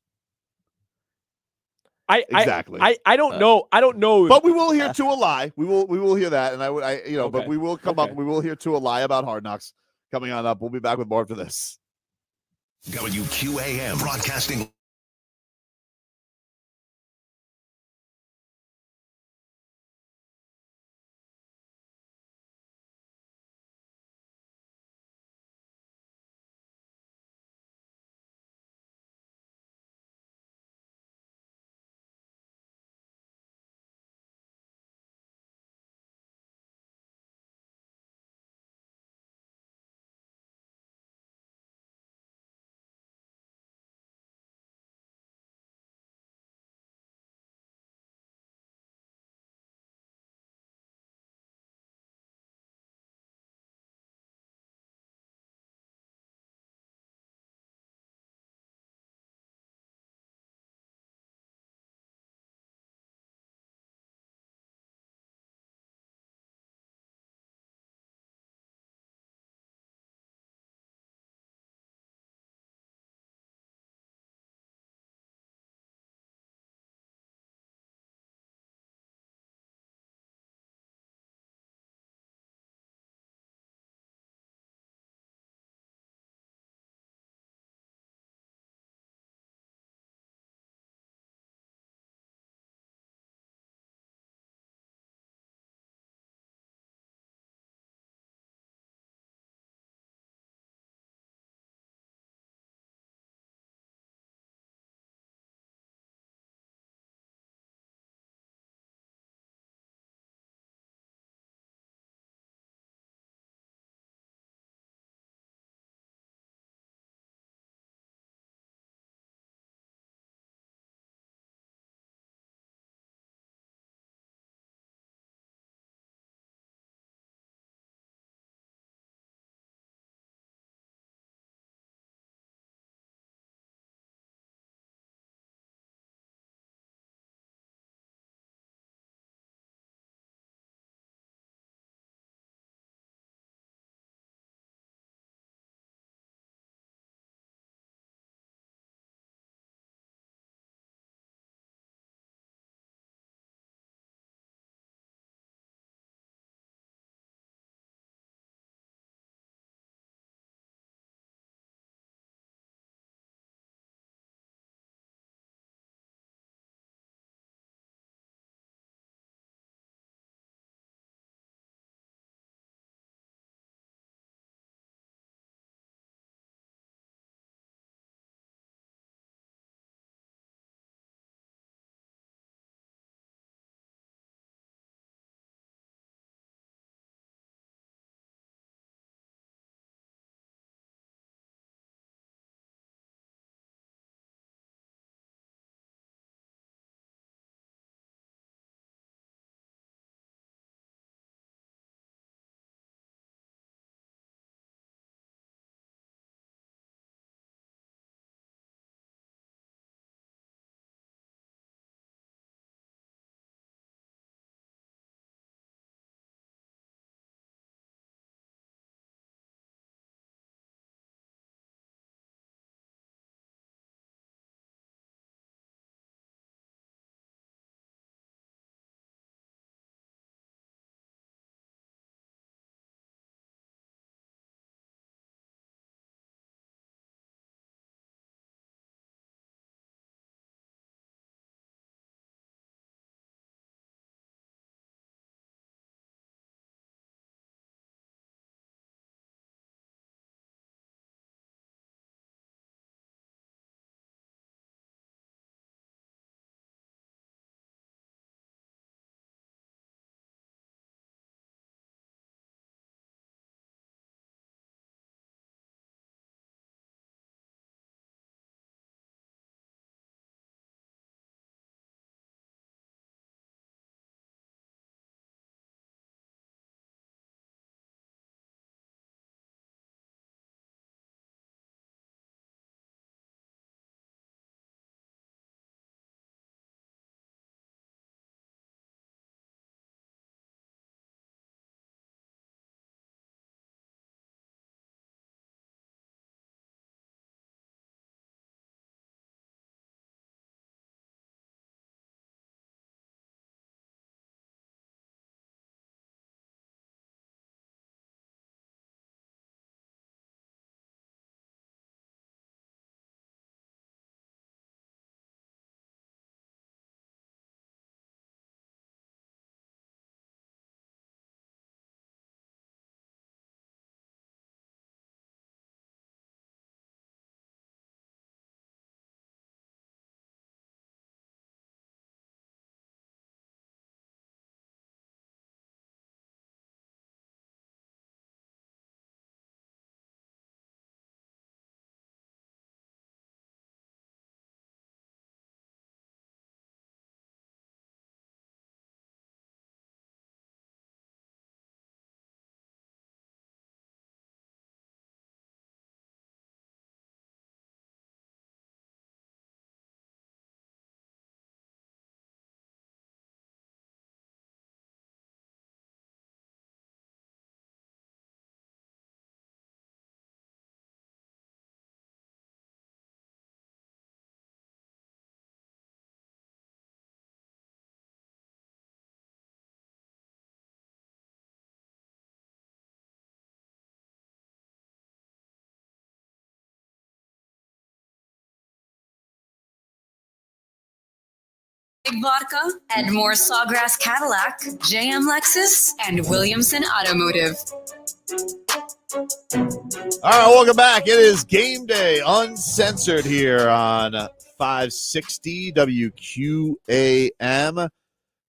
Exactly. I don't know. I don't know. But we will hear Tua lie. We will hear that, and but Okay. we will come up. Okay. We will hear Tua lie about Hard Knocks coming on up. We'll be back with more after this. WQAM broadcasting Vodka, Edmore Sawgrass Cadillac, JM Lexus, and Williamson Automotive. All right, welcome back. It is Game Day Uncensored here on 560 WQAM.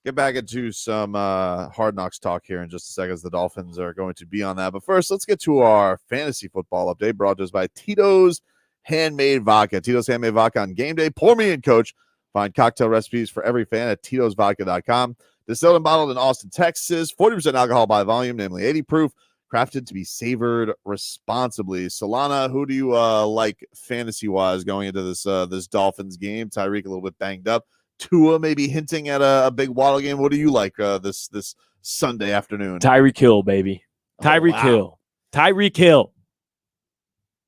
Get back into some Hard Knocks talk here in just a second as the Dolphins are going to be on that. But first, let's get to our fantasy football update brought to us by Tito's Handmade Vodka. Tito's Handmade Vodka on Game Day. Pour me in, coach. Find cocktail recipes for every fan at Tito'sVodka.com. Distilled and bottled in Austin, Texas. 40% alcohol by volume, namely 80 proof. Crafted to be savored responsibly. Solana, who do you like fantasy-wise going into this Dolphins game? Tyreek a little bit banged up. Tua maybe hinting at a big Waddle game. What do you like this Sunday afternoon? Tyreek Hill, baby. Tyreek Hill. Tyreek Hill.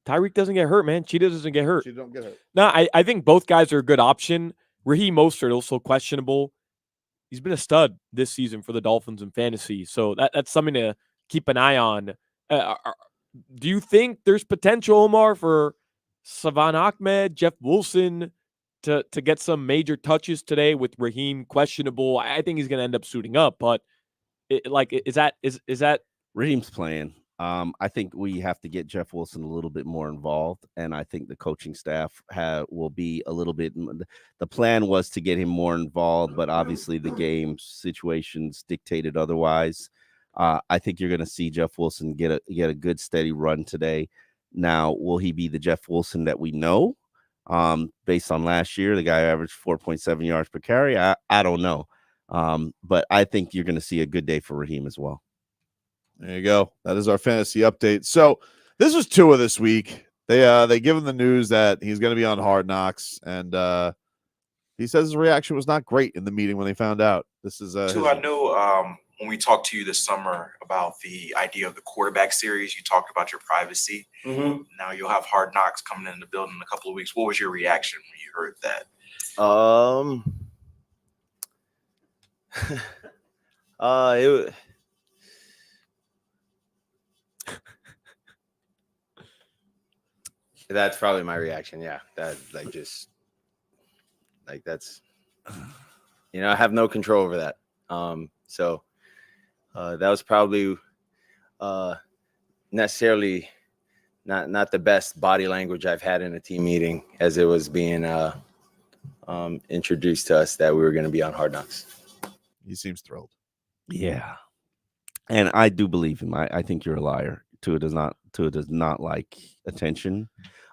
Tyreek doesn't get hurt, man. Cheetah doesn't get hurt. Cheetah don't get hurt. No, I think both guys are a good option. Raheem Mostert also questionable. He's been a stud this season for the Dolphins in fantasy, so that's something to keep an eye on. Do you think there's potential, Omar, for Savon Ahmed, Jeff Wilson to get some major touches today with Raheem questionable? I think he's going to end up suiting up, but is that Raheem's playing? I think we have to get Jeff Wilson a little bit more involved, and I think the coaching staff will be a little bit. The plan was to get him more involved, but obviously the game situations dictated otherwise. I think you're going to see Jeff Wilson get a good steady run today. Now, will he be the Jeff Wilson that we know? Based on last year, the guy averaged 4.7 yards per carry. I don't know, but I think you're going to see a good day for Raheem as well. There you go. That is our fantasy update. So this was Tua this week. They give him the news that he's going to be on Hard Knocks, and he says his reaction was not great in the meeting when they found out. This is Tua, I know when we talked to you this summer about the idea of the quarterback series, you talked about your privacy. Mm-hmm. Now you'll have Hard Knocks coming in the building in a couple of weeks. What was your reaction when you heard that? That's probably my reaction. Yeah, that's, I have no control over that. So that was probably necessarily not the best body language I've had in a team meeting as it was being introduced to us that we were going to be on Hard Knocks. He seems thrilled. Yeah, and I do believe him. I think you're a liar. Tua does not like attention.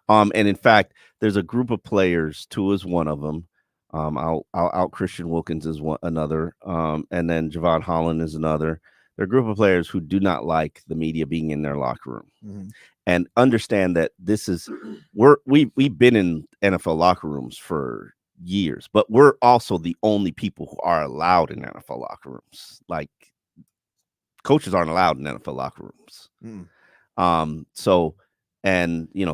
And in fact, there's a group of players. Tua is one of them. Out Christian Wilkins is another. And then Javon Holland is another. There are a group of players who do not like the media being in their locker room. Mm-hmm. And understand that we've been in NFL locker rooms for years, but we're also the only people who are allowed in NFL locker rooms. Like, coaches aren't allowed in NFL locker rooms. Mm.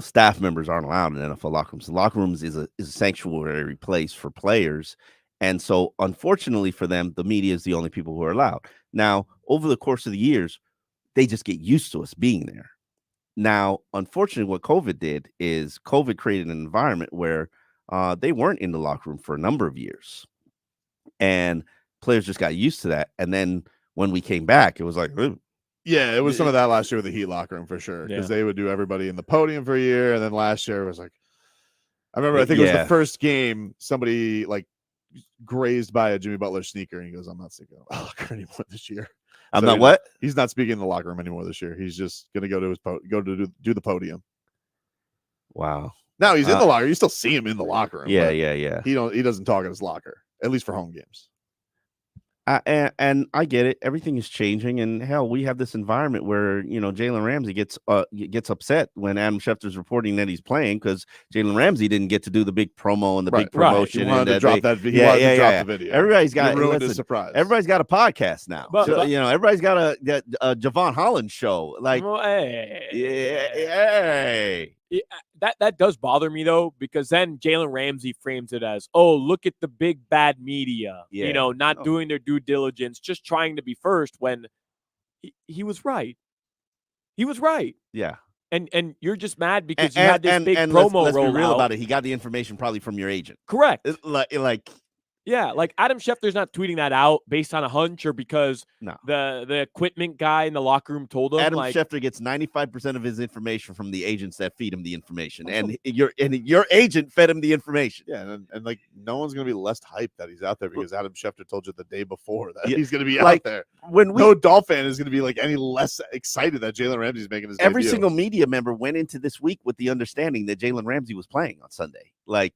Staff members aren't allowed in NFL locker rooms. The locker rooms is a sanctuary place for players. And so, unfortunately for them, the media is the only people who are allowed. Now, over the course of the years, they just get used to us being there. Now, unfortunately, what COVID did is COVID created an environment where they weren't in the locker room for a number of years. And players just got used to that. And then when we came back, it was like, ooh. Yeah, it was some of that last year with the Heat locker room for sure, because they would do everybody in the podium for a year, and then last year it was like, I think it was the first game somebody grazed by a Jimmy Butler sneaker, and he goes, "I'm not speaking in the locker anymore this year." I'm not what? He's not speaking in the locker room anymore this year. He's just gonna go to his do the podium. Wow. Now he's in the locker. You still see him in the locker room. Yeah. He doesn't talk at his locker, at least for home games. And I get it. Everything is changing, and hell, we have this environment where Jalen Ramsey gets upset when Adam Schefter's reporting that he's playing because Jalen Ramsey didn't get to do the big promo and the big promotion. He wanted to drop the video. Everybody's got his surprise. Everybody's got a podcast now. But everybody's got a Javon Holland show. Like, that does bother me though, because then Jalen Ramsey frames it as, oh, look at the big bad media, not doing their due diligence, just trying to be first, when he was right. He was right. Yeah. And you're just mad because you had this big promo let's roll be real out. about it. He got the information probably from your agent. Correct. Like Yeah, like Adam Schefter's not tweeting that out based on a hunch or because the equipment guy in the locker room told him. Adam like, Schefter gets 95% of his information from the agents that feed him the information, and your agent fed him the information. Yeah, and like no one's gonna be less hyped that he's out there because Adam Schefter told you the day before that Yeah, he's gonna be like, out there. when No Dolphin fan is gonna be like any less excited that Jalen Ramsey's making his every debut. single media member went into this week with the understanding that Jalen Ramsey was playing on Sunday. But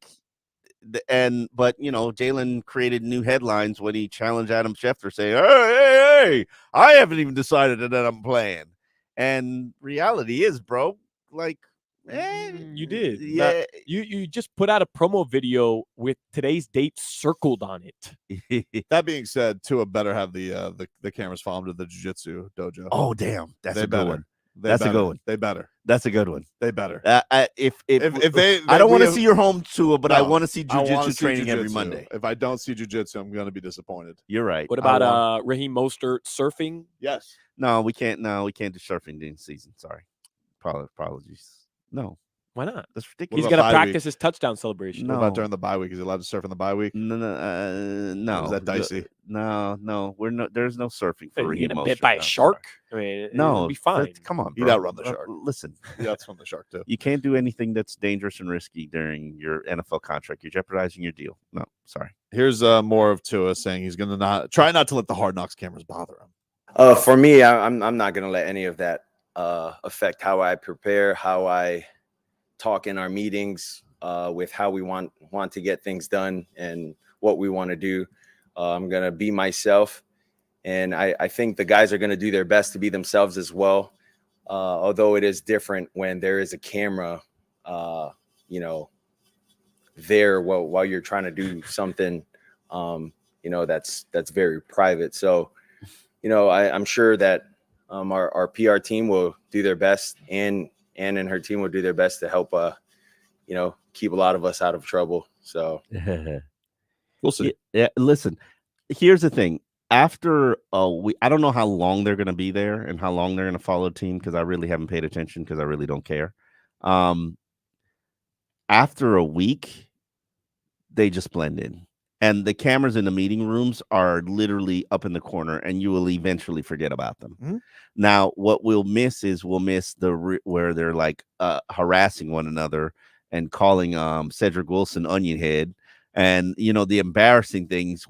Jalen created new headlines when he challenged Adam Schefter, saying, hey, I haven't even decided that I'm playing. And reality is, bro, like, you did. Yeah. You just put out a promo video with today's date circled on it. That being said, Tua better have the cameras follow him to the jiu-jitsu dojo. Oh, damn. That's a good one. That's a good one. They better. That's a good one. They better. If they I don't want to see your home Tua, but I want to see jiu-jitsu training every Monday. If I don't see jiu-jitsu, I'm going to be disappointed. You're right. What about Raheem Mostert surfing? Yes. No, we can't. No, we can't do surfing during the season. Sorry. Apologies. No. Why not? That's ridiculous. He's got to practice his touchdown celebration. What about during the bye week? Is he allowed to surf in the bye week? No. Is that dicey? No. There's no surfing for Raheem Get Mostert. bit by a shark? I mean, no, it'll be fine. Come on, He'd bro. outrun the shark. Listen, he'd outrun the shark too. You can't do anything that's dangerous and risky during your NFL contract. You're jeopardizing your deal. No, sorry. Here's more of Tua saying he's going to try not to let the Hard Knocks cameras bother him. For me, I'm not going to let any of that affect how I prepare, how I talk in our meetings, with how we want to get things done and what we want to do. I'm going to be myself. And I think the guys are going to do their best to be themselves as well. Although it is different when there is a camera, there while you're trying to do something, that's very private. So, I'm sure that our PR team will do their best, and her team will do their best to help, keep a lot of us out of trouble. So we'll see. Yeah, listen, here's the thing. After I don't know how long they're going to be there and how long they're going to follow the team, because I really haven't paid attention because I really don't care. After a week, they just blend in. And the cameras in the meeting rooms are literally up in the corner, and you will eventually forget about them. Mm-hmm. Now, what we'll miss where they're like harassing one another and calling Cedric Wilson onion head, and the embarrassing things.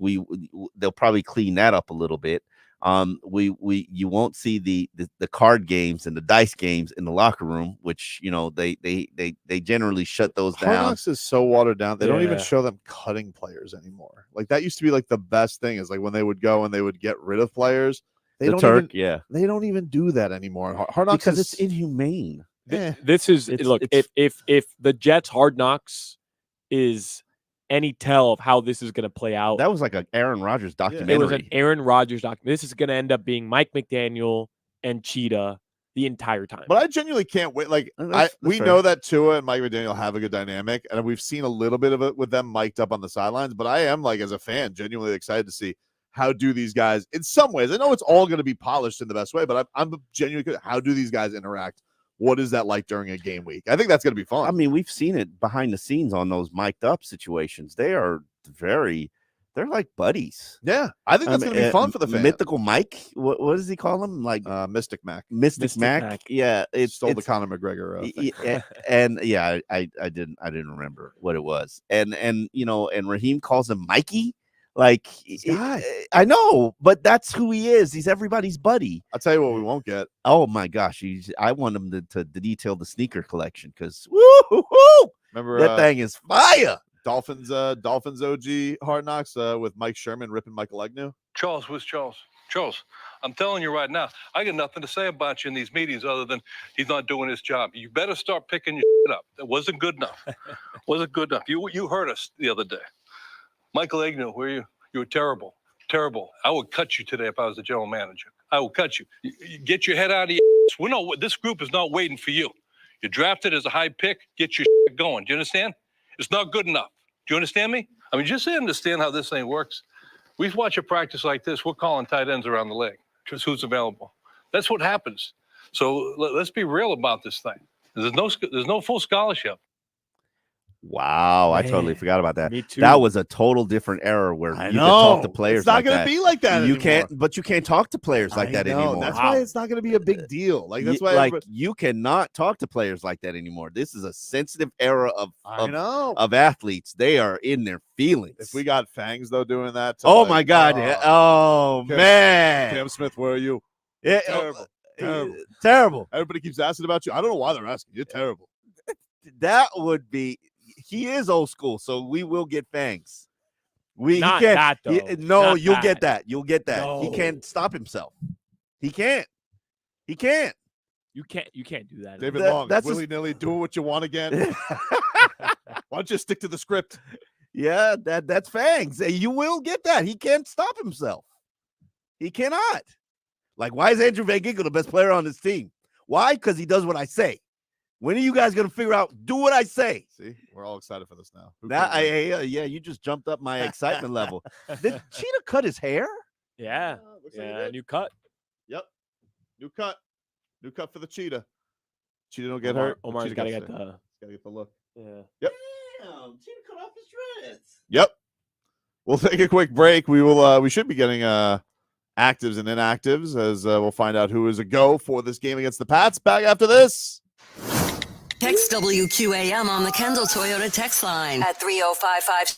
They'll probably clean that up a little bit. You won't see the card games and the dice games in the locker room, which they generally shut those down. Hard Knocks is so watered down. They don't even show them cutting players anymore. Like that used to be like the best thing, is like when they would go and they would get rid of players. They don't even do that anymore. Hard Knocks because it's inhumane. This is if the Jets Hard Knocks is any tell of how this is going to play out. That was like an Aaron Rodgers documentary. It was an Aaron Rodgers documentary. This is going to end up being Mike McDaniel and Cheetah the entire time. But I genuinely can't wait. Like we know that Tua and Mike McDaniel have a good dynamic, and we've seen a little bit of it with them mic'd up on the sidelines. But I am, like, as a fan, genuinely excited to see how do these guys, in some ways, I know it's all going to be polished in the best way, but I'm genuinely curious, how do these guys interact? What is that like during a game week? I think that's going to be fun. I mean, we've seen it behind the scenes on those mic'd up situations. They're like buddies. Yeah, I think that's going to be fun for the fans. Mythical Mike, what does he call him? Like Mystic Mac. Mystic Mac. Yeah, it stole the Conor McGregor thing. And yeah, I didn't remember what it was. And Raheem calls him Mikey. Like, I know, but that's who he is. He's everybody's buddy. I'll tell you what we won't get. Oh my gosh, I want him to detail the sneaker collection, because remember that thing is fire. Dolphins OG Hard Knocks with Mike Sherman ripping Michael Agnew. Charles, where's Charles? Charles, I'm telling you right now, I got nothing to say about you in these meetings other than he's not doing his job. You better start picking your shit up. That wasn't good enough. Wasn't good enough. You heard us the other day. Michael Agnew, where you? You were terrible. Terrible. I would cut you today if I was the general manager. I will cut you. You get your head out of your ass. This group is not waiting for you. You're drafted as a high pick. Get your shit going. Do you understand? It's not good enough. Do you understand me? I mean, just understand how this thing works. We watch a practice like this. We're calling tight ends around the leg. Just who's available. That's what happens. So let's be real about this thing. There's no full scholarship. Wow, I totally Man, forgot about that. me too. That was a total different era where I you could talk to know. players It's not like gonna that. be like that You anymore. can't, but you can't talk to players like I that know. anymore. That's why it's not gonna be a big deal. Like that's why like you cannot talk to players like that anymore. This is a sensitive era of athletes. They are in their feelings. If we got Fangs though doing that, Oh my God! Man, Cam Smith, where are you? Yeah, Terrible. Terrible. Terrible. Everybody keeps asking about you. I don't know why they're asking. You're terrible. That would be. He is old school, so we will get Fangs. Not he can't. that, though. No, Not you'll that. get that. You'll get that. He No. can't stop himself. He can't. He can't. You can't do that. David That- Long, that's willy nilly, doing what you want again. Why don't you stick to the script? Yeah, that's Fangs. You will get that. He can't stop himself. He cannot. Like, why is Andrew Van Ginkel the best player on this team? Why? Because he does what I say. When are you guys gonna figure out? Do what I say. See, we're all excited for this now. Yeah, you just jumped up my excitement level. Did Cheetah cut his hair? Yeah. looks like Yeah. it. New cut. Yep. New cut for the cheetah. Cheetah don't get Omar- hurt. but Omar's Cheetah gotta gets get it. the- Gotta get the look. Yeah. Yep. Damn, Cheetah cut off his dreads. Yep. We'll take a quick break. We should be getting actives and inactives as we'll find out who is a go for this game against the Pats. Back after this. Text WQAM on the Kendall Toyota text line at 3055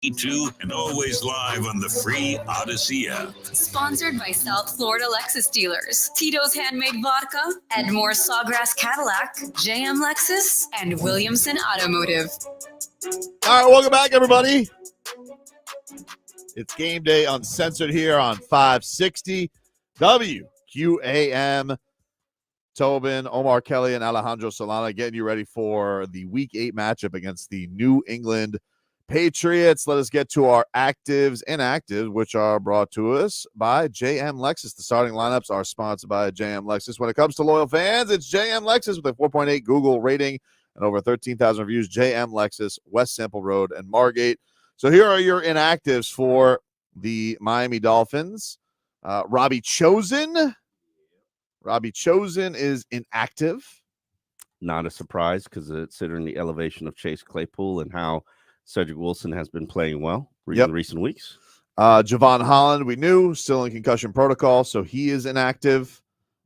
E2 and always live on the free Odyssey app. Sponsored by South Florida Lexus dealers, Tito's Handmade Vodka, Edmore Sawgrass Cadillac, JM Lexus, and Williamson Automotive. All right, welcome back, everybody. It's Game Day Uncensored here on 560 WQAM. Tobin, Omar Kelly, and Alejandro Solana getting you ready for the Week 8 matchup against the New England Patriots. Let us get to our actives and inactives, which are brought to us by JM Lexus. The starting lineups are sponsored by JM Lexus. When it comes to loyal fans, it's JM Lexus with a 4.8 Google rating and over 13,000 reviews. JM Lexus, West Sample Road, and Margate. So here are your inactives for the Miami Dolphins. Robbie Chosen is inactive. Not a surprise, because considering the elevation of Chase Claypool and how Cedric Wilson has been playing well in recent weeks. Javon Holland, we knew, still in concussion protocol, so he is inactive.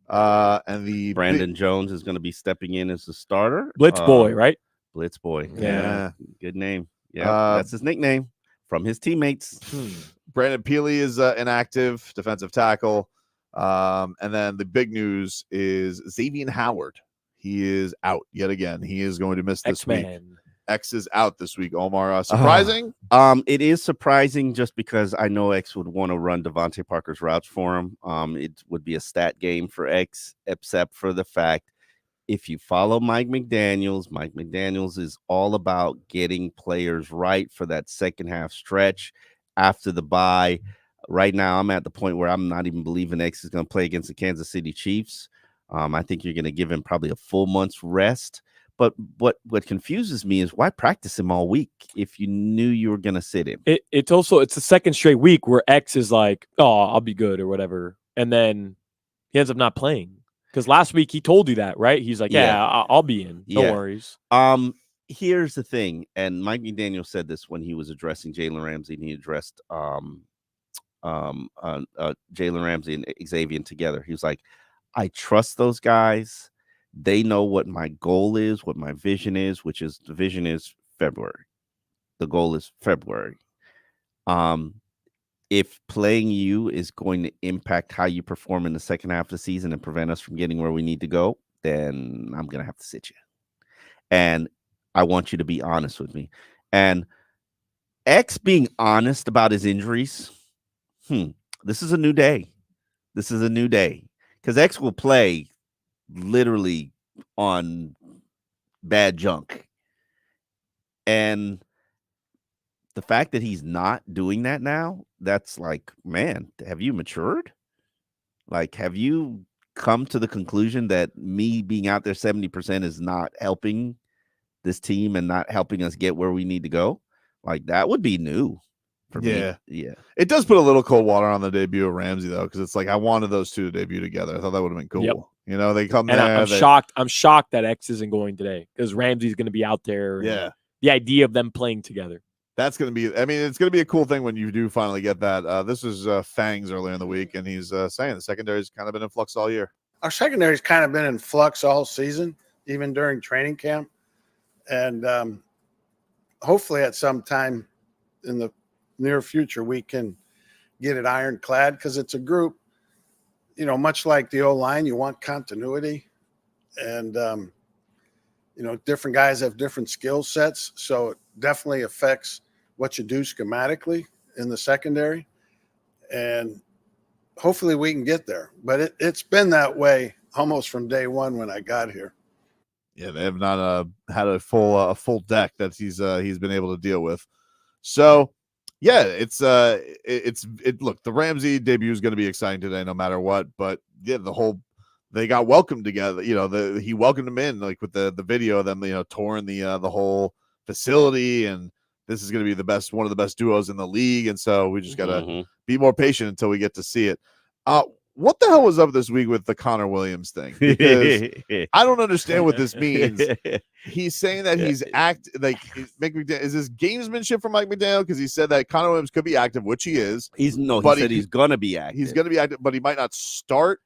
And the Brandon Jones is going to be stepping in as the starter. Blitz boy, right? Blitz boy. Yeah. Good name. Yeah, that's his nickname from his teammates. Brandon Peely is inactive, defensive tackle. And then the big news is Xavier Howard. He is out yet again. He is going to miss this week. X is out this week. Omar, surprising? It is surprising just because I know X would want to run Devontae Parker's routes for him. It would be a stat game for X, except for the fact if you follow Mike McDaniels is all about getting players right for that second half stretch after the bye. Right now, I'm at the point where I'm not even believing X is going to play against the Kansas City Chiefs. I think you're going to give him probably a full month's rest. But what confuses me is why practice him all week if you knew you were going to sit him? It's the second straight week where X is like, oh, I'll be good or whatever. And then he ends up not playing. Because last week he told you that, right? He's like, I'll be in. No worries. Here's the thing. And Mike McDaniel said this when he was addressing Jalen Ramsey, and he addressed Jalen Ramsey and Xavier together. He was like, I trust those guys. They know what my goal is, what my vision is, which is the vision is February. The goal is February. If playing you is going to impact how you perform in the second half of the season and prevent us from getting where we need to go, then I'm going to have to sit you. And I want you to be honest with me. And X being honest about his injuries, this is a new day. This is a new day. Because X will play literally on bad junk. And the fact that he's not doing that now, that's like, man, have you matured? Like, have you come to the conclusion that me being out there 70% is not helping this team and not helping us get where we need to go? Like, that would be new for me. Yeah. It does put a little cold water on the debut of Ramsey, though, because it's like I wanted those two to debut together. I thought that would have been cool. Yep. You know, they come and there. I'm shocked that X isn't going today because Ramsey's going to be out there. Yeah. The idea of them playing together. That's going to be, I mean, it's going to be a cool thing when you do finally get that. This is Fangs earlier in the week, and he's saying the secondary's kind of been in flux all year. Our secondary's kind of been in flux all season, even during training camp. And hopefully at some time in the near future, we can get it ironclad because it's a group, you know, much like the O-line, you want continuity. And, you know, different guys have different skill sets. So it definitely affects what you do schematically in the secondary. And hopefully we can get there. But it's been that way almost from day one when I got here. Yeah, they have not had a full deck that he's been able to deal with. So, yeah, look, the Ramsey debut is going to be exciting today, no matter what. But yeah, they got welcomed together. You know, he welcomed them in, like with the video of them, you know, touring the whole facility, and this is going to be one of the best duos in the league. And so we just got to be more patient until we get to see it. What the hell was up this week with the Connor Williams thing? Because I don't understand what this means. He's saying that he's is this gamesmanship from Mike McDaniel? Because he said that Connor Williams could be active, which he is. He said he's gonna be active. He's gonna be active, but he might not start.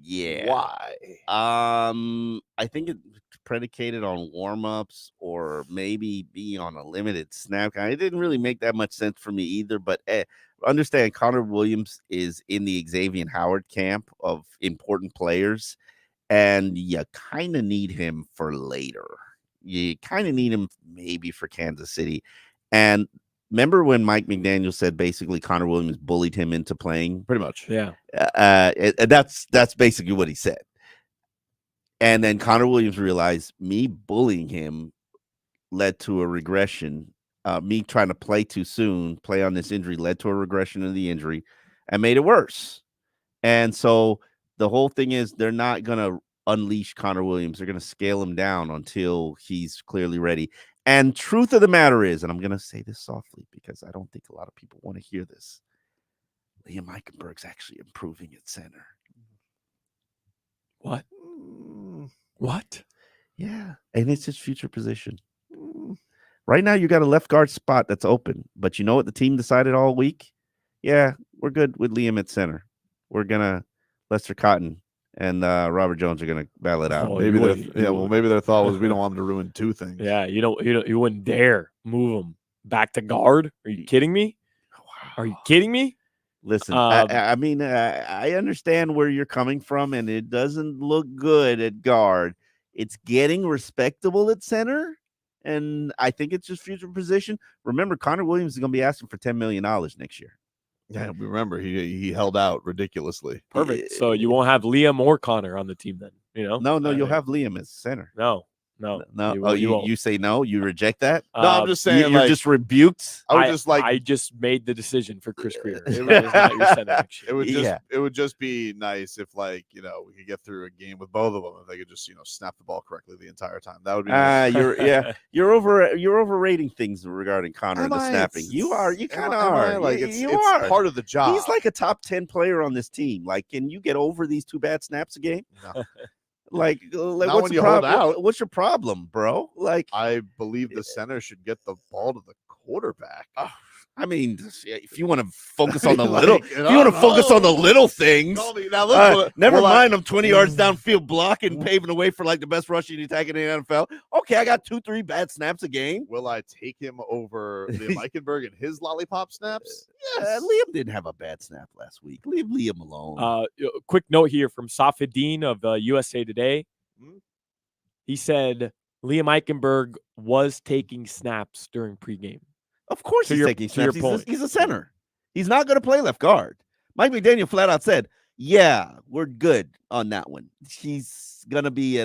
Yeah. Why? I think it predicated on warm-ups or maybe be on a limited snap count. It didn't really make that much sense for me either. But understand, Connor Williams is in the Xavier Howard camp of important players, and you kind of need him for later. You kind of need him maybe for Kansas City. And remember when Mike McDaniel said basically Connor Williams bullied him into playing? Pretty much. Yeah. That's basically what he said. And then Connor Williams realized me bullying him led to a regression. Me trying to play too soon, play on this injury, led to a regression of the injury and made it worse. And so the whole thing is they're not going to unleash Connor Williams. They're going to scale him down until he's clearly ready. And truth of the matter is, and I'm going to say this softly because I don't think a lot of people want to hear this, Liam Eichenberg's actually improving at center. What? What? Yeah. And it's his future position. Right now, you got a left guard spot that's open. But you know what the team decided all week? Yeah, we're good with Liam at center. We're going to Lester Cotton and Robert Jones are going to battle it out. Maybe their thought was we don't want him to ruin two things. Yeah, you wouldn't dare move him back to guard. Are you kidding me? Are you kidding me? Listen, I mean, I understand where you're coming from, and it doesn't look good at guard. It's getting respectable at center, and I think it's just future position. Remember, Connor Williams is going to be asking for $10 million next year. Yeah, remember he held out ridiculously. Perfect. So you won't have Liam or Connor on the team then. No, you'll have Liam as center. No. You say no. You reject that. No, I'm just saying you're just rebuked. I just made the decision for Chris Creer. It would just be nice if we could get through a game with both of them if they could just snap the ball correctly the entire time. That would be nice. You're overrating things regarding Connor and the snapping. You kind of are. It's part of the job. He's like a top 10 player on this team. Like, can you get over these 2 bad snaps a game? No. Like Not what's when the you hold problem? out. What's your problem, bro? Like, I believe the center should get the ball to the quarterback. I mean, if you want to focus on the little things, never mind. I'm 20 yards downfield blocking, paving the way for like the best rushing attack in the NFL. Okay, I got 2-3 bad snaps a game. Will I take him over Liam Eichenberg and his lollipop snaps? Yes. Liam didn't have a bad snap last week. Leave Liam alone. Quick note here from Safedin of USA Today. He said Liam Eichenberg was taking snaps during pregame. Of course he's taking snaps. He's a center. He's not going to play left guard. Mike McDaniel flat out said, yeah, we're good on that one. He's going to be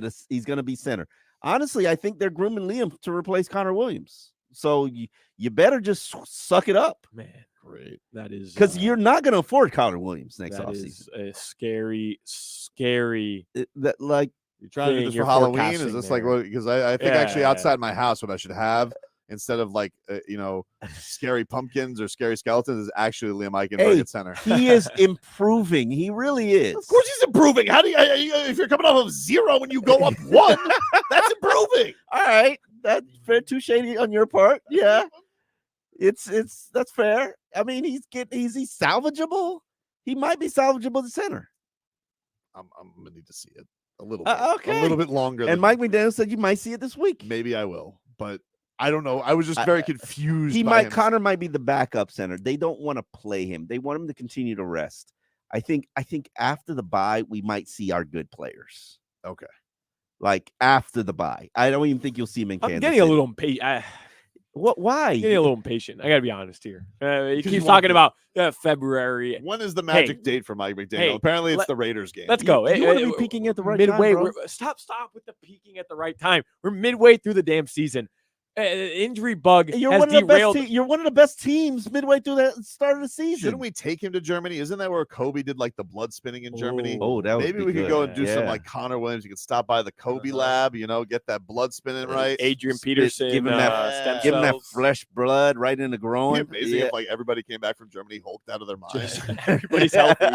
center. Honestly, I think they're grooming Liam to replace Connor Williams. So you better just suck it up. Man, great. That is because you're not going to afford Connor Williams next offseason. That is a scary. You're trying to do this for Halloween? Is this because I think actually outside my house what I should have instead of scary pumpkins or scary skeletons is actually Liam Eichenberg at center. He is improving. He really is. Of course he's improving. How do you if you're coming off of 0 and you go up 1, that's improving. All right. That's fair. Too shady on your part. Yeah. That's fair. I mean, is he salvageable? He might be salvageable at center. I'm gonna need to see it a little bit. Okay. A little bit longer. And Mike McDaniel said you might see it this week. Maybe I will, but I don't know. I was just very confused. Connor might be the backup center. They don't want to play him. They want him to continue to rest. I think after the bye, we might see our good players. Okay. Like after the bye. I don't even think you'll see him in Kansas. I'm getting a little impatient. Why? I'm getting a little impatient. I got to be honest here. He keeps talking about February. When is the magic date for Mike McDaniel? Apparently, it's the Raiders game. Let's go. You want to be peaking at the right time, bro? Stop with the peaking at the right time. We're midway through the damn season. Injury bug has derailed. You're one of the best teams midway through the start of the season. Shouldn't we take him to Germany? Isn't that where Kobe did the blood spinning in Germany? Oh, that would maybe be we could good. go and do some Connor Williams. You could stop by the Kobe lab, get that blood spinning right. Adrian Peterson, give him that fresh blood right in the groin. It'd be amazing if everybody came back from Germany hulked out of their mind. Everybody's healthy.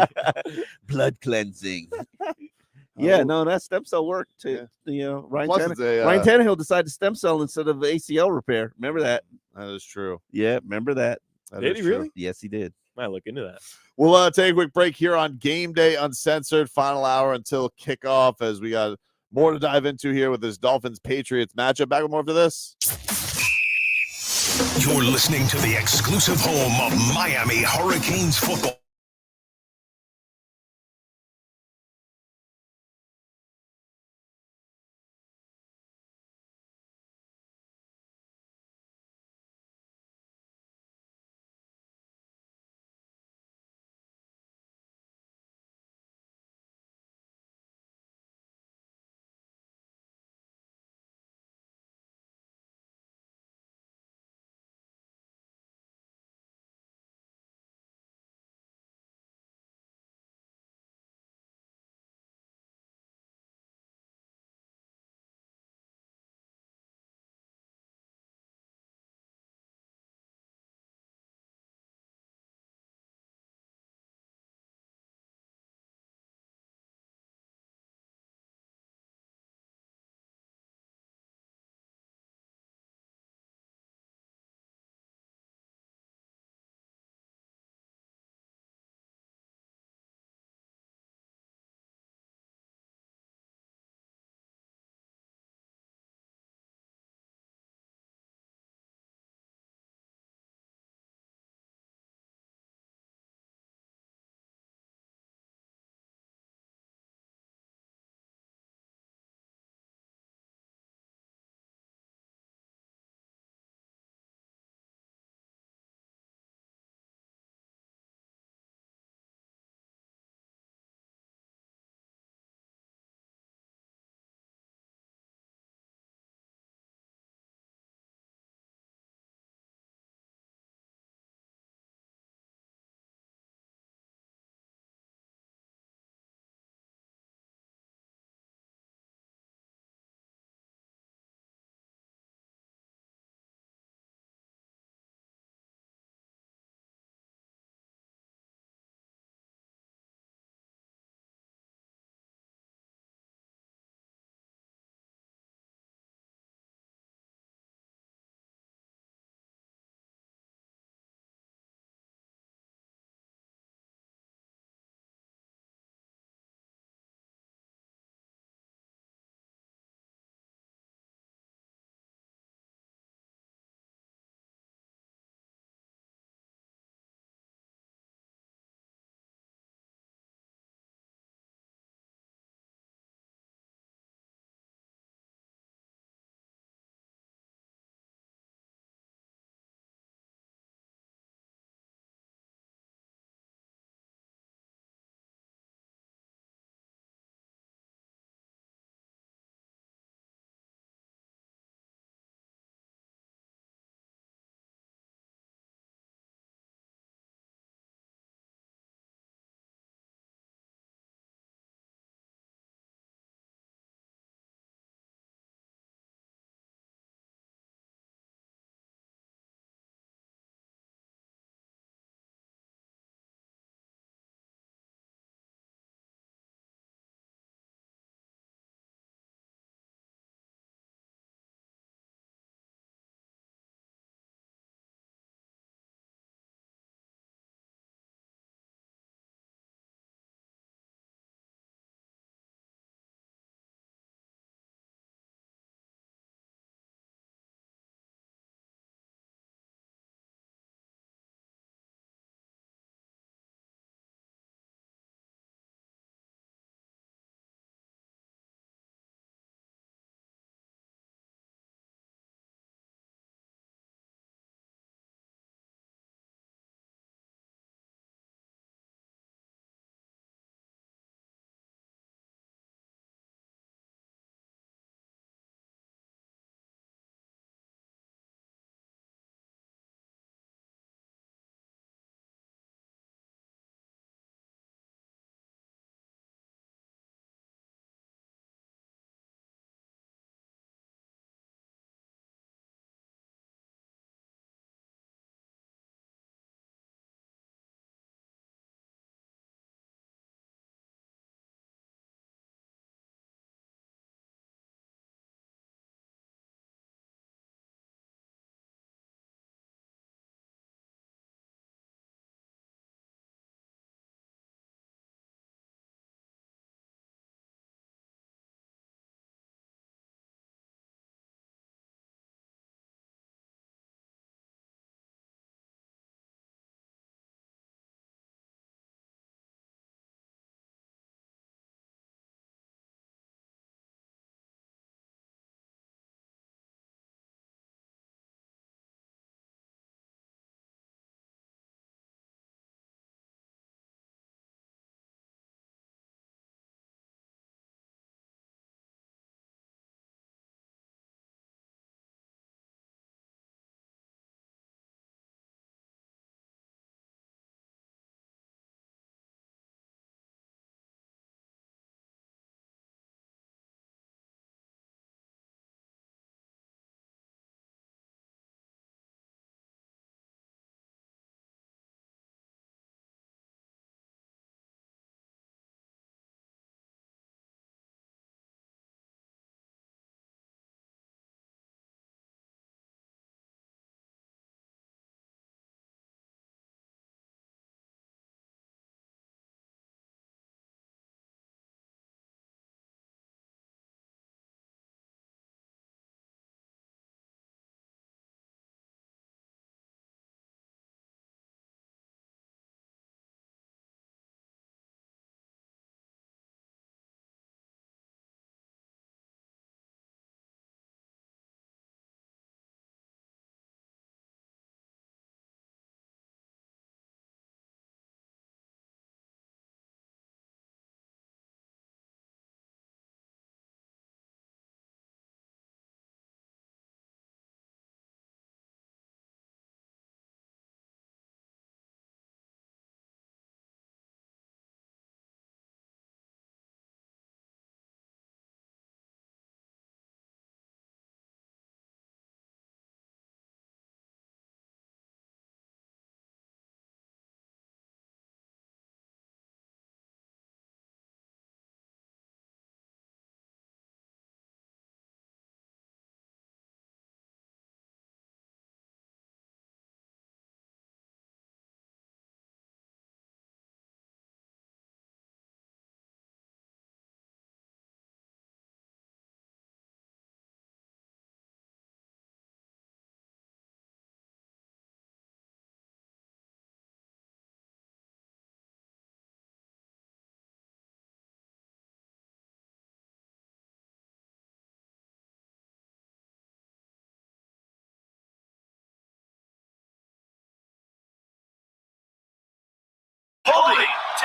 Blood cleansing. Yeah, no, that stem cell worked too. Ryan Tannehill decided stem cell instead of ACL repair. Remember that? That is true. Yeah, remember that. Did he really? Yes, he did. Might look into that. We'll take a quick break here on Game Day Uncensored. Final hour until kickoff as we got More to dive into here with this Dolphins-Patriots matchup. Back with more after this. You're listening to the exclusive home of Miami Hurricanes football.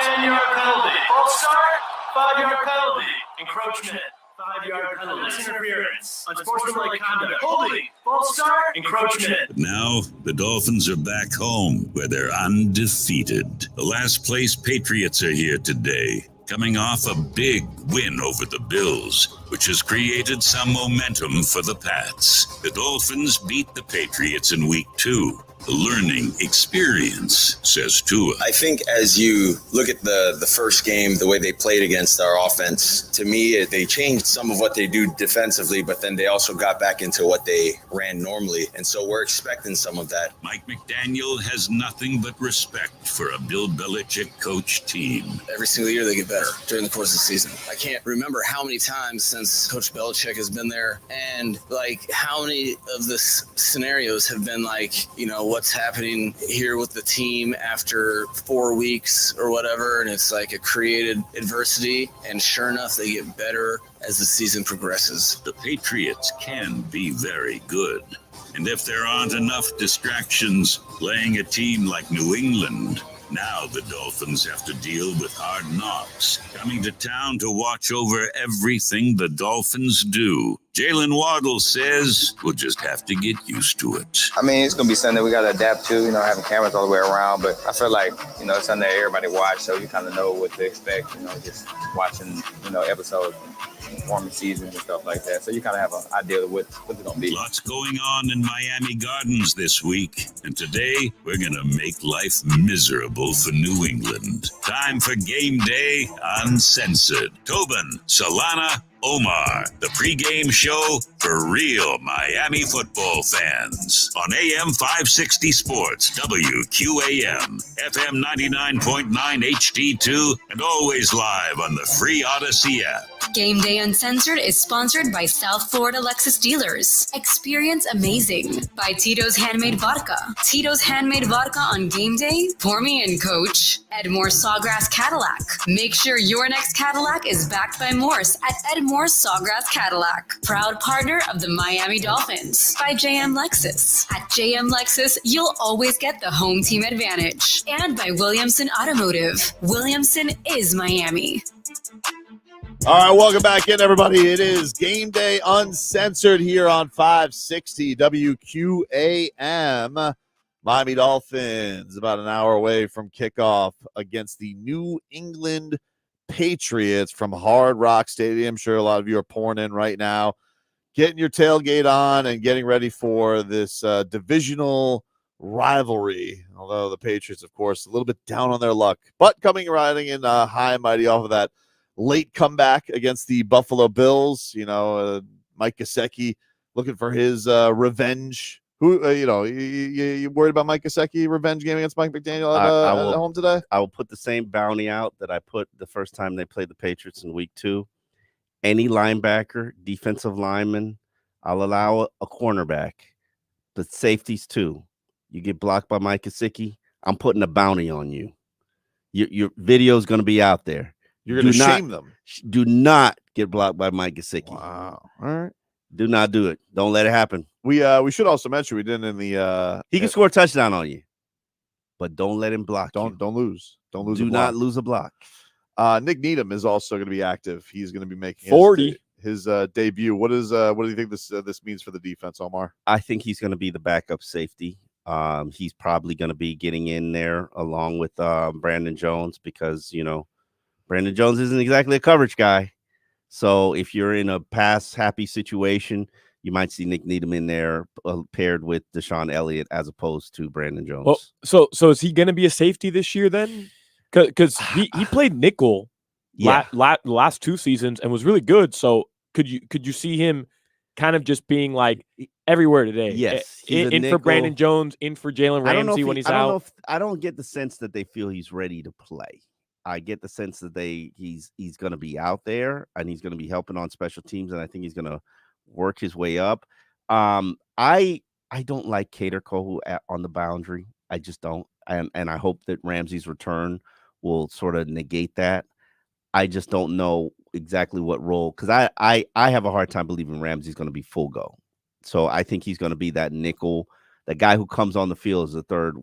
10-yard penalty. False start, 5-yard penalty. Encroachment, 5-yard penalty. That's interference. Unsportsmanlike conduct. Holding, false start, encroachment. But now, the Dolphins are back home, where they're undefeated. The last place Patriots are here today, coming off a big win over the Bills, which has created some momentum for the Pats. The Dolphins beat the Patriots in Week 2. The learning experience, says Tua. I think as you look at the first game, the way they played against our offense, to me, they changed some of what they do defensively, but then they also got back into what they ran normally. And so we're expecting some of that. Mike McDaniel has nothing but respect for a Bill Belichick coach team. Every single year they get better during the course of the season. I can't remember how many times since Coach Belichick has been there, and like how many of the scenarios have been like, what's happening here with the team after 4 weeks or whatever, and it's like a created adversity, and sure enough they get better as the season progresses. The Patriots can be very good, and if there aren't enough distractions playing a team like New England, now the Dolphins have to deal with hard knocks, coming to town to watch over everything the Dolphins do. Jalen Waddle says we'll just have to get used to it. I mean, it's going to be something we got to adapt to, having cameras all the way around. But I feel like, it's something that everybody watch, so you kind of know what to expect, just watching, episodes, warming seasons and stuff like that. So you kind of have an idea of what's it going to be. Lots going on in Miami Gardens this week. And today, we're going to make life miserable for New England. Time for Game Day Uncensored. Tobin, Solana, Omar, the pregame show for real Miami football fans on AM 560 Sports, WQAM, FM 99.9 HD2, and always live on the free Odyssey app. Game Day Uncensored is sponsored by South Florida Lexus Dealers. Experience amazing by Tito's Handmade Vodka. Tito's Handmade Vodka on Game Day. Pour me in, Coach. Edmore Sawgrass Cadillac. Make sure your next Cadillac is backed by Morse at Edmore Sawgrass Cadillac. Proud partner of the Miami Dolphins by JM Lexus. At JM Lexus, you'll always get the home team advantage. And by Williamson Automotive. Williamson is Miami. All right, welcome back in, everybody. It is Game Day Uncensored here on 560 WQAM. Miami Dolphins about an hour away from kickoff against the New England Patriots from Hard Rock Stadium. I'm sure a lot of you are pouring in right now, getting your tailgate on and getting ready for this divisional rivalry. Although the Patriots, of course, a little bit down on their luck, but riding in high and mighty off of that late comeback against the Buffalo Bills. Mike Gesicki looking for his revenge. Who, you worried about Mike Gesicki revenge game against Mike McDaniel at home today? I will put the same bounty out that I put the first time they played the Patriots in Week 2. Any linebacker, defensive lineman, I'll allow a cornerback, but safeties too. You get blocked by Mike Gesicki, I'm putting a bounty on you. Your video is going to be out there. You're going to shame them. Do not get blocked by Mike Gesicki. Wow. All right. Do not do it. Don't let it happen. We should also mention we didn't in the he can score a touchdown on you, but don't let him block. Don't lose. Don't lose. Do not lose a block. Nick Needham is also going to be active. He's going to be making 40 his debut. What do you think this means for the defense, Omar? I think he's going to be the backup safety. He's probably going to be getting in there along with Brandon Jones because Brandon Jones isn't exactly a coverage guy. So if you're in a pass-happy situation, you might see Nick Needham in there paired with Deshaun Elliott as opposed to Brandon Jones. Well, so is he going to be a safety this year then? Because he played nickel last 2 seasons and was really good. So could you see him kind of just being like everywhere today? Yes. In for Brandon Jones, in for Jalen Ramsey when he's out. I don't get the sense that they feel he's ready to play. I get the sense that he's going to be out there and he's going to be helping on special teams, and I think he's going to work his way up. I don't like Cater Cole on the boundary. I just don't, and I hope that Ramsey's return will sort of negate that. I just don't know exactly what role, because I have a hard time believing Ramsey's going to be full go. So I think he's going to be that nickel, the guy who comes on the field as a third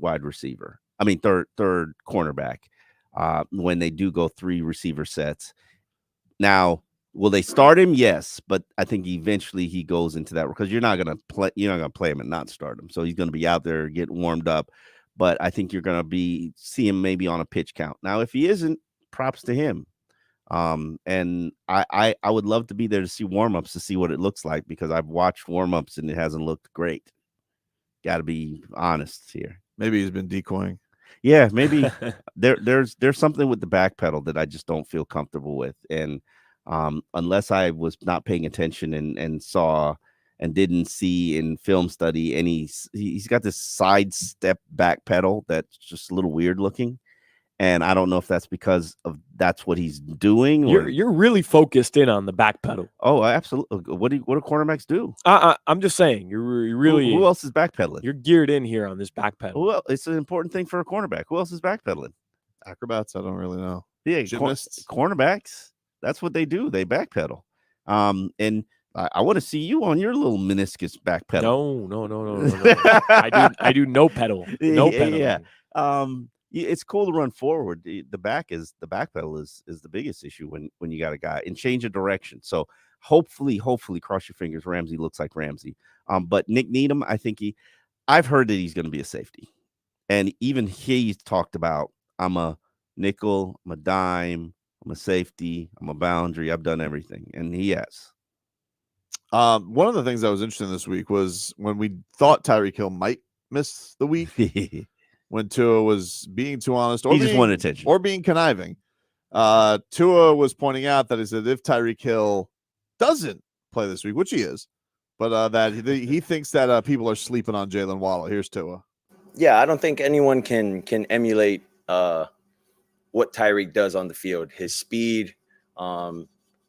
cornerback. when they do go 3 receiver sets. Now, will they start him? Yes, but I think eventually he goes into that because you're not gonna play him and not start him. So he's gonna be out there getting warmed up. But I think you're gonna see him maybe on a pitch count. Now, if he isn't, props to him. And I would love to be there to see warm-ups to see what it looks like because I've watched warm-ups and it hasn't looked great. Got to be honest here. Maybe he's been decoying. Yeah, maybe there's something with the back pedal that I just don't feel comfortable with. And unless I was not paying attention and saw and didn't see in film study he's got this side step back pedal that's just a little weird looking. And I don't know if that's because of that's what he's doing. Or... You're really focused in on the back pedal. Oh, absolutely. What do cornerbacks do? I'm just saying you're really. Who else is backpedaling? You're geared in here on this back pedal. Well, it's an important thing for a cornerback. Who else is backpedaling? Acrobats. I don't really know. Yeah, gymnasts. Cornerbacks. That's what they do. They backpedal. And I want to see you on your little meniscus backpedal. No. I do no pedal. No pedal. Yeah. It's cool to run forward. The back pedal is the biggest issue when you got a guy and change of direction. So hopefully cross your fingers. Ramsey looks like Ramsey. But Nick Needham, I've heard that he's going to be a safety. And even he's talked about, I'm a nickel, I'm a dime, I'm a safety, I'm a boundary. I've done everything. And he has. One of the things that was interesting this week was when we thought Tyreek Hill might miss the week. When Tua was being too honest, or he just wanted attention, or being conniving. Tua was pointing out that he said if Tyreek Hill doesn't play this week, which he is, but that he thinks that people are sleeping on Jalen Waddle. Here's Tua. Yeah, I don't think anyone can emulate what Tyreek does on the field. His speed,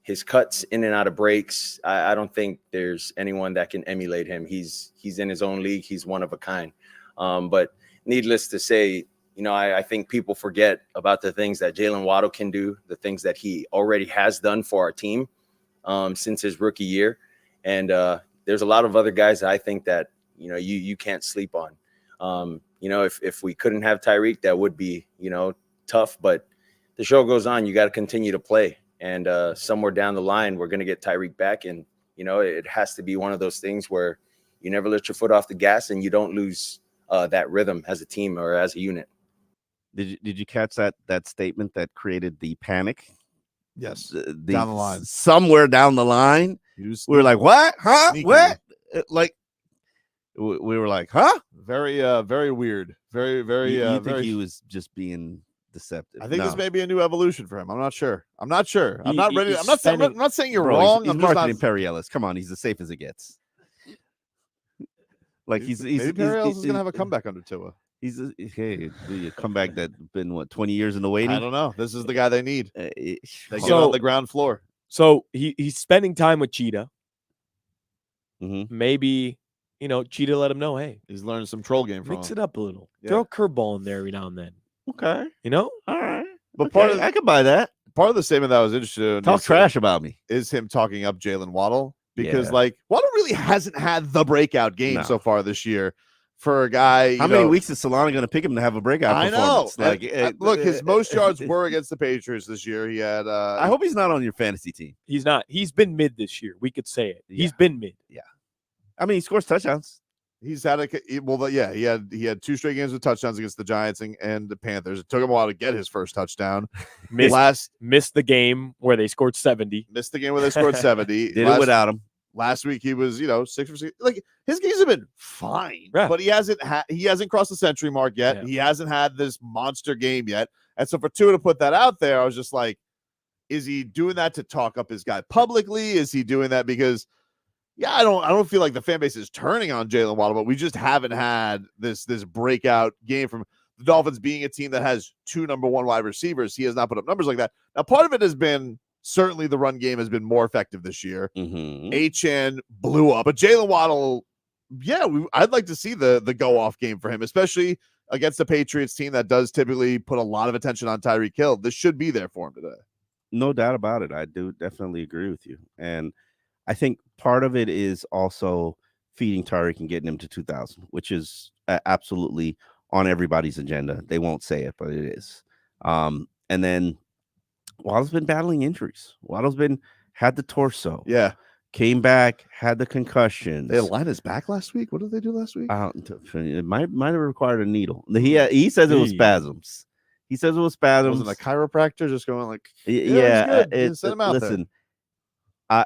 his cuts in and out of breaks. I don't think there's anyone that can emulate him. He's in his own league. He's one of a kind. But needless to say, I think people forget about the things that Jalen Waddle can do, the things that he already has done for our team since his rookie year. And there's a lot of other guys that I think that, you can't sleep on. If we couldn't have Tyreek, that would be, tough. But the show goes on. You got to continue to play. And somewhere down the line, we're going to get Tyreek back. And, it has to be one of those things where you never let your foot off the gas and you don't lose that rhythm as a team or as a unit. Did you catch that statement that created the panic? Yes, down the line. Somewhere down the line, we were like, "What? Huh? Sneaky. What?" Like we were like, "Huh?" Very, very weird. Very, very. You think very... he was just being deceptive? I think this may be a new evolution for him. I'm not sure. I'm not ready. I'm Spending, not saying you're bro, wrong. He's marketing Perry-Ellis. Come on, he's as safe as it gets. Like maybe Perry-Ellis is gonna have a comeback under Tua. He's a comeback that's been 20 years in the waiting. I don't know. This is the guy they need. They get So- on the ground floor. So he's spending time with Cheetah. Mm-hmm. Maybe, Cheetah let him know, hey, He's learning some troll game from mix him. it up a little. Yeah. Throw a curveball in there every now and then. Okay, All right. But Okay, I could buy that. part of the statement that I was interested in Talk trash about me. is him talking up Jalen Waddle because Yeah. Waddle really hasn't had the breakout game No. so far this year for a guy. How many weeks is Solana going to pick him to have a breakout I know. performance? Look, his most yards were against the Patriots this year. He had. I hope he's not on your fantasy team. He's not. He's been mid this year. We could say it. He's Yeah. been mid. I mean, he scores touchdowns. He's had he had 2 straight games with touchdowns against the Giants and the Panthers. It took him a while to get his first touchdown. Missed the game where they scored 70. Missed the game where they scored 70. Did it without him. Last week he was 6 for 6. Like his games have been fine, Yeah. but he hasn't crossed the century mark yet. Yeah. He hasn't had this monster game yet. And so for Tua to put that out there, I was just like, is he doing that to talk up his guy publicly? Is he doing that because I don't feel like the fan base is turning on Jalen Waddle, but we just haven't had this breakout game from the Dolphins being a team that has 2 number 1 wide receivers. He has not put up numbers like that. Now, part of it has been certainly the run game has been more effective this year. Mm-hmm. HN blew up, but Jalen Waddle, I'd like to see the go off game for him, especially against the Patriots team that does typically put a lot of attention on Tyreek Hill. This should be there for him today. No doubt about it. I do definitely agree with you. And I think part of it is also feeding Tyreek and getting him to 2,000, which is absolutely on everybody's agenda. They won't say it, but it is. And then Waddle's been battling injuries. Waddle's had the torso. Yeah. Came back, had the concussions. They aligned his back last week. What did they do last week? It might have required a needle. He says it was spasms. He says it was spasms. Wasn't a chiropractor just going like, yeah, send him out listen,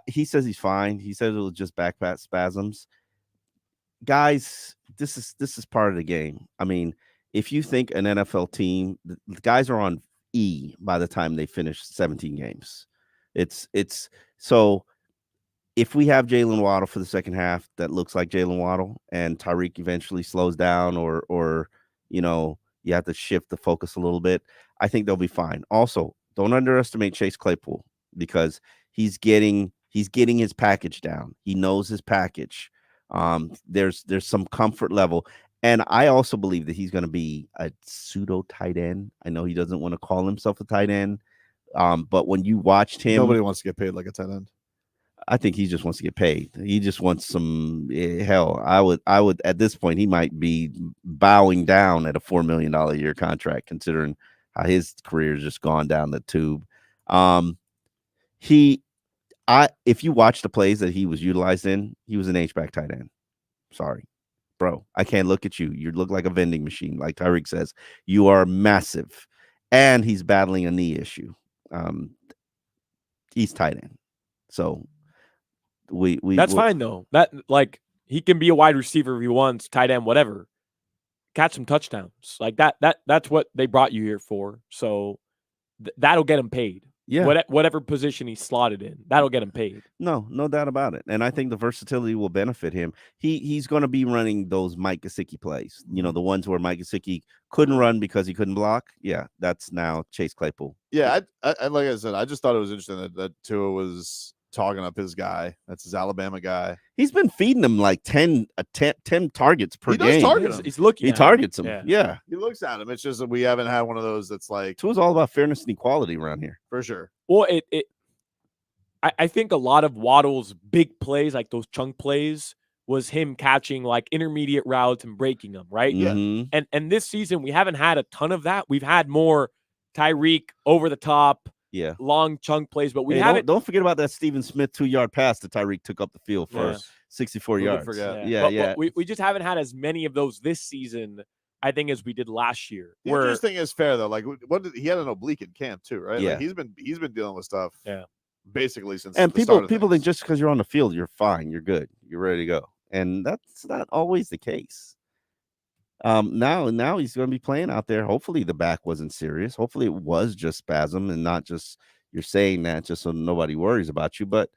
he says he's fine. He says it was just back spasms. Guys, this is part of the game. I mean, if you think an NFL team, the guys are on E by the time they finish 17 games. It's so if we have Jalen Waddle for the second half, that looks like Jalen Waddle, and Tyreek eventually slows down, or you have to shift the focus a little bit, I think they'll be fine. Also, don't underestimate Chase Claypool because he's getting his package down. He knows his package. There's some comfort level. And I also believe that he's going to be a pseudo tight end. I know he doesn't want to call himself a tight end. But when you watched him, nobody wants to get paid like a tight end. I think he just wants to get paid. He just wants some hell. I would at this point, he might be bowing down at a $4 million a year contract, considering how his career has just gone down the tube. If you watch the plays that he was utilized in, he was an H-back tight end. Sorry, bro. I can't look at you. You look like a vending machine, like Tyreek says. You are massive. And he's battling a knee issue. He's tight end. So that's fine though. That like he can be a wide receiver if he wants, tight end, whatever. Catch some touchdowns. Like that's what they brought you here for. So that'll get him paid. Yeah. Whatever position he's slotted in, that'll get him paid. No doubt about it. And I think the versatility will benefit him. He's going to be running those Mike Gesicki plays. The ones where Mike Gesicki couldn't run because he couldn't block. Yeah, that's now Chase Claypool. Yeah, I like I said, I just thought it was interesting that Tua was talking up his guy. That's his Alabama guy. He's been feeding him like 10 targets per game. He does target him. He's looking. He targets him. Yeah. He looks at him. It's just that we haven't had one of those that's like. Tua's all about fairness and equality around here. For sure. Well, I think a lot of Waddle's big plays, like those chunk plays, was him catching like intermediate routes and breaking them, right? Mm-hmm. Yeah. And this season we haven't had a ton of that. We've had more Tyreek over the top. Yeah, long chunk plays, but we haven't. Don't forget about that Stephen Smith 2-yard pass that Tyreek took up the field for 64 yards. But we just haven't had as many of those this season, I think, as we did last year. The interesting is fair though. Like, he had an oblique in camp too, right? Yeah, like he's been dealing with stuff. Yeah, basically since. And people think just because you're on the field, you're fine, you're good, you're ready to go, and that's not always the case. Now he's going to be playing out there. Hopefully the back wasn't serious. Hopefully it was just spasm and not just you're saying that just so nobody worries about you. But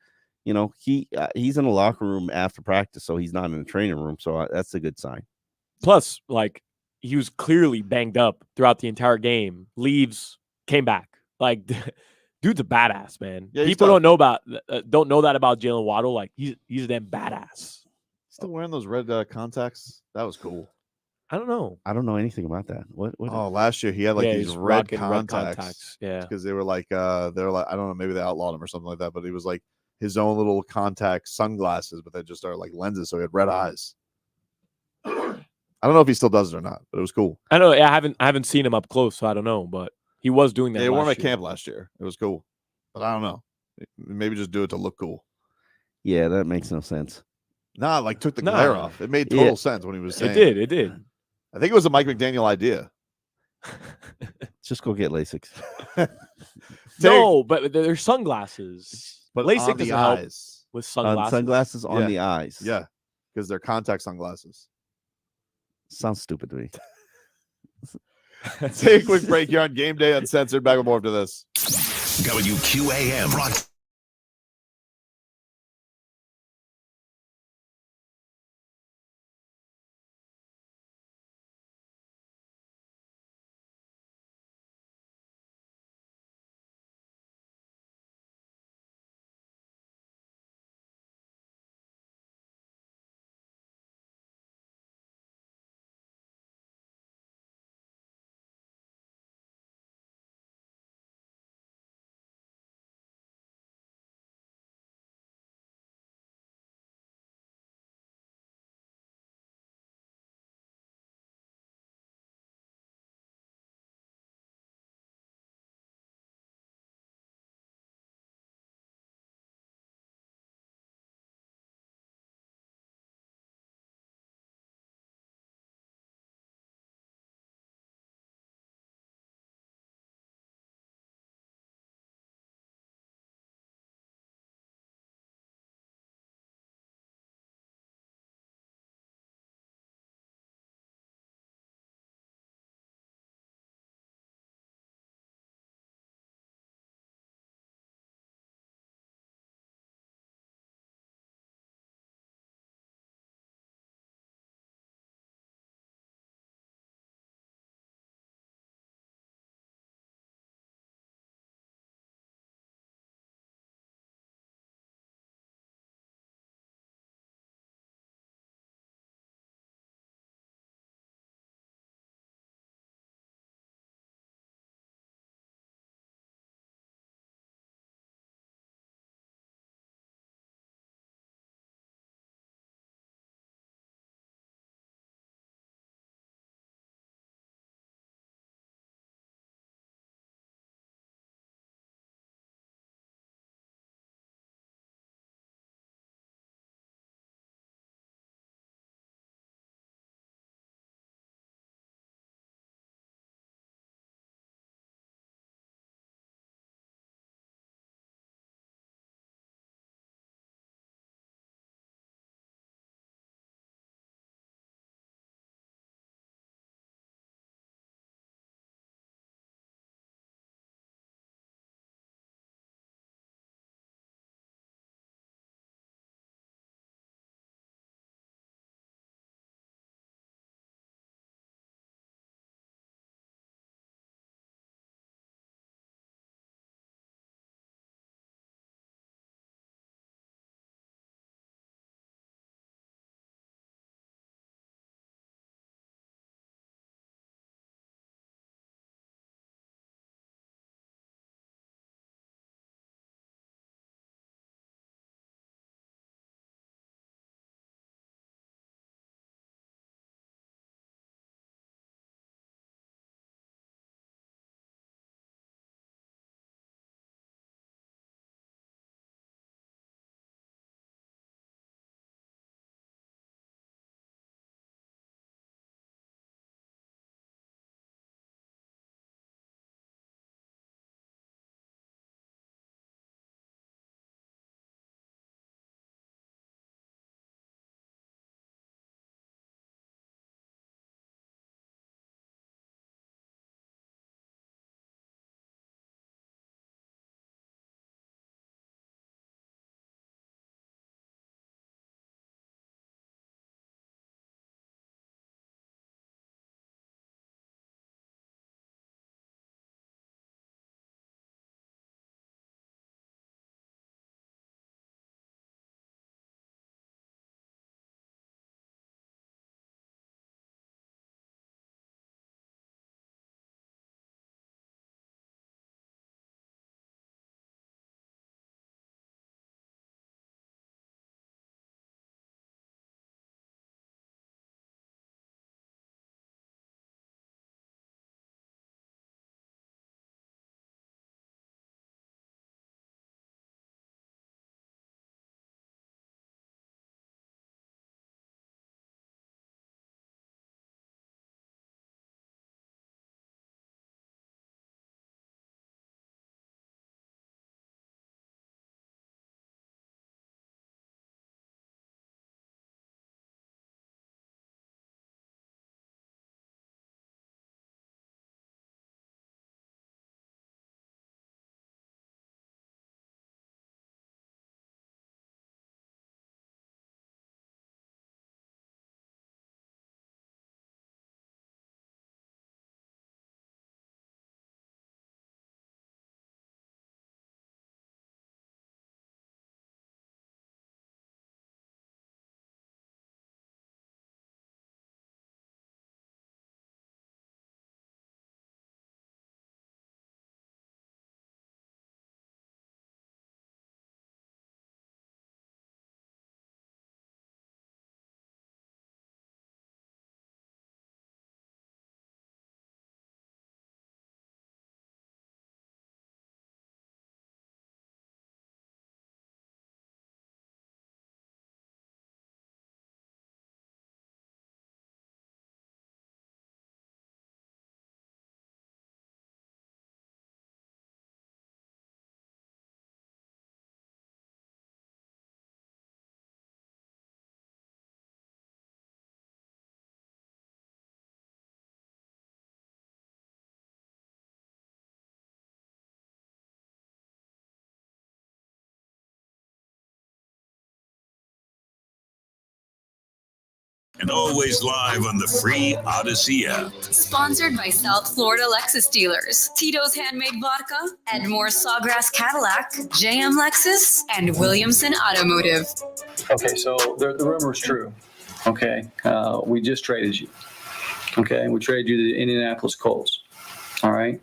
he's in the locker room after practice, so he's not in the training room. So that's a good sign. Plus, like, he was clearly banged up throughout the entire game. Leaves, came back. Like, dude's a badass, man. Yeah, people don't know that about Jalen Waddle. Like, he's a damn badass. Still wearing those red contacts. That was cool. I don't know. I don't know anything about that. What Oh, last year he had like these red contacts. Yeah, because they were like I don't know, maybe they outlawed him or something like that. But he was like his own little contact sunglasses, but they just are like lenses, so he had red eyes. I don't know if he still does it or not, but it was cool. I know. Yeah, I haven't seen him up close, so I don't know. But he was doing that. They wore him at camp last year. It was cool, but I don't know. Maybe just do it to look cool. Yeah, that makes no sense. Nah, like took the glare off. It made total sense when he was saying. It did. I think it was a Mike McDaniel idea. Just go get LASIK. No, but there's sunglasses. But LASIK on the doesn't help eyes. with sunglasses. Sunglasses on the eyes. Yeah, because they're contact sunglasses. Sounds stupid to me. Take a quick break here on Game Day Uncensored. Back with more after this. WQAM. and always live on the free Odyssey app. Sponsored by South Florida Lexus dealers, Tito's Handmade Vodka, Edmore Sawgrass Cadillac, JM Lexus, and Williamson Automotive. Okay, so the rumor is true. Okay, we just traded you. Okay, we traded you to the Indianapolis Colts. All right,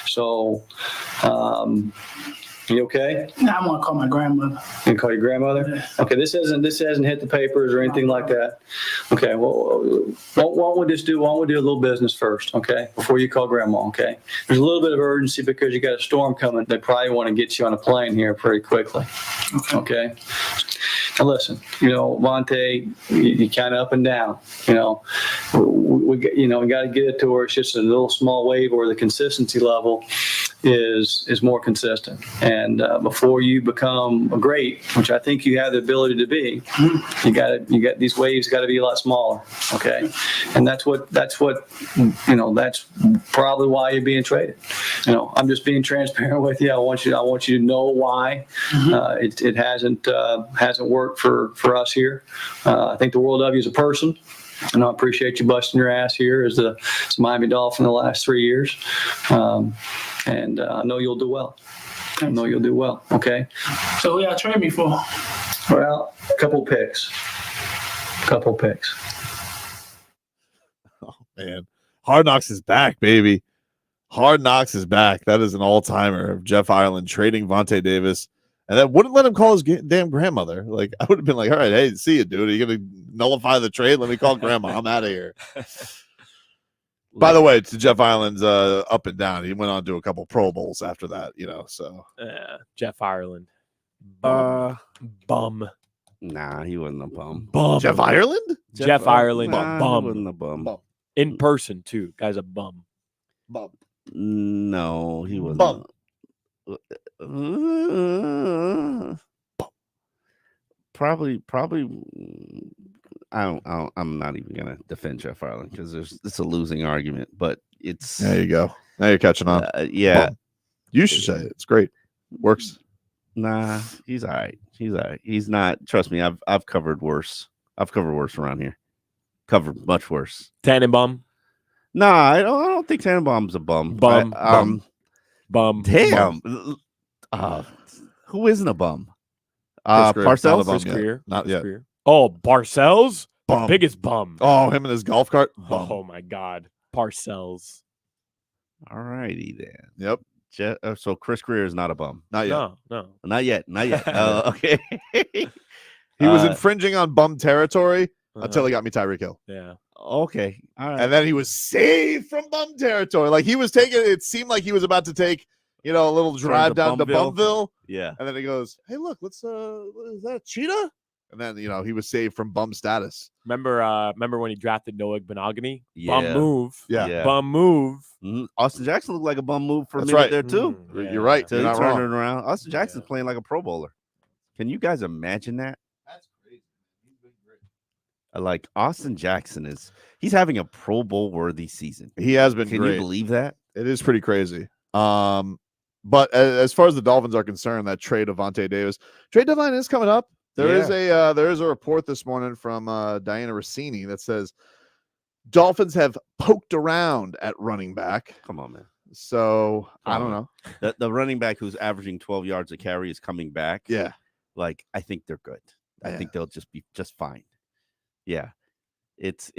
so you okay? I'm gonna call my grandmother. You call your grandmother? Yeah. Okay, this hasn't hit the papers or anything like that. Okay, well, why don't we do a little business first, okay? Before you call grandma, okay? There's a little bit of urgency because you got a storm coming. They probably want to get you on a plane here pretty quickly. Okay. Now listen, Vontae, you kind of up and down. We got to get it to where it's just a little small wave where the consistency level is more consistent. And before you become a great, which I think you have the ability to be, you got these waves got to be a lot smaller. Okay, and that's probably why you're being traded. I'm just being transparent with you. I want you to know why it hasn't worked for us here. I think the world of you as a person. And I appreciate you busting your ass here as a Miami Dolphin the last 3 years. And I know you'll do well. Okay. So who y'all trade me for? Well, a couple picks. Oh man, Hard Knocks is back, baby. Hard Knocks is back. That is an all-timer of Jeff Ireland trading Vontae Davis, and that wouldn't let him call his damn grandmother. Like, I would have been like, all right, hey, see you, dude. Are you gonna nullify the trade? Let me call grandma. I'm out of here. By the way, to Jeff Ireland's up and down, he went on to a couple Pro Bowls after that, so. Jeff Ireland. Bum. Nah, he wasn't a bum. Jeff Ireland? Jeff Ireland, bum. He wasn't a bum. In person, too. Guy's a bum. Bum. No, he wasn't. Probably. I'm not even gonna defend Jeff Ireland because it's a losing argument. But it's there. You go. Now you're catching on. Yeah, you should say it. It's great. Works. Nah, he's all right. He's not. Trust me, I've covered worse. I've covered worse around here. Covered much worse. Tannenbaum. Nah, I don't think Tannenbaum's a bum. Bum. Damn. Who isn't a bum? Parcells. Chris Greer. Not yet. Greer. Oh, Parcells? Bum. Biggest bum. Oh, him and his golf cart. Bum. Oh my God. Parcells. All righty then. Yep. So Chris Greer is not a bum. Not yet. No. Not yet. Okay. He was infringing on bum territory until he got me Tyreek Hill. Yeah. Okay. All right. And then he was saved from bum territory. Like, he was taking, it seemed like he was about to take, a little drive down to Bumville. Yeah. And then he goes, hey, look, is that a cheetah? And then, he was saved from bum status. Remember when he drafted Noah Benogany? Yeah. Bum move. Yeah. Bum move. Mm-hmm. Austin Jackson looked like a bum move for a That's minute right. there, too. You're right. Till You're he not turned wrong. it around. Austin Jackson's playing like a Pro Bowler. Can you guys imagine that? That's crazy. He's been great. Like, Austin Jackson he's having a Pro Bowl worthy season. He has been Can great. you believe that? It is pretty crazy. But as far as the Dolphins are concerned, that trade of Vontae Davis, trade deadline is coming up. There is a report this morning from Diana Rossini that says Dolphins have poked around at running back. Come on, man. So I don't know. The running back who's averaging 12 yards a carry is coming back. Yeah. Like, I think they're good. I think they'll just be just fine. Yeah. It's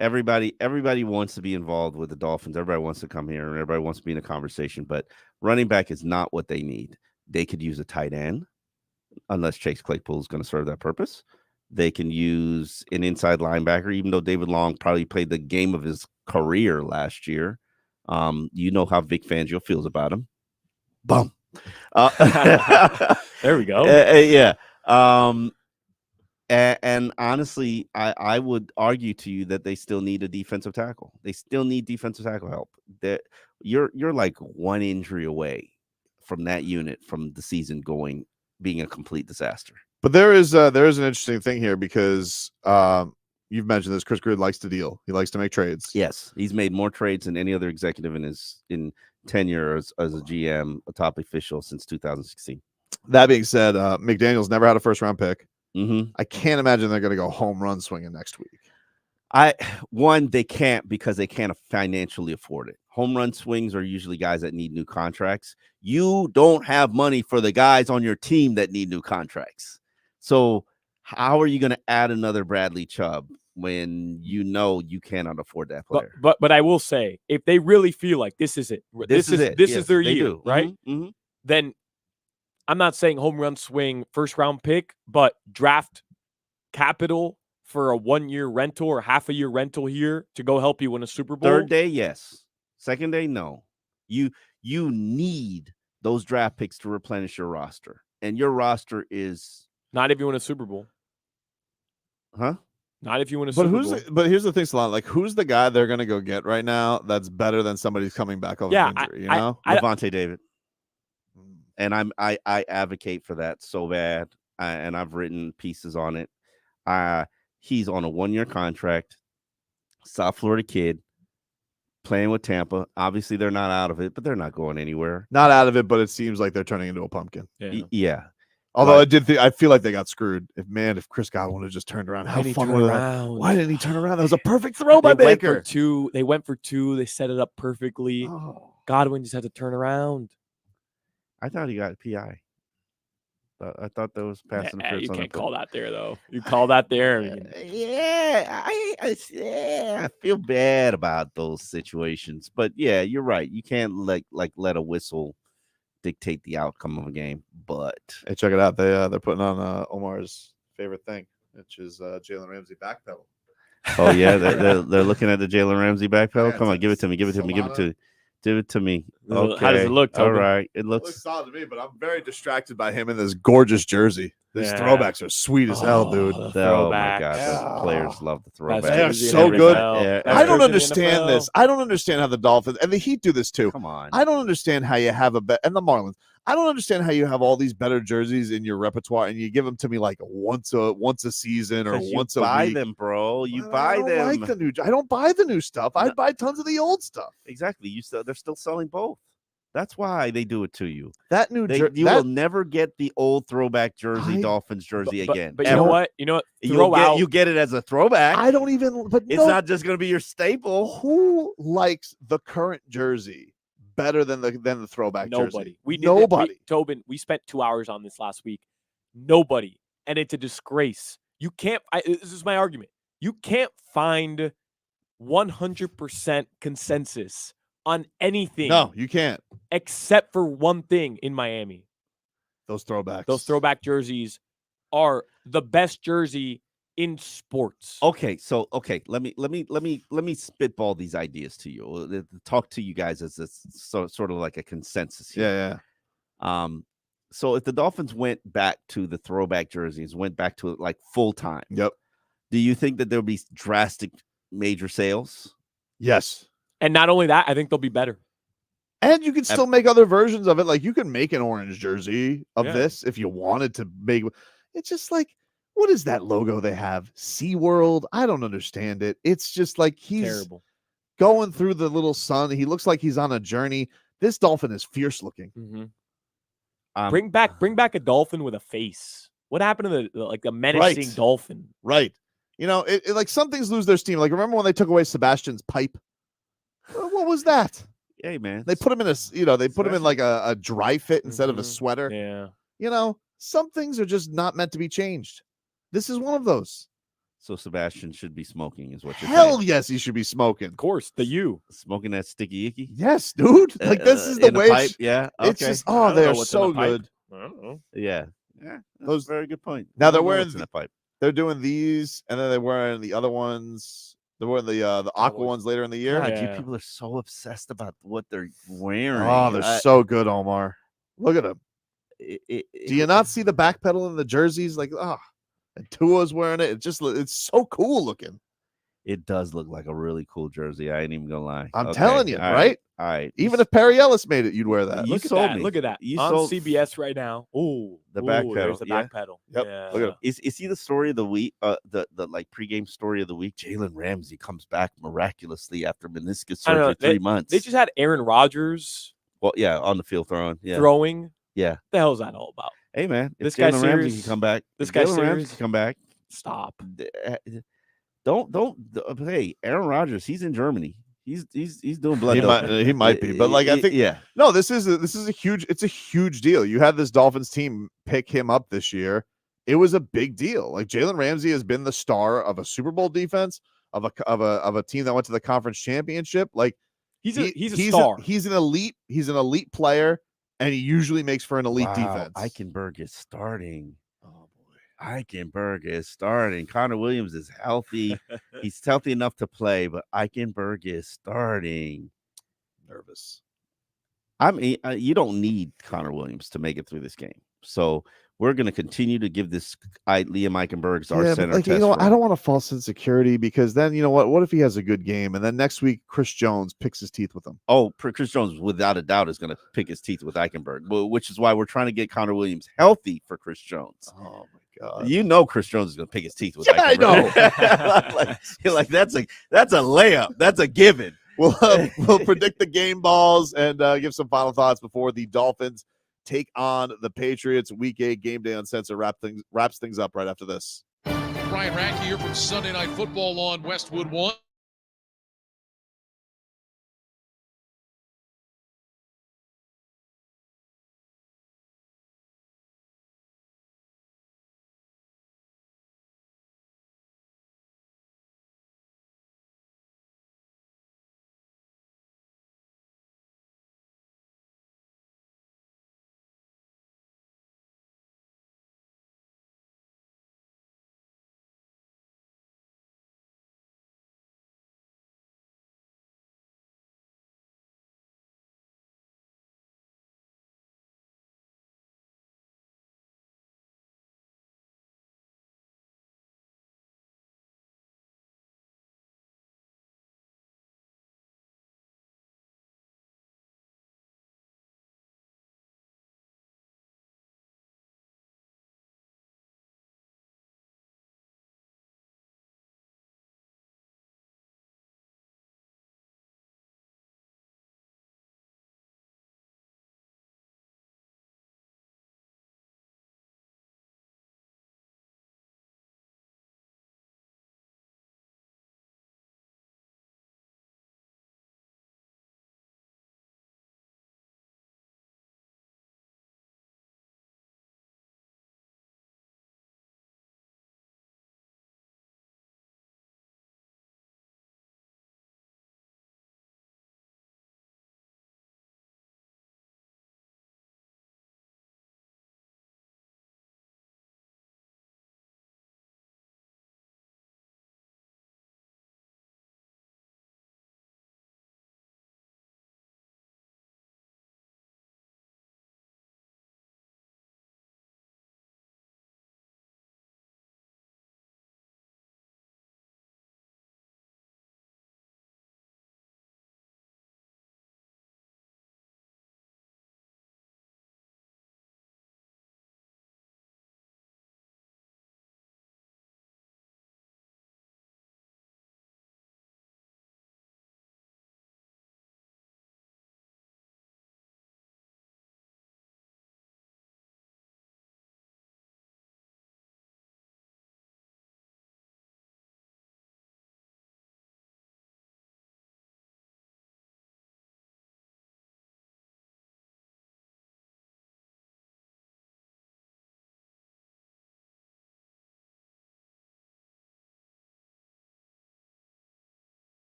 everybody wants to be involved with the Dolphins. Everybody wants to come here and everybody wants to be in a conversation, but running back is not what they need. They could use a tight end unless Chase Claypool is going to serve that purpose. They can use an inside linebacker, even though David Long probably played the game of his career last year. You know how Vic Fangio feels about him. Bum. There we go. Yeah. And honestly, I would argue to you that they still need a defensive tackle. They still need defensive tackle help. You're like one injury away from that unit from the season being a complete disaster. But there is an interesting thing here because you've mentioned this. Chris Greer likes to deal. He likes to make trades. Yes, he's made more trades than any other executive in tenure as a GM, a top official since 2016. That being said, McDaniel's never had a first round pick. I can't imagine they're going to go home run swinging next week. They can't because they can't financially afford it. Home run swings are usually guys that need new contracts. You don't have money for the guys on your team that need new contracts. So how are you going to add another Bradley Chubb when you know you cannot afford that player? But I will say, if they really feel like this is it, this is their year, do. right? Then I'm not saying home run swing first round pick, but draft capital for a 1-year rental or half a year rental here to go help you win a Super Bowl. Third day, yes. Second day, no. You need those draft picks to replenish your roster, and your roster is not if you win a Super Bowl, huh? Not if you win a Super Bowl. But here's the thing, Salon. Like, who's the guy they're gonna go get right now that's better than somebody who's coming back off injury? You know, Levante David. And I advocate for that so bad, and I've written pieces on it. He's on a 1-year contract, South Florida kid, playing with Tampa. Obviously, they're not out of it, but they're not going anywhere. Not out of it, but it seems like they're turning into a pumpkin. Yeah. Although I feel like they got screwed. If Chris Godwin would have just turned around, how fun would that? Why didn't he turn around? That was a perfect throw by Baker. They went for two. They set it up perfectly. Godwin just had to turn around. I thought he got a PI. I thought that was pass interference. You can't call that there, though. You call that there. I feel bad about those situations, but yeah, you're right. You can't let a whistle dictate the outcome of a game. But hey, check it out. They're putting on Omar's favorite thing, which is Jalen Ramsey backpedal. Oh yeah, they're looking at the Jalen Ramsey backpedal. Come on, give it to me. Give it to me. Give it to me. Okay. How does it look, Tobin? All right. It looks solid to me, but I'm very distracted by him in this gorgeous jersey. These throwbacks are sweet as hell, dude. Oh my god, the players love the throwbacks. They are so good. I don't understand this. I don't understand how the Dolphins and the Heat do this too. Come on. I don't understand how you have and the Marlins. I don't understand how you have all these better jerseys in your repertoire and you give them to me like once a season or once a week. Buy them, bro. You buy them. I don't buy the new stuff. I buy tons of the old stuff. Exactly. They're still selling both. That's why they do it to you. That new you will never get the old throwback jersey, Dolphins jersey again. But you know what? You get it as a throwback. I don't even. But it's not just going to be your staple. Who likes the current jersey better than the throwback jersey? Nobody. Tobin, we spent 2 hours on this last week. Nobody, and it's a disgrace. You can't. This is my argument. You can't find 100% consensus on anything. No, you can't. Except for one thing in Miami. Those throwbacks. Those throwback jerseys are the best jersey in sports. Okay, so let me spitball these ideas to you. Talk to you guys as sort of like a consensus here. Yeah. So if the Dolphins went back to the throwback jerseys, went back to it like full time. Yep. Do you think that there'll be drastic major sales? Yes. And not only that, I think they'll be better. And you can still make other versions of it. Like you can make an orange jersey of this if you wanted to make. It's just like, what is that logo they have? SeaWorld? I don't understand it. It's just like he's terrible. Going through the little sun. He looks like he's on a journey. This dolphin is fierce looking. Mm-hmm. Bring back a dolphin with a face. What happened to the menacing dolphin? Right. You know, it like some things lose their steam. Like remember when they took away Sebastian's pipe? What was that? Hey man, they put him in put him in like a dry fit instead of a sweater. Yeah. You know, some things are just not meant to be changed. This is one of those. So Sebastian should be smoking, is what you're saying. saying. Yes, he should be smoking. Of course, smoking that sticky icky. Yes, dude. Like this is the way. Pipe. Yeah. Okay. It's just they're so good. I don't know. Yeah. Those very good point. Now they're wearing the pipe. They're doing these, and then they're wearing the other ones. They're wearing the aqua ones later in the year. God, you people are so obsessed about what they're wearing. Oh, they're so good, Omar. Look at them. Do you not see the backpedal in the jerseys? Like, and Tua's wearing it. It's so cool looking. It does look like a really cool jersey. I ain't even gonna lie. I'm telling you, right? All right. Even if Perry Ellis made it, you'd wear that. Look at that. You on sold CBS right now. Ooh, the back pedal. There's the back pedal. Yep. Yeah. Look at him. Is he the story of the week? The like pregame story of the week. Jalen Ramsey comes back miraculously after meniscus surgery 3 months. They just had Aaron Rodgers. Well, yeah, on the field throwing. Yeah. Throwing. Yeah. What the hell is that all about? Hey man, if This guy's Jalen Ramsey serious. can come back, This if guy's Jalen Ramsey serious. can come back. Stop. Don't. Hey, Aaron Rodgers, he's in Germany. He's doing blood. He might be, but like I think yeah. No, this is a huge deal. You had this Dolphins team pick him up this year. It was a big deal. Like Jalen Ramsey has been the star of a Super Bowl defense of a team that went to the conference championship. Like he's a star. He's an elite player, and he usually makes for an elite defense. Eichenberg is starting. Oh boy, Eichenberg is starting. Connor Williams is healthy. He's healthy enough to play, but Eichenberg is starting. Nervous. I mean, you don't need Connor Williams to make it through this game. So we're going to continue to give this Liam Eichenberg's our center test. I don't want a false insecurity because then, you know what if he has a good game and then next week Chris Jones picks his teeth with him? Oh, Chris Jones, without a doubt, is going to pick his teeth with Eichenberg, which is why we're trying to get Connor Williams healthy for Chris Jones. Oh, my God. You know Chris Jones is going to pick his teeth with Eichenberg. I know. like that's a layup. That's a given. We'll predict the game balls and give some final thoughts before the Dolphins take on the Patriots. Week 8 game day uncensored wraps things up right after this. Ryan Radke here from Sunday Night Football on Westwood One.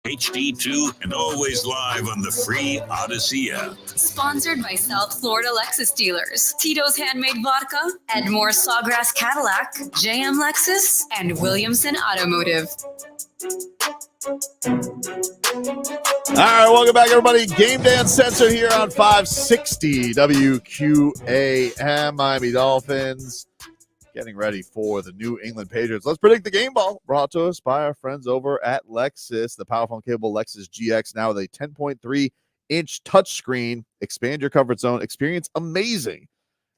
HD2, and always live on the free Odyssey app. Sponsored by South Florida Lexus dealers, Tito's Handmade Vodka, Edmore Sawgrass Cadillac, JM Lexus, and Williamson Automotive. All right, welcome back, everybody. Game Day Uncensored here on 560 WQAM. Miami Dolphins getting ready for the New England Patriots. Let's predict the game ball, brought to us by our friends over at Lexus. The powerful and capable Lexus GX now with a 10.3-inch touchscreen. Expand your comfort zone. Experience amazing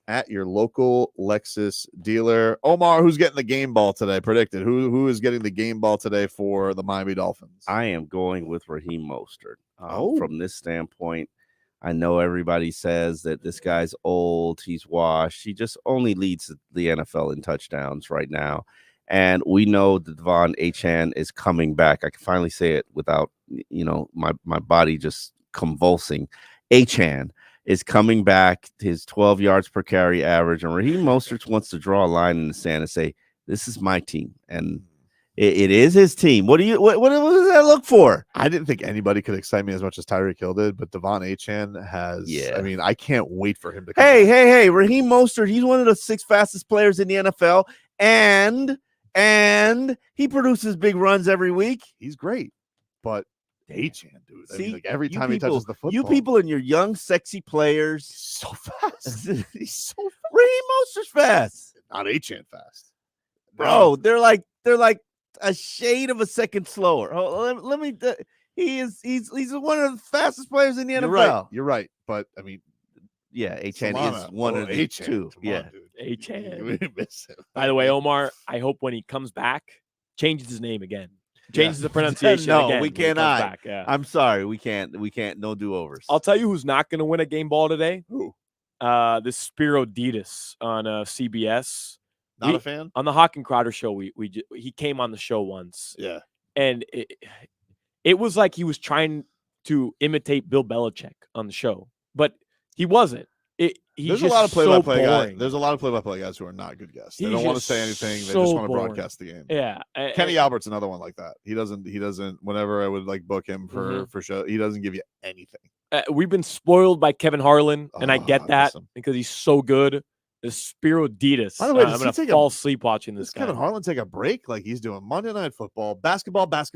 at your local Lexus dealer. Omar, who's getting the game ball today? Predicted. Who is getting the game ball today for the Miami Dolphins? I am going with Raheem Mostert. From this standpoint, I know everybody says that this guy's old, he's washed. He just only leads the NFL in touchdowns right now. And we know that Devon Achane is coming back. I can finally say it without, my body just convulsing. Achane is coming back, his 12 yards per carry average. And Raheem Mostert wants to draw a line in the sand and say, this is my team. And it is his team. What does that look for? I didn't think anybody could excite me as much as Tyreek Hill did, but Devon Achane has. Yeah. I mean, I can't wait for him to come back. Hey, Raheem Mostert, he's one of the 6 fastest players in the NFL, and he produces big runs every week. He's great, but Achane, dude. See, I mean, like every time he touches the football. You people and your young, sexy players. So fast. He's so fast. Raheem Mostert's fast. Not Achane fast. Bro, they're like a shade of a second slower. Let me. He's one of the fastest players in the NFL. You're right. But I mean, yeah, Achane is one of the two. Yeah, Achane. By the way, Omar, I hope when he comes back, changes his name again. Changes the pronunciation. No, again we cannot. Back. Yeah. I'm sorry, we can't. No do-overs. I'll tell you who's not going to win a game ball today. Who? This Spiro Ditas on CBS. Not a fan? On the Hawk and Crowder show, he came on the show once. Yeah. And it was like he was trying to imitate Bill Belichick on the show, but he wasn't. There's a lot of play-by-play guys. There's a lot of play-by-play guys who are not good guests. They don't want to say anything. They just want to broadcast the game. Yeah. Kenny Albert's another one like that. He doesn't. Whenever I would book him for show, he doesn't give you anything. We've been spoiled by Kevin Harlan, and I get that because he's so good. The Spiro Ditas. By the way, I'm going to fall asleep watching this guy. Kevin Harlan take a break like he's doing Monday Night Football, basketball, back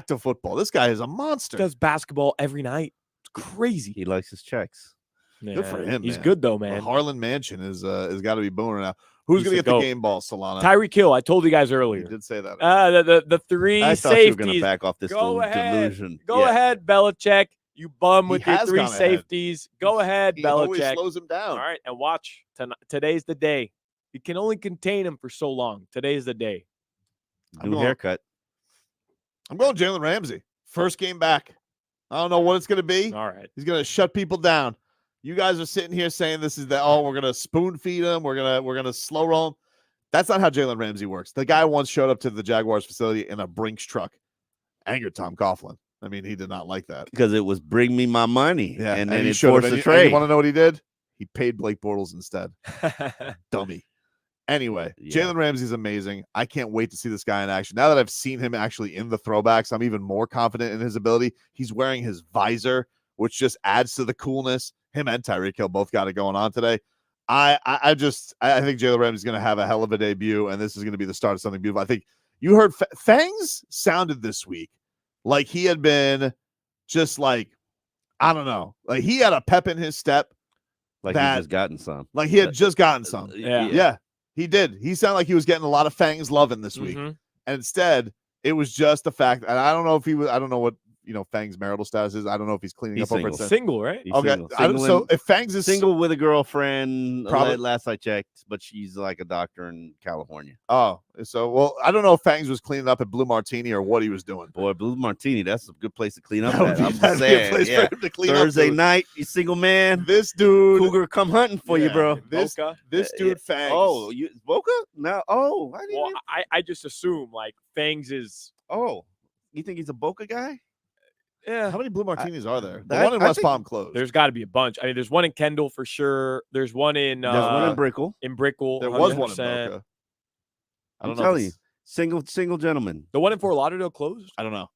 to football. This guy is a monster. He does basketball every night. It's crazy. He likes his checks. Yeah, good for him. He's man. good though, man. The Harlan Mansion is got to be booming now. Who's going to get the game ball, Solana? Tyreek Hill. I told you guys earlier. You did say that. The 3 I safeties. thought you were going to back off this little delusion. Go ahead, Belichick. You bum with your 3 safeties. Go ahead, he Belichick. Always slows him down. All right, and watch. Today's the day. You can only contain him for so long. Today's the day. New haircut. I'm going Jalen Ramsey. First game back. I don't know what it's going to be. All right. He's going to shut people down. You guys are sitting here saying this is we're going to spoon feed him. We're going to slow roll him. That's not how Jalen Ramsey works. The guy once showed up to the Jaguars facility in a Brinks truck. Angered Tom Coughlin. I mean, he did not like that. Because it was bring me my money. Yeah. And then he it forced the trade. You want to know what he did? He paid Blake Bortles instead. Dummy. Anyway, Jalen Ramsey's amazing. I can't wait to see this guy in action. Now that I've seen him actually in the throwbacks, I'm even more confident in his ability. He's wearing his visor, which just adds to the coolness. Him and Tyreek Hill both got it going on today. I think Jalen Ramsey's going to have a hell of a debut, and this is going to be the start of something beautiful. I think you heard Fangs sounded this week like he had been just like, I don't know, like he had a pep in his step. Like he just gotten some. Like he had just gotten some. Yeah. He did. He sounded like he was getting a lot of Fangs loving this week. And instead, it was just the fact, and I don't know if he was, I don't know what, Fang's marital status is. I don't know if he's cleaning up over it. Single, right? Okay. So if Fangs is single with a girlfriend, probably last I checked, but she's like a doctor in California. Oh, so I don't know if Fangs was cleaning up at Blue Martini or what he was doing. Boy, Blue Martini, that's a good place to clean up. That'd be a place for him to clean Thursday up, night, you single man. This dude, Cougar, come hunting for you, bro. This dude, Fangs. Oh, you Boca? No. Oh, I just assume like Fangs is. Oh, you think he's a Boca guy? Yeah. How many Blue Martinis are there? The one in West Palm closed. There's got to be a bunch. I mean, there's one in Kendall for sure. There's one in Brickell. In Brickell. There was one in Boca. I don't know. Single gentleman. The one in Fort Lauderdale closed? I don't know.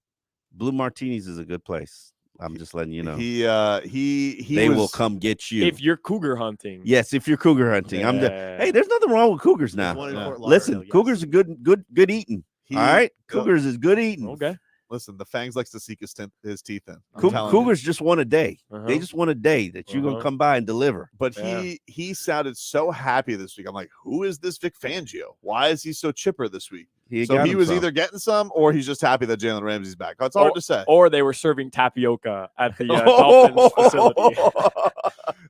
Blue Martinis is a good place. I'm just letting you know. They will come get you if you're cougar hunting. Yes, if you're cougar hunting. Hey, there's nothing wrong with cougars now. Listen, cougars are good eating. All right, cougars is good eating. Okay. Listen, the Fangs likes to seek his teeth in. Cougars just want a day. They just want a day that you're gonna come by and deliver. But he sounded so happy this week. I'm like, who is this Vic Fangio? Why is he so chipper this week? He was either getting some or he's just happy that Jalen Ramsey's back. It's hard to say. Or they were serving tapioca at the Dolphins facility.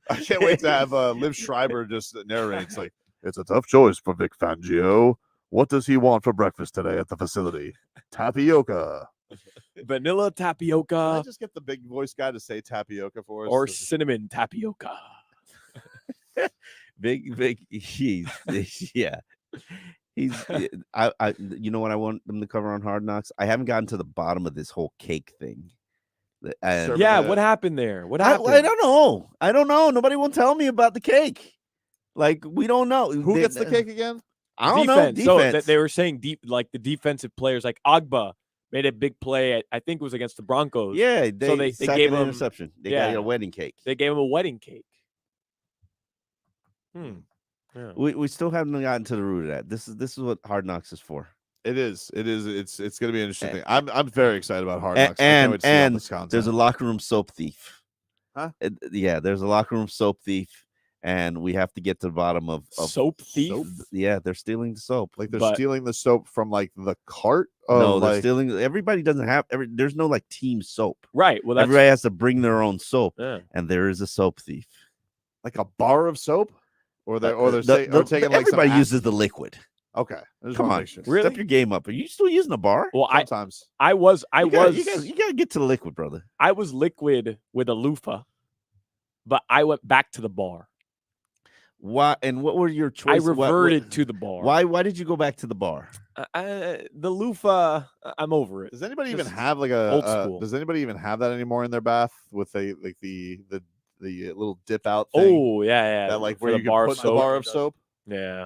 I can't wait to have Liv Schreiber just narrate. It's like, it's a tough choice for Vic Fangio. What does he want for breakfast today at the facility? Tapioca. Vanilla tapioca. Can I just get the big voice guy to say tapioca for us? Or cinnamon tapioca. Big, he's yeah. I you know what I want them to cover on Hard Knocks? I haven't gotten to the bottom of this whole cake thing. What happened there? What happened? I don't know. Nobody will tell me about the cake. Like, we don't know. Who gets the cake again? I don't know. So they were saying the defensive players, like Agba made a big play. I think it was against the Broncos. Yeah, they gave him an interception. They got a wedding cake. They gave him a wedding cake. Yeah. We still haven't gotten to the root of that. This is what Hard Knocks is for. It is. It's going to be an interesting thing. I'm very excited about Hard Knocks. And there's a locker room soap thief. Huh? There's a locker room soap thief, and we have to get to the bottom of soap thief. Soap? Yeah, they're stealing the soap. Like they're stealing the soap from like the cart. No, they're stealing. Everybody doesn't have. There's no like team soap. Right. Well, everybody has to bring their own soap, and there is a soap thief. Like a bar of soap. Or they're taking like everybody uses the liquid. Okay, come on, really? Step your game up. Are you still using a bar? Well, sometimes I was. You gotta get to the liquid, brother. I was liquid with a loofah, but I went back to the bar. Why? And what were your choices? I reverted to the bar. Why did you go back to the bar? The loofah. I'm over it. Does anybody even have like a old school? Does anybody even have that anymore in their bath with the little dip out thing? Oh yeah. That like where you the bar put soap. the bar of soap. Yeah,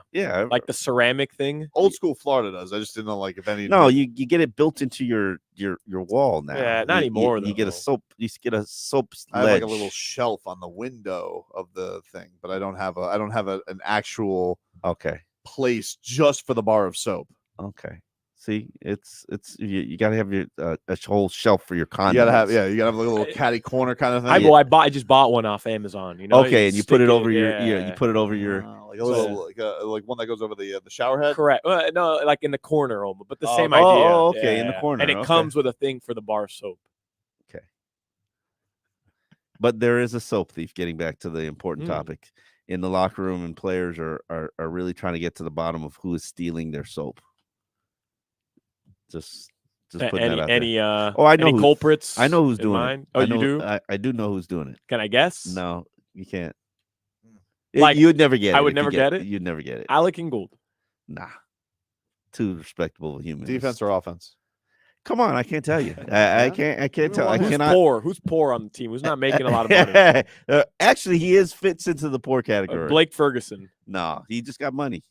like the ceramic thing. Old school Florida does. I just didn't know like if any. No, you get it built into your wall now. Yeah, not anymore. You get a soap. You get a soap. I have like a little shelf on the window of the thing, but I don't have an actual place just for the bar of soap. Okay. See, it's you got to have your a whole shelf for your condoms. You gotta have like a little catty corner kind of thing. I just bought one off Amazon. You know. Okay, and you put it over your you put it over your like a little like one that goes over the shower head. Correct. No, like in the corner, but the same idea. Oh, okay, in the corner, and it comes with a thing for the bar soap. Okay. But there is a soap thief. Getting back to the important topic in the locker room, and players are really trying to get to the bottom of who is stealing their soap. Just putting that out there. I know any culprits. I know who's doing it. Oh, you do? I do know who's doing it. Can I guess? No, you can't. Like, you would never get it. I would never get it. You'd never get it. Alec and Gould. Nah. Too respectable humans. Defense or offense? Come on, I can't tell you. I can't tell. I cannot. Who's poor on the team? Who's not making a lot of money? Actually, he fits into the poor category. Blake Ferguson. No, he just got money.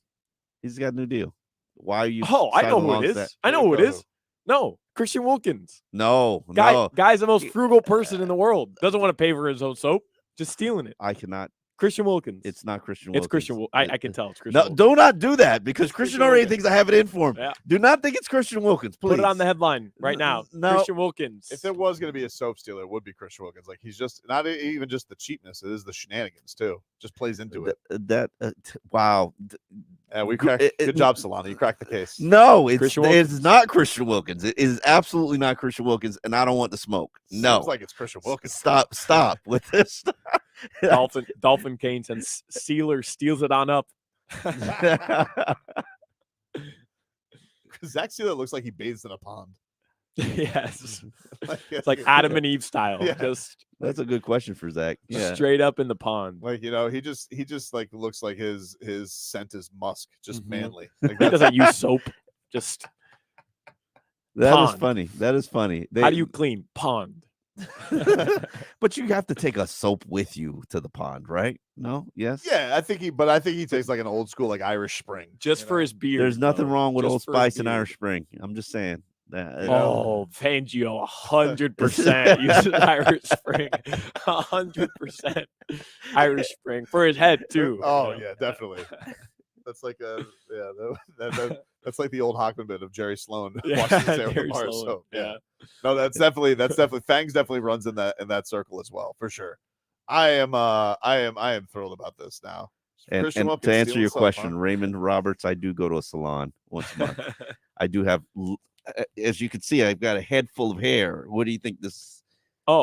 He's got a new deal. Why are you? Oh, I know who it is. I know who it is. No, Christian Wilkins. No. Guy's the most frugal person in the world. Doesn't want to pay for his own soap. Just stealing it. I cannot. Christian Wilkins. It's not Christian Wilkins. It's Christian. I can tell it's Christian. No, do not do that because Christian already thinks I have it in for him. Yeah. Do not think it's Christian Wilkins. Please Put it on the headline right now. No. Christian Wilkins. If there was going to be a soap stealer, it would be Christian Wilkins. Like he's just not even just the cheapness; it is the shenanigans too. Just plays into it. Wow. We cracked. Good job, Solana. You cracked the case. No, it's not Christian Wilkins. It is absolutely not Christian Wilkins, and I don't want the smoke. No, sounds like it's Christian Wilkins. Stop with this. Dolphin Canes and Sealer steals it on up. Zach Sealer looks like he bathes in a pond. Yes, it's like Adam and Eve style. Yeah. Just that's a good question for Zach. Yeah. Straight up in the pond. Like he just like looks like his scent is musk, just manly. Like, he doesn't use soap. Just that is funny. That is funny. How do you clean pond? But you have to take a soap with you to the pond, right? No? Yes? Yeah, I think he takes like an old school like Irish Spring. Just for his beard. There's nothing wrong with Old Spice and Irish Spring. I'm just saying. Oh, Fangio, 100% uses Irish Spring. 100% Irish Spring for his head too. Oh yeah, definitely. That's like that's like the old Hockman bit of Jerry Sloan washing his hair with a Jerry bar Sloan, soap. yeah. No, that's definitely Fangs definitely runs in that circle as well, for sure. I am thrilled about this now. And Christian to Wilkins answer stealing your stuff, question, huh? Raymond Roberts, I do go to a salon once a month. I do have, as you can see, I've got a head full of hair. What do you think this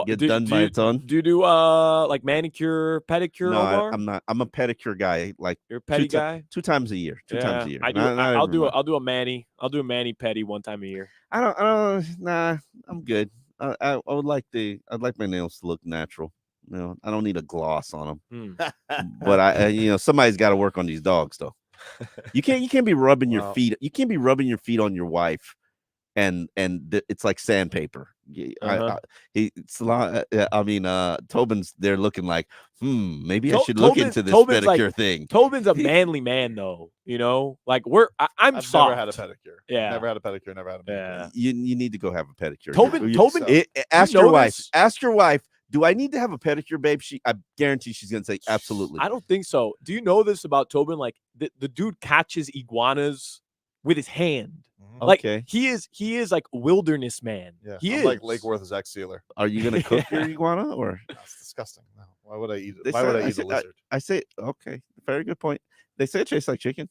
gets done by its own? Do you do like manicure, pedicure, No, Omar? I'm not. I'm a pedicure guy. Like You're a petty two guy? 2 times a year. 2 times a year. I do. I'll do a mani. I'll do a mani pedi one time a year. I don't. Nah, I'm good. I would like I'd like my nails to look natural. You know, I don't need a gloss on them. But somebody's got to work on these dogs though. You can't be rubbing your feet. You can't be rubbing your feet on your wife, and it's like sandpaper. Tobin's there looking like, maybe I should look into this pedicure thing. Tobin's a manly man though, like I'm I've soft. never had a pedicure. Yeah. Never had a pedicure, never had a manicure. You need to go have a pedicure. Tobin, ask your wife. Ask your wife. Do I need to have a pedicure, babe? I guarantee she's gonna say absolutely. I don't think so. Do you know this about Tobin? Like the dude catches iguanas with his hand. Like Okay. he is like wilderness man. Yeah, he I'm is like Lake Worth as ex-sealer. Are you gonna cook your iguana or? That's disgusting. No. Why would I eat it? Why would I eat a lizard? I say okay. Very good point. They say it tastes like chicken.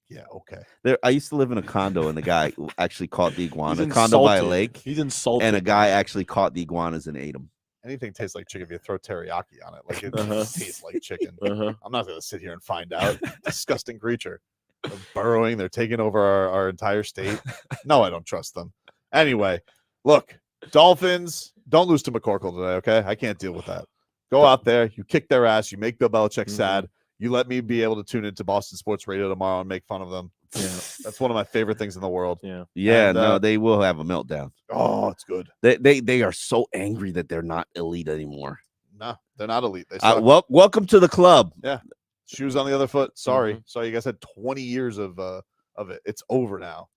Yeah, okay. I used to live in a condo, and the guy actually caught the iguana. He's Condo by a insulted. lake. He's insulted. And a guy actually caught the iguanas and ate them. Anything tastes like chicken if you throw teriyaki on it. Like it tastes like chicken. I'm not going to sit here and find out. Disgusting creature. They're burrowing. They're taking over our entire state. No, I don't trust them. Anyway, look, Dolphins, don't lose to McCorkle today, okay? I can't deal with that. Go out there. You kick their ass. You make Bill Belichick sad. You let me be able to tune into Boston Sports Radio tomorrow and make fun of them. Yeah, that's one of my favorite things in the world. Yeah, no, they will have a meltdown. Oh, it's good. They are so angry that they're not elite anymore. No, they're not elite. They suck. Welcome to the club. Yeah, shoes on the other foot. Sorry, you guys had 20 years of it. It's over now.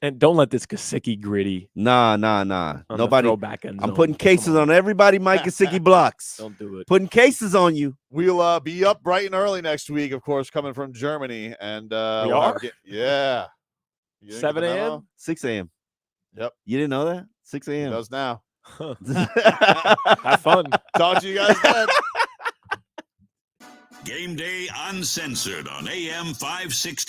And don't let this Gesicki gritty. Nah. Nobody. I'm putting cases on everybody. Mike Gesicki blocks. Don't do it. Putting cases on you. We'll be up bright and early next week, of course, coming from Germany. And we are? Yeah. 7 a.m. 6 a.m. Yep. You didn't know that? 6 a.m. It does now. Have fun. Talk to you guys then. Game Day Uncensored on AM 560.